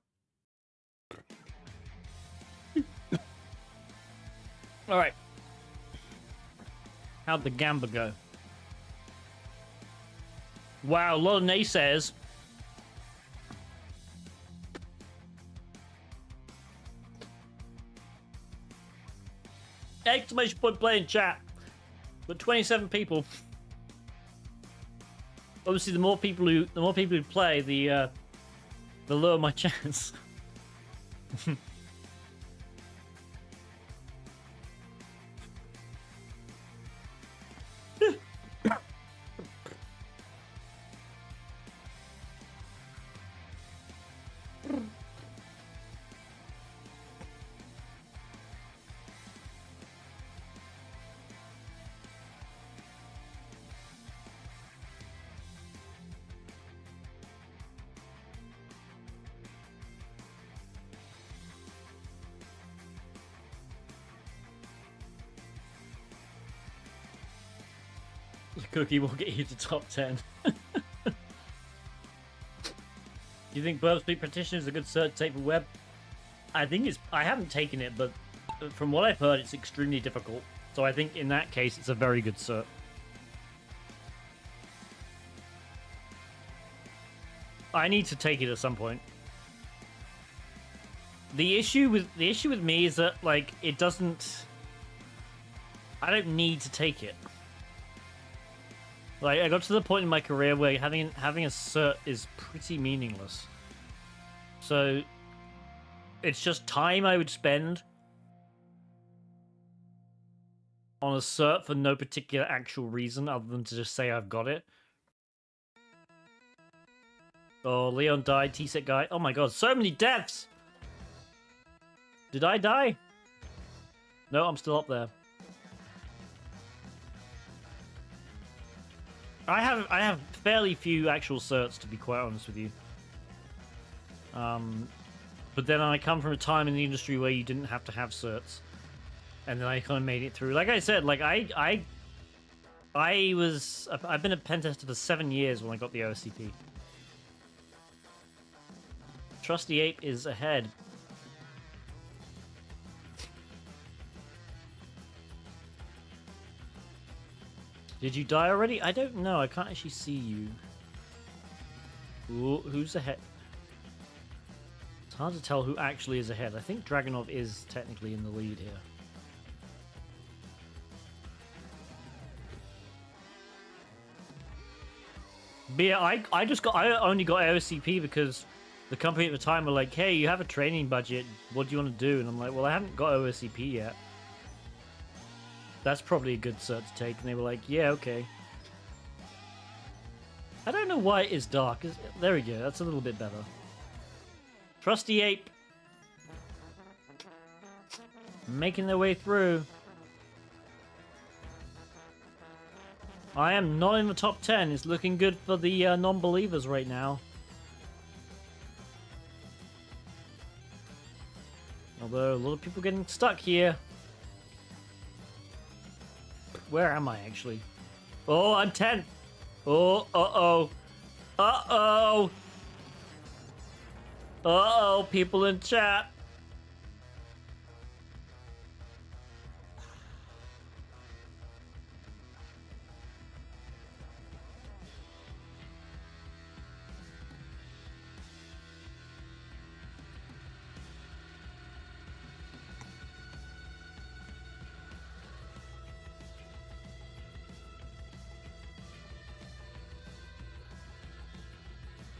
Alright. How'd the gamba go? Wow, a lot of naysayers. Exclamation point play in chat. But 27 people. Obviously, the more people who play, the lower my chance. The cookie will get you to top 10. Do you think Burp Speed Partition is a good cert to take for web? I think it's... I haven't taken it, but from what I've heard, it's extremely difficult. So I think in that case, it's a very good cert. I need to take it at some point. The issue with me is that, like, it doesn't... I don't need to take it. Like, I got to the point in my career where having a cert is pretty meaningless. So, it's just time I would spend on a cert for no particular actual reason other than to just say I've got it. Oh, Leon died, T-set guy. Oh my god, so many deaths! Did I die? No, I'm still up there. I have fairly few actual certs, to be quite honest with you. But then I come from a time in the industry where you didn't have to have certs, and then I kind of made it through. Like I said, like I've been a pen tester for 7 years when I got the OSCP. Trusty Ape is ahead. Did you die already? I don't know. I can't actually see you. Ooh, who's ahead? It's hard to tell who actually is ahead. I think Dragonov is technically in the lead here. But yeah, I only got OSCP because the company at the time were like, hey, you have a training budget. What do you want to do? And I'm like, well, I haven't got OSCP yet. That's probably a good cert to take. And they were like, yeah, okay. I don't know why it is dark. There we go. That's a little bit better. Trusty Ape. Making their way through. I am not in the top 10. It's looking good for the non-believers right now. Although a lot of people getting stuck here. Where am I actually? Oh, I'm 10th. Oh, uh-oh. Uh-oh. Uh-oh, people in chat.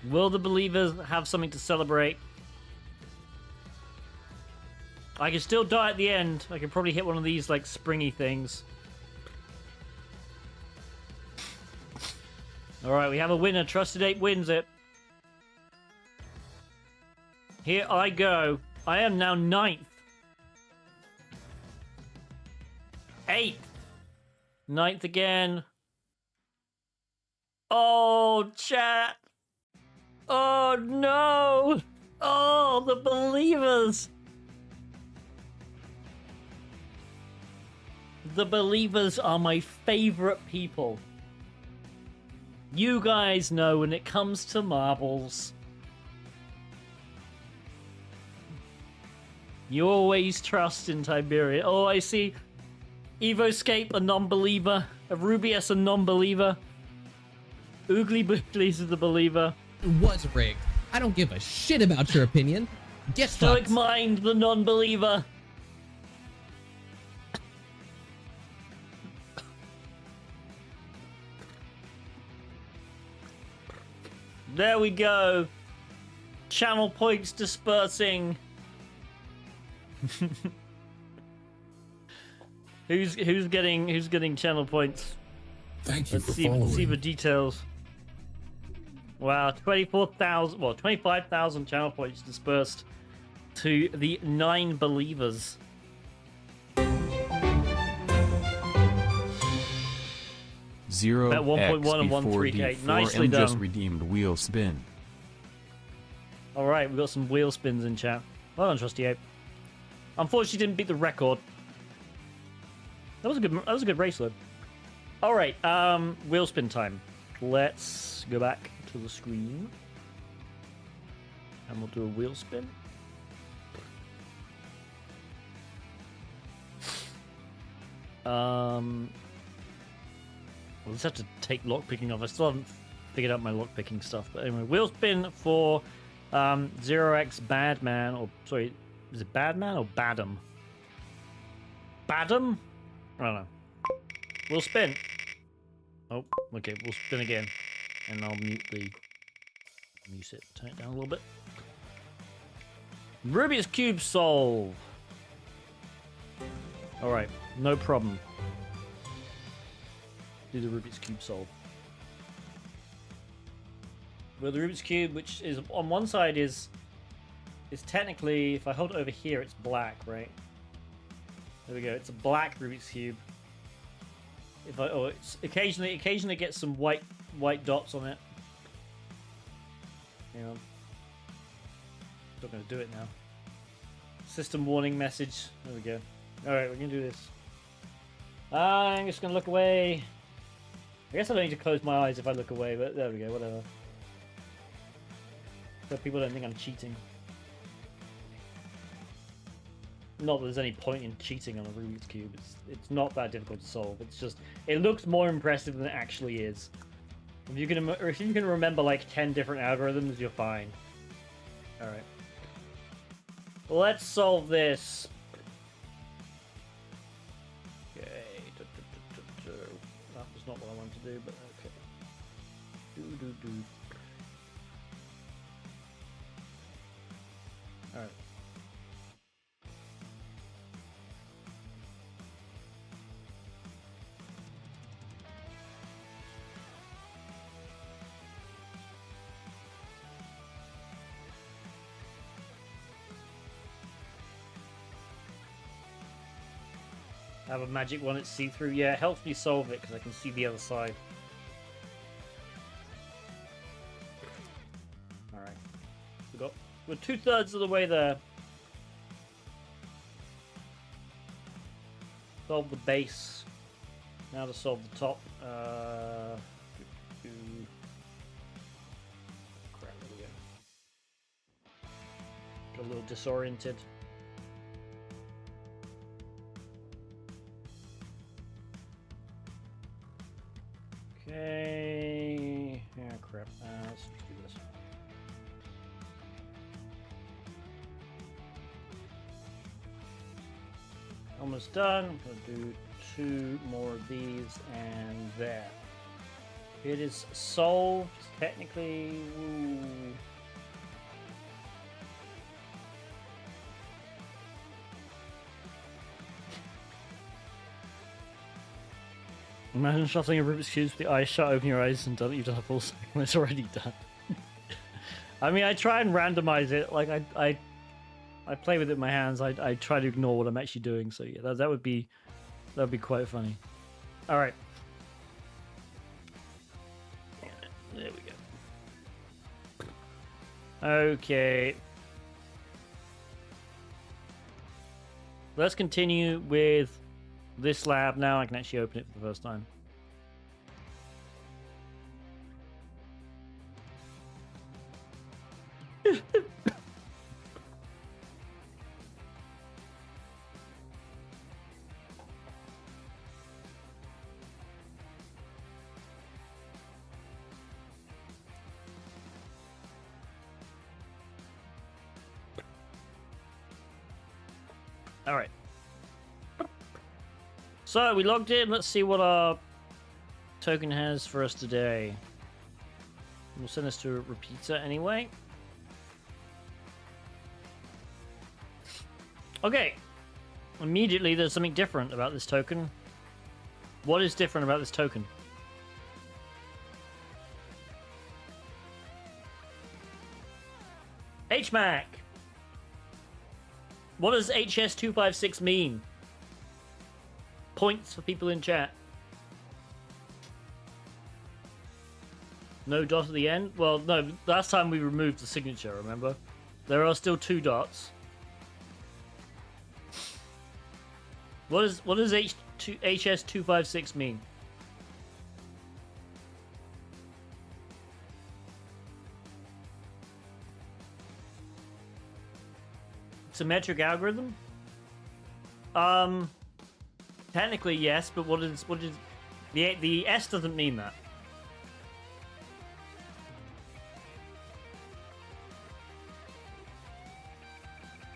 Will the believers have something to celebrate? I can still die at the end. I can probably hit one of these, like, springy things. Alright, we have a winner. Trusted Ape wins it. Here I go. I am now 9th. 8th. 9th again. Oh, chat. Oh, no. Oh, the believers. The believers are my favorite people. You guys know when it comes to marbles, you always trust in Tiberia. Oh, I see. Evoscape, a non-believer. Rubius, a non-believer. Oogly Boogly's is a believer. It was rigged. I don't give a shit about your opinion. Get Stoic fucked. Mind, the non-believer. There we go. Channel points dispersing. Who's getting channel points? Thank you Let's for see following. the details. Wow, 24,000, well, 25,000 channel points dispersed to the 9 believers. Zero Bet 1.1 X and before 1.3K. D4 Nicely M just done. redeemed wheel spin. All right, we've got some wheel spins in chat. Well done, Trusty Ape. Unfortunately, didn't beat the record. That was a good race, though. All right, wheel spin time. Let's go back to the screen, and we'll do a wheel spin. We'll just have to take lockpicking off. I still haven't figured out my lockpicking stuff, but anyway, wheel spin for 0x Badman, or sorry, is it Badman or Badam? Badam? I don't know. We'll spin. Oh, okay, we'll spin again. And I'll mute it, turn it down a little bit. Rubik's Cube solve. Alright, no problem. Do the Rubik's Cube solve. Well, the Rubik's Cube, which is on one side is technically, if I hold it over here, it's black, right? There we go. It's a black Rubik's Cube. If I it's occasionally gets some white dots on it. Hang on. Not gonna do it now. System warning message. There we go. All right, we're gonna do this. I'm just gonna look away. I guess I don't need to close my eyes if I look away, but there we go. Whatever. So people don't think I'm cheating. Not that there's any point in cheating on a Rubik's Cube. It's not that difficult to solve. It's just, it looks more impressive than it actually is. If you can remember like 10 different algorithms, you're fine. All right. Let's solve this. Okay. That was not what I wanted to do, but okay. All right. Have a magic one, it's see-through. Yeah, it helps me solve it because I can see the other side. Alright. We're 2/3 of the way there. Solve the base. Now to solve the top. Crap, there we go. Got a little disoriented. Okay. Yeah, crap. Let's do this. Almost done. I'm gonna do 2 more of these and there. It is solved, technically. Woo. Imagine shuffling a Rubik's Cube with the eyes shut, open your eyes, and you've done a full cycle when it's already done. I mean, I try and randomize it. Like, I play with it in my hands. I try to ignore what I'm actually doing. So yeah, that would be quite funny. All right. There we go. Okay. Let's continue with this lab now. I can actually open it for the first time. All right. So we logged in. Let's see what our token has for us today. We'll send this to a repeater anyway. Okay. Immediately, there's something different about this token. What is different about this token? HMAC. What does HS256 mean? Points for people in chat. No dot at the end? Well, no, last time we removed the signature, remember? There are still 2 dots. What does HS256 mean? Symmetric algorithm? Technically yes, but what is the S doesn't mean that.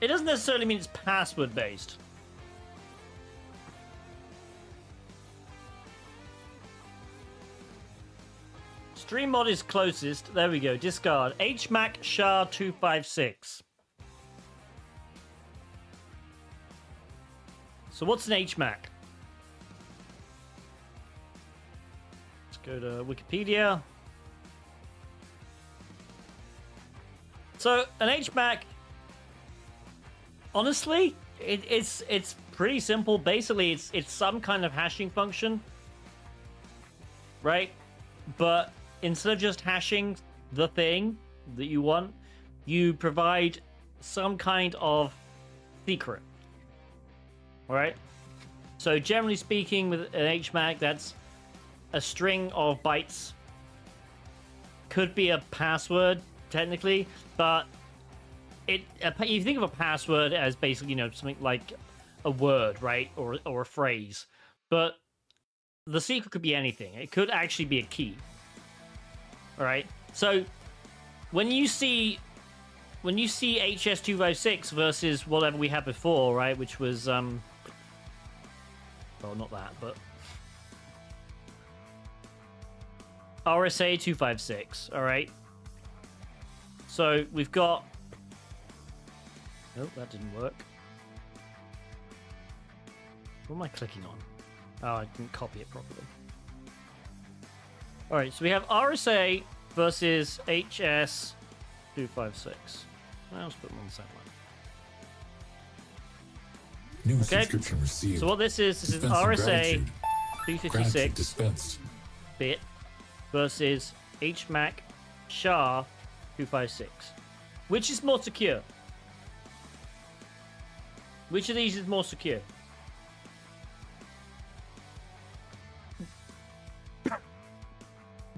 It doesn't necessarily mean it's password based. Stream mod is closest. There we go. Discard. HMAC SHA-256. So what's an HMAC? Let's go to Wikipedia. So an HMAC, honestly, it's pretty simple. Basically, it's some kind of hashing function, right? But instead of just hashing the thing that you want, you provide some kind of secret. All right. So generally speaking, with an HMAC, that's a string of bytes. Could be a password technically, but you think of a password as basically, you know, something like a word, right, or a phrase. But the secret could be anything. It could actually be a key. All right. So when you see HS256 versus whatever we had before, right, which was well, not that, but RSA 256. All right. So we've got. Nope, that didn't work. What am I clicking on? Oh, I didn't copy it properly. All right, so we have RSA versus HS 256. Let's put them on the same line. New Okay. subscription received. So what this is Dispensing RSA gratitude. Gratitude 356 dispensed. bit versus HMAC SHA 256. Which is more secure? Which of these is more secure?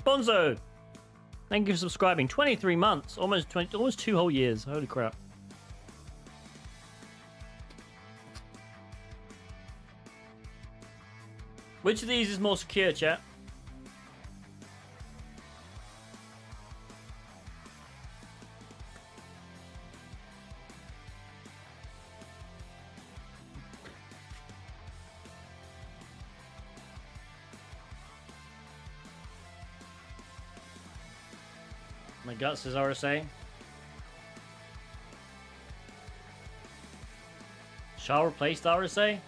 Bonzo! Thank you for subscribing. 23 months. Almost 2 whole years. Holy crap. Which of these is more secure, chat? My gut says RSA. Shall replace the RSA?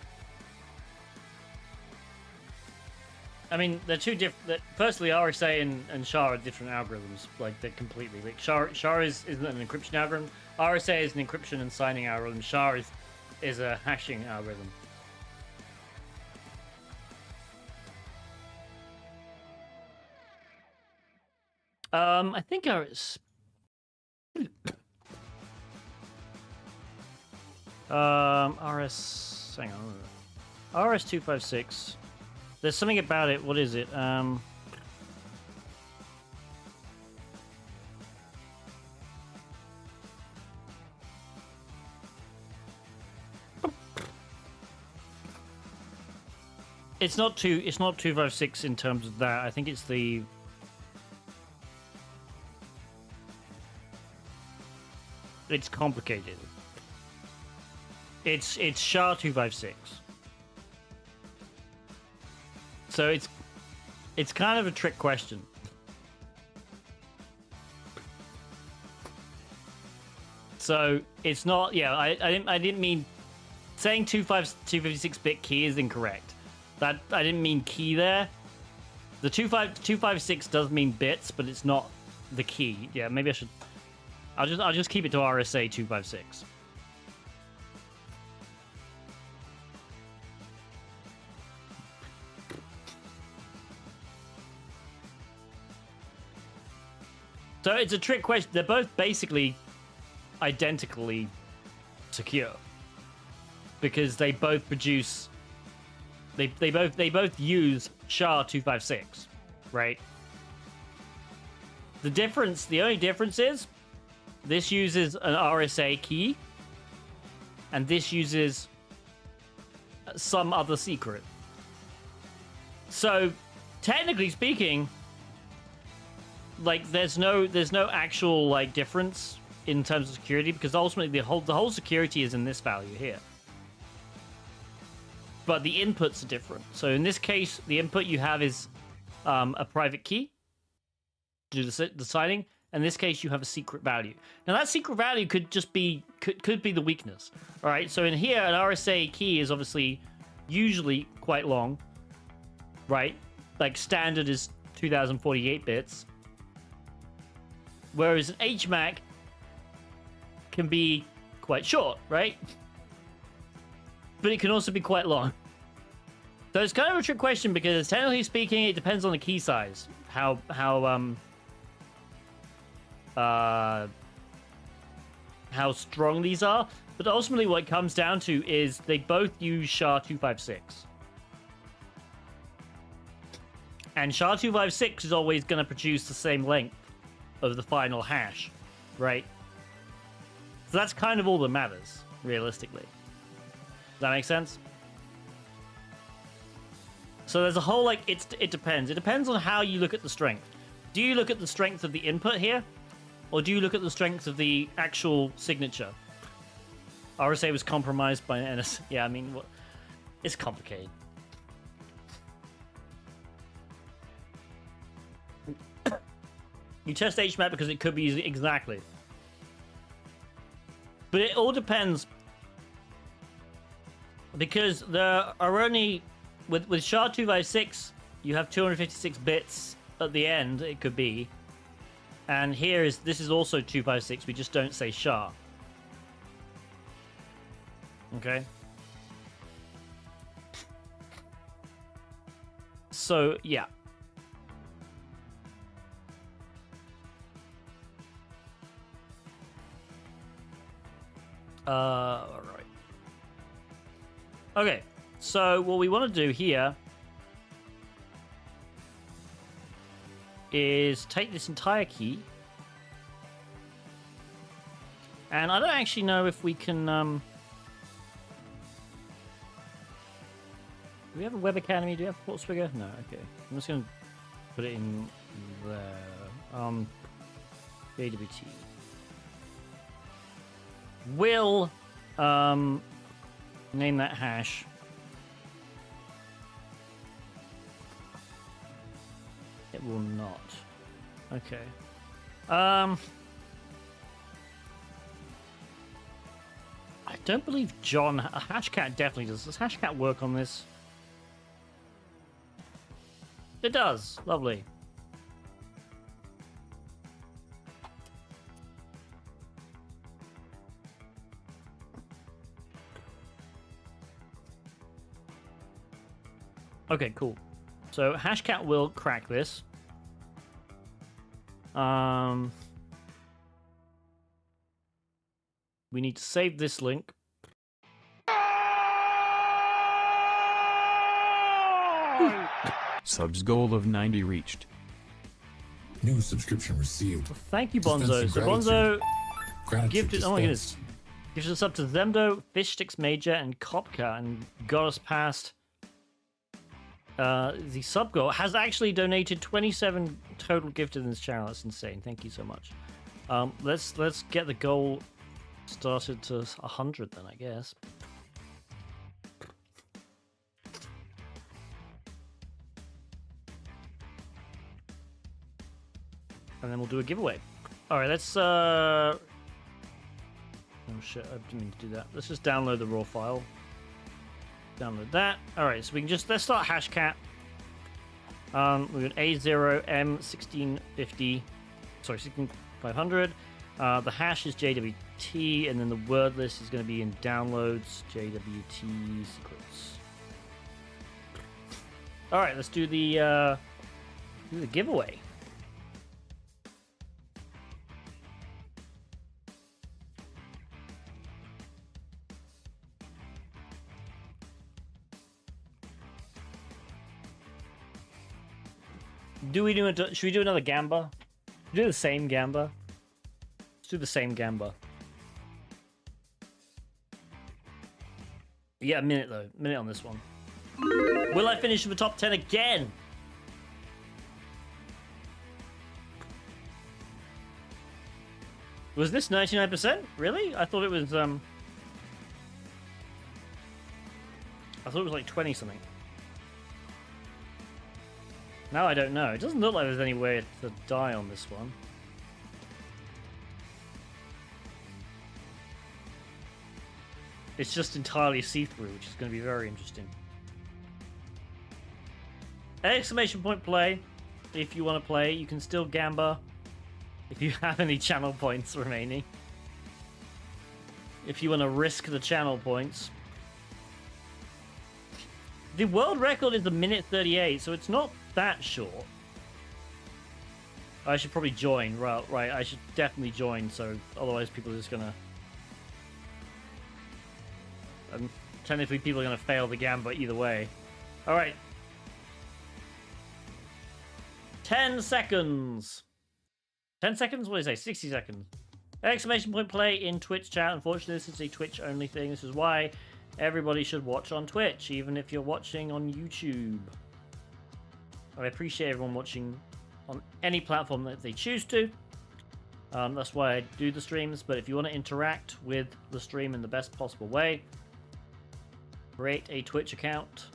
I mean, they're two different. Firstly, RSA and SHA are different algorithms. Like, they're completely. Like, SHA isn't an encryption algorithm. RSA is an encryption and signing algorithm. SHA is a hashing algorithm. I think RS. RS. Hang on. RS-256. There's something about it. What is it? It's not 256 in terms of that. I think it's the. It's complicated. It's SHA-256. So it's kind of a trick question. So it's not. Yeah, I didn't mean saying 256-bit key is incorrect. That I didn't mean key there. The 256 does mean bits, but it's not the key. Yeah, maybe I should. I'll just keep it to RSA 256. So it's a trick question. They're both basically identically secure because they both produce. They both use SHA-256, right? The only difference is this uses an RSA key, and this uses some other secret. So, technically speaking, like there's no actual like difference in terms of security because ultimately the whole security is in this value here. But the inputs are different. So in this case, the input you have is a private key to do the signing. In this case, you have a secret value. Now that secret value could just be could be the weakness. All right. So in here, an RSA key is obviously usually quite long, right? Like standard is 2048 bits, whereas an HMAC can be quite short, right? But it can also be quite long. So it's kind of a trick question because technically speaking, it depends on the key size. How strong these are. But ultimately what it comes down to is they both use SHA-256. And SHA-256 is always going to produce the same length of the final hash, right? So that's kind of all that matters, realistically. Does that make sense? So there's a whole, like, it depends. It depends on how you look at the strength. Do you look at the strength of the input here? Or do you look at the strength of the actual signature? RSA was compromised by NS. Yeah, I mean, it's complicated. You test HMAP because it could be easy. Exactly. But it all depends. Because there are only... With SHA-256, you have 256 bits at the end, it could be. And this is also 256, we just don't say SHA. Okay? So yeah. All right. Okay, so what we want to do here is take this entire key, and I don't actually know if we can. Do we have a web academy? Do we have Port Swigger? No. Okay, I'm just gonna put it in there. JWT. Will name that hash. It will not. Okay. I don't believe John. Hashcat definitely does. Does Hashcat work on this? It does. Lovely. Okay, cool. So Hashcat will crack this. We need to save this link. Subs goal of 90 reached. New subscription received. Thank you, Bonzo. Dispense So some Bonzo Gratitude gifted. Oh my dispensed. goodness. Gifted us up to Zemdo, Fish Sticks Major, and Kopka, and got us past the sub goal. Has actually donated 27 total gifted in this channel. That's insane. Thank you so much. Let's get the goal started to 100 then, I guess. And then we'll do a giveaway. All right, let's oh shit, I didn't mean to do that. Let's just download the raw file. Download that. All right, so we can let's start Hashcat. We're going A0M1650, sorry, 16500. The hash is JWT, and then the word list is going to be in downloads, JWT secrets. All right, let's do the giveaway. Should we do another Gamba? Do the same Gamba. Let's do the same Gamba. Yeah, a minute though. A minute on this one. Will I finish in the top 10 again? Was this 99%? Really? I thought it was I thought it was like 20 something. Now I don't know. It doesn't look like there's any way to die on this one. It's just entirely see-through, which is going to be very interesting. Exclamation point play. If you want to play, you can still Gamba. If you have any channel points remaining. If you want to risk the channel points. The world record is a minute 38, so it's not that short. I should probably join. Right, I should definitely join, so otherwise people are just gonna... technically people are gonna fail the Gamba either way. Alright. 10 seconds! 10 seconds? What did I say? 60 seconds. Exclamation point play in Twitch chat. Unfortunately, this is a Twitch only thing. This is why everybody should watch on Twitch, even if you're watching on YouTube. I appreciate everyone watching on any platform that they choose to. That's why I do the streams, but if you want to interact with the stream in the best possible way, create a Twitch account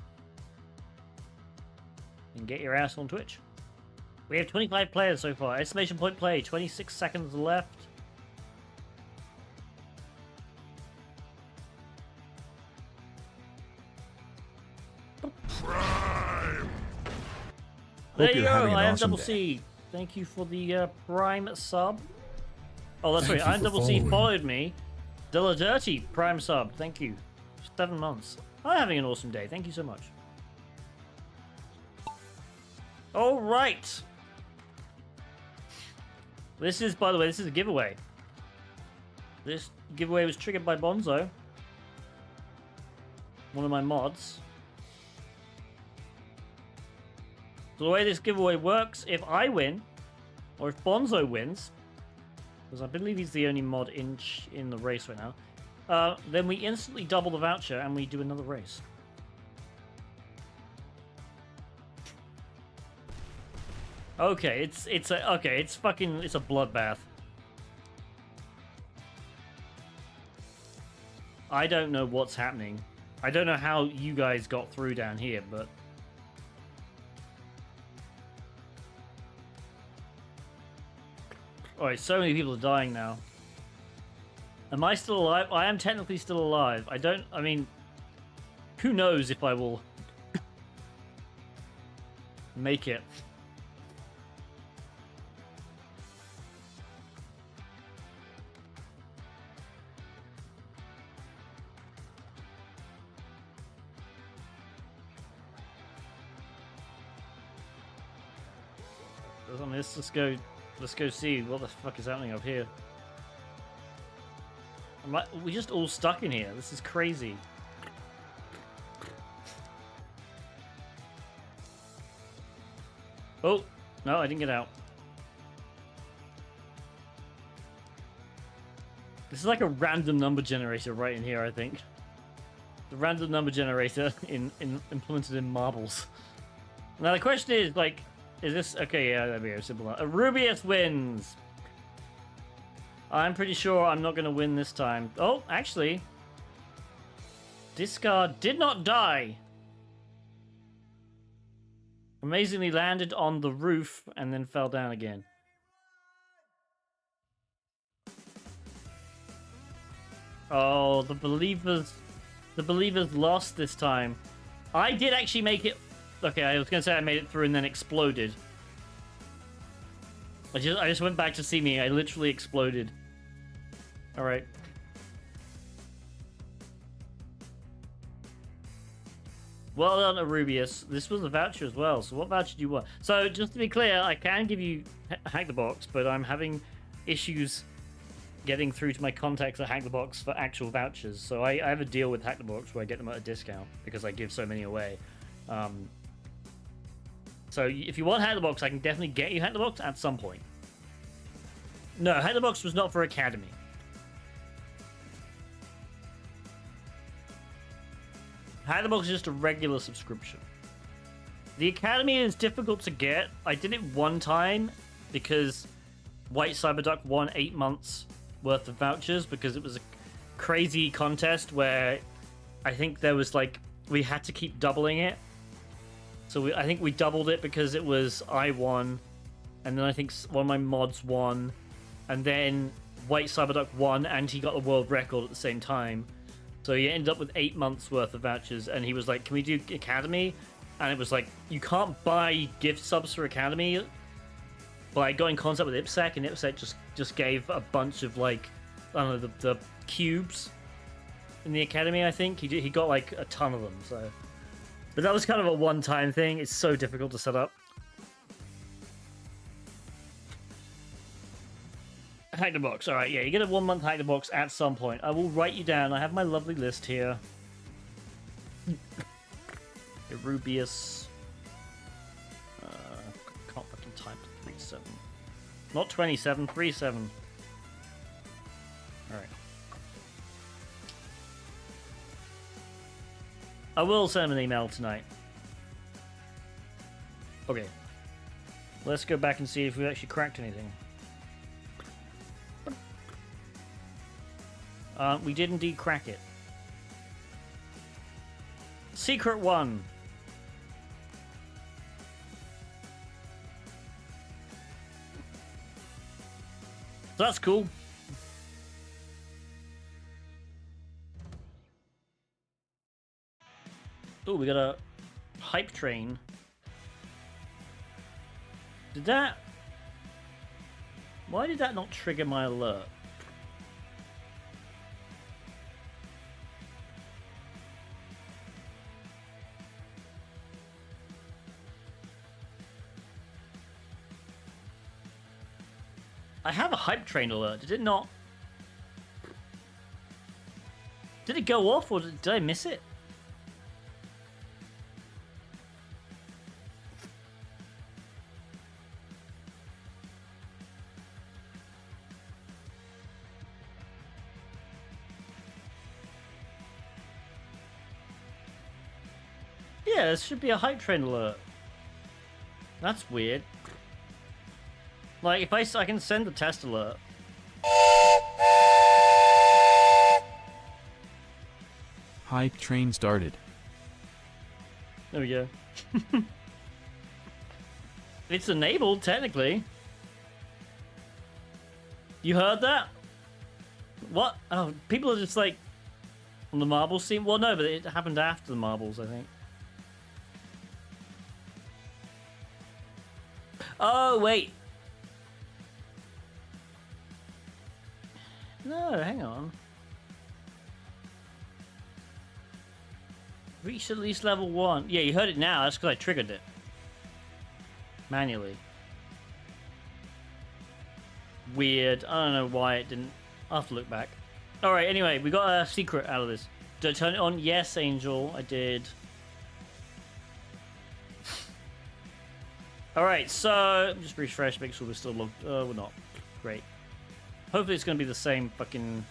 and get your ass on Twitch. We have 25 players so far. Exclamation point play, 26 seconds left. There you go, I am Double C. Thank you for the Prime sub. Oh, that's right, I am Double C followed me. Dilla Dirty Prime sub, thank you. 7 months. I'm having an awesome day, thank you so much. All right. This is, by the way, this is a giveaway. This giveaway was triggered by Bonzo, one of my mods. So the way this giveaway works, if I win, or if Bonzo wins, because I believe he's the only mod in the race right now, then we instantly double the voucher and we do another race. Okay, it's a bloodbath. I don't know what's happening. I don't know how you guys got through down here, but alright, so many people are dying now. Am I still alive? I am technically still alive. I mean, who knows if I will make it. Let's go see what the fuck is happening up here. We're just all stuck in here. This is crazy. Oh, no, I didn't get out. This is like a random number generator right in here, I think. The random number generator implemented in marbles. Now the question is, like, is this... Okay, yeah, there we go. Simple. Rubius wins. I'm pretty sure I'm not going to win this time. Oh, actually. Discard did not die. Amazingly landed on the roof and then fell down again. Oh, the believers lost this time. I did actually make it... Okay, I was going to say I made it through and then exploded. I just went back to see me. I literally exploded. All right. Well done, Arubius. This was a voucher as well. So what voucher do you want? So just to be clear, I can give you Hack the Box, but I'm having issues getting through to my contacts at Hack the Box for actual vouchers. So I have a deal with Hack the Box where I get them at a discount because I give so many away. So if you want Hack the Box, I can definitely get you Hack the Box at some point. No, Hack the Box was not for Academy. Hack the Box is just a regular subscription. The Academy is difficult to get. I did it one time because White Cyberduck won 8 months worth of vouchers because it was a crazy contest where I think there was like, we had to keep doubling it. So I think we doubled it because it was I won, and then I think one of my mods won, and then White Cyberduck won, and he got the world record at the same time. So he ended up with 8 months worth of vouchers, and he was like, "Can we do Academy?" And it was like, you can't buy gift subs for Academy. But I got in contact with IPSEC, and IPSEC just gave a bunch of like, I don't know, the cubes in the Academy. I think he got like a ton of them. So. But that was kind of a one-time thing. It's so difficult to set up. Hack the Box. All right, yeah, you get a 1 month Hack the Box at some point. I will write you down. I have my lovely list here. Rubius. Can't fucking type 37. Not 27, 37. All right. I will send him an email tonight. Okay. Let's go back and see if we actually cracked anything. We did indeed crack it. Secret one. So that's cool. Oh, we got a hype train. Did that... Why did that not trigger my alert? I have a hype train alert. Did it not? Did it go off or did I miss it? Yeah, there should be a hype train alert. That's weird. Like, if I can send the test alert. Hype train started. There we go. It's enabled, technically. You heard that? What? Oh, people are just like... On the marbles scene? Well, no, but it happened after the marbles, I think. Oh, wait. No, hang on. Reached at least level 1. Yeah, you heard it now. That's because I triggered it. Manually. Weird. I don't know why it didn't. I'll have to look back. Alright, anyway, we got a secret out of this. Did I turn it on? Yes, Angel. I did. Alright, so just refresh, make sure we're still logged. We're not. Great. Hopefully it's going to be the same fucking...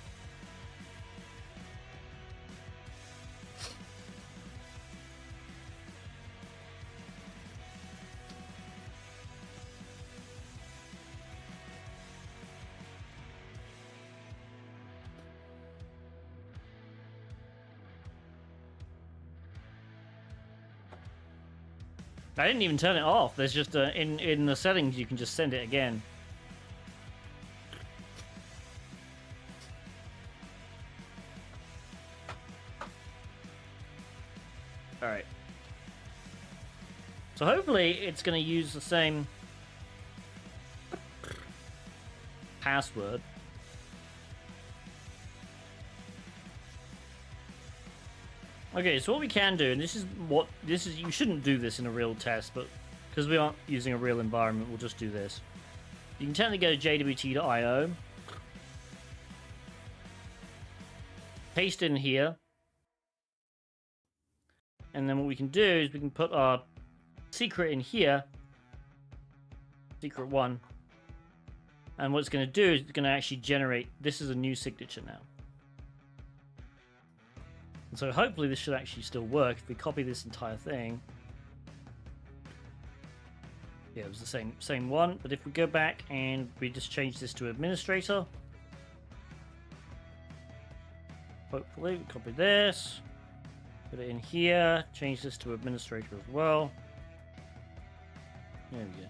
I didn't even turn it off. There's just in the settings you can just send it again. All right. So hopefully it's going to use the same password. Okay, so what we can do, and this is you shouldn't do this in a real test, but because we aren't using a real environment, we'll just do this. You can technically go to jwt.io, paste it in here, and then what we can do is we can put our secret in here, secret 1, and what it's going to do is it's going to actually generate, this is a new signature now. And so hopefully this should actually still work if we copy this entire thing. Yeah, it was the same one, but if we go back and we just change this to administrator, hopefully we copy this, put it in here, change this to administrator as well. There we go.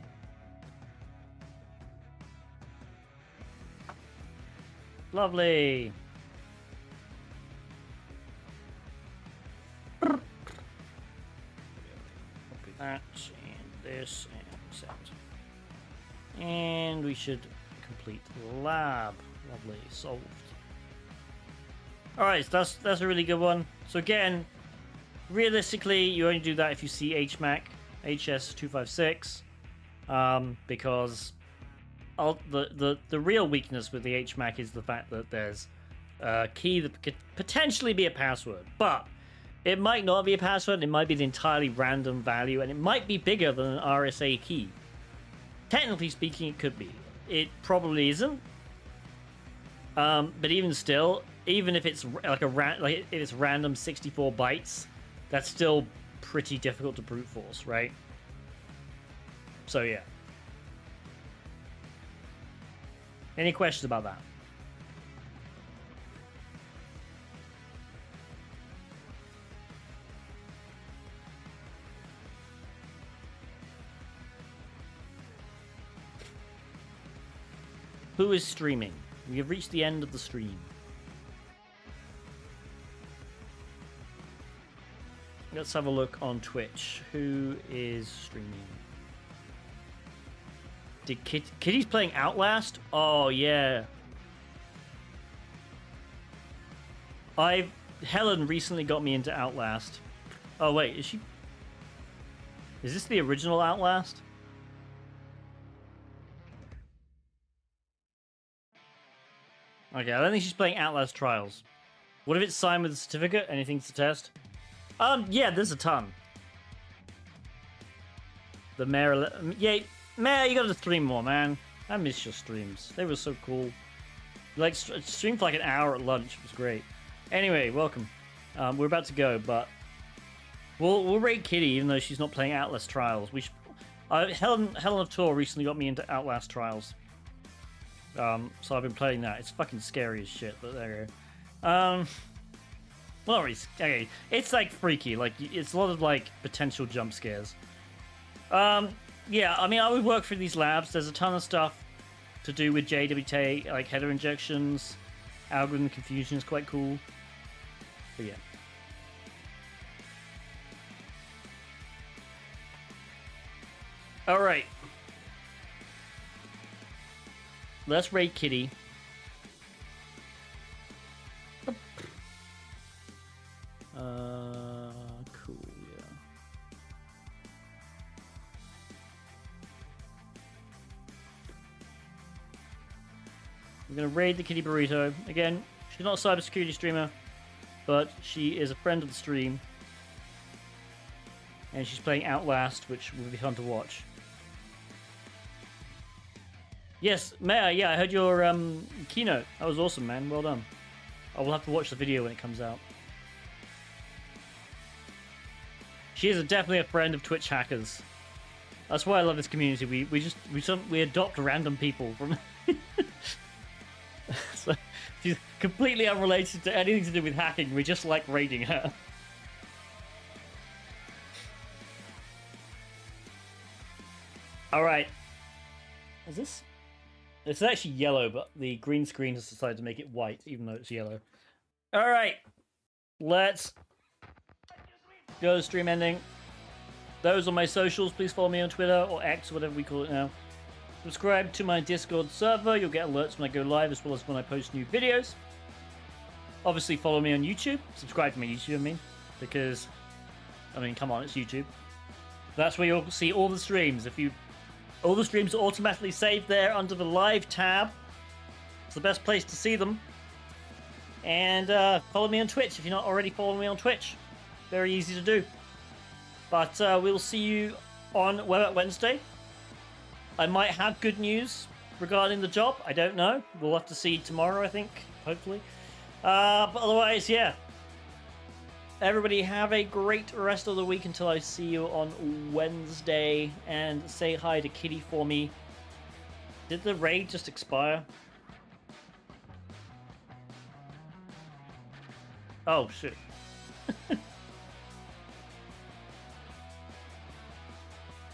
Lovely. That and this and set. And we should complete the lab. Lovely, solved. Alright, so that's a really good one. So again, realistically, you only do that if you see HMAC, HS256, because the real weakness with the HMAC is the fact that there's a key that could potentially be a password, but it might not be a password, it might be an entirely random value, and it might be bigger than an RSA key. Technically speaking, it could be. It probably isn't. But even still, even if it's like if it's random 64 bytes, that's still pretty difficult to brute force, right? So yeah. Any questions about that? Who is streaming? We have reached the end of the stream. Let's have a look on Twitch. Who is streaming? Did Kitty's playing Outlast? Oh yeah. Helen recently got me into Outlast. Oh wait, is this the original Outlast? Okay, I don't think she's playing Outlast Trials. What if it's signed with a certificate? Anything to test? Yeah, there's a ton. The Mayor... Yeah, Mayor, you gotta stream more, man. I miss your streams. They were so cool. Like, streamed for like an hour at lunch. It was great. Anyway, welcome. We're about to go, but... We'll rate Kitty, even though she's not playing Outlast Trials. We should... Helen of Tor recently got me into Outlast Trials. So I've been playing that. It's fucking scary as shit, but there you go. Well, okay. It's like freaky. Like, it's a lot of like potential jump scares. Yeah, I mean, I would work through these labs. There's a ton of stuff to do with JWT, like header injections, algorithm confusion is quite cool. But yeah. All right. Let's raid Kitty. Cool, yeah. We're gonna raid the Kitty Burrito. Again, she's not a cybersecurity streamer, but she is a friend of the stream. And she's playing Outlast, which will be fun to watch. Yes, Maya, yeah, I heard your keynote. That was awesome, man. Well done. I will have to watch the video when it comes out. She is definitely a friend of Twitch hackers. That's why I love this community. We adopt random people from. So she's completely unrelated to anything to do with hacking. We just like raiding her. All right. Is this? It's actually yellow, but the green screen has decided to make it white, even though it's yellow. All right, let's go to stream ending. Those are my socials. Please follow me on Twitter or X, whatever we call it now. Subscribe to my Discord server. You'll get alerts when I go live, as well as when I post new videos. Obviously, follow me on YouTube. Subscribe to my YouTube, I mean, because, I mean, come on, it's YouTube. That's where you'll see all the streams. All the streams are automatically saved there under the live tab. It's the best place to see them. And follow me on Twitch if you're not already following me on Twitch. Very easy to do. But we'll see you on Wednesday. I might have good news regarding the job. I don't know. We'll have to see tomorrow, I think. Hopefully. But otherwise, yeah. Everybody have a great rest of the week until I see you on Wednesday. And say hi to Kitty for me. Did the raid just expire? Oh, shit.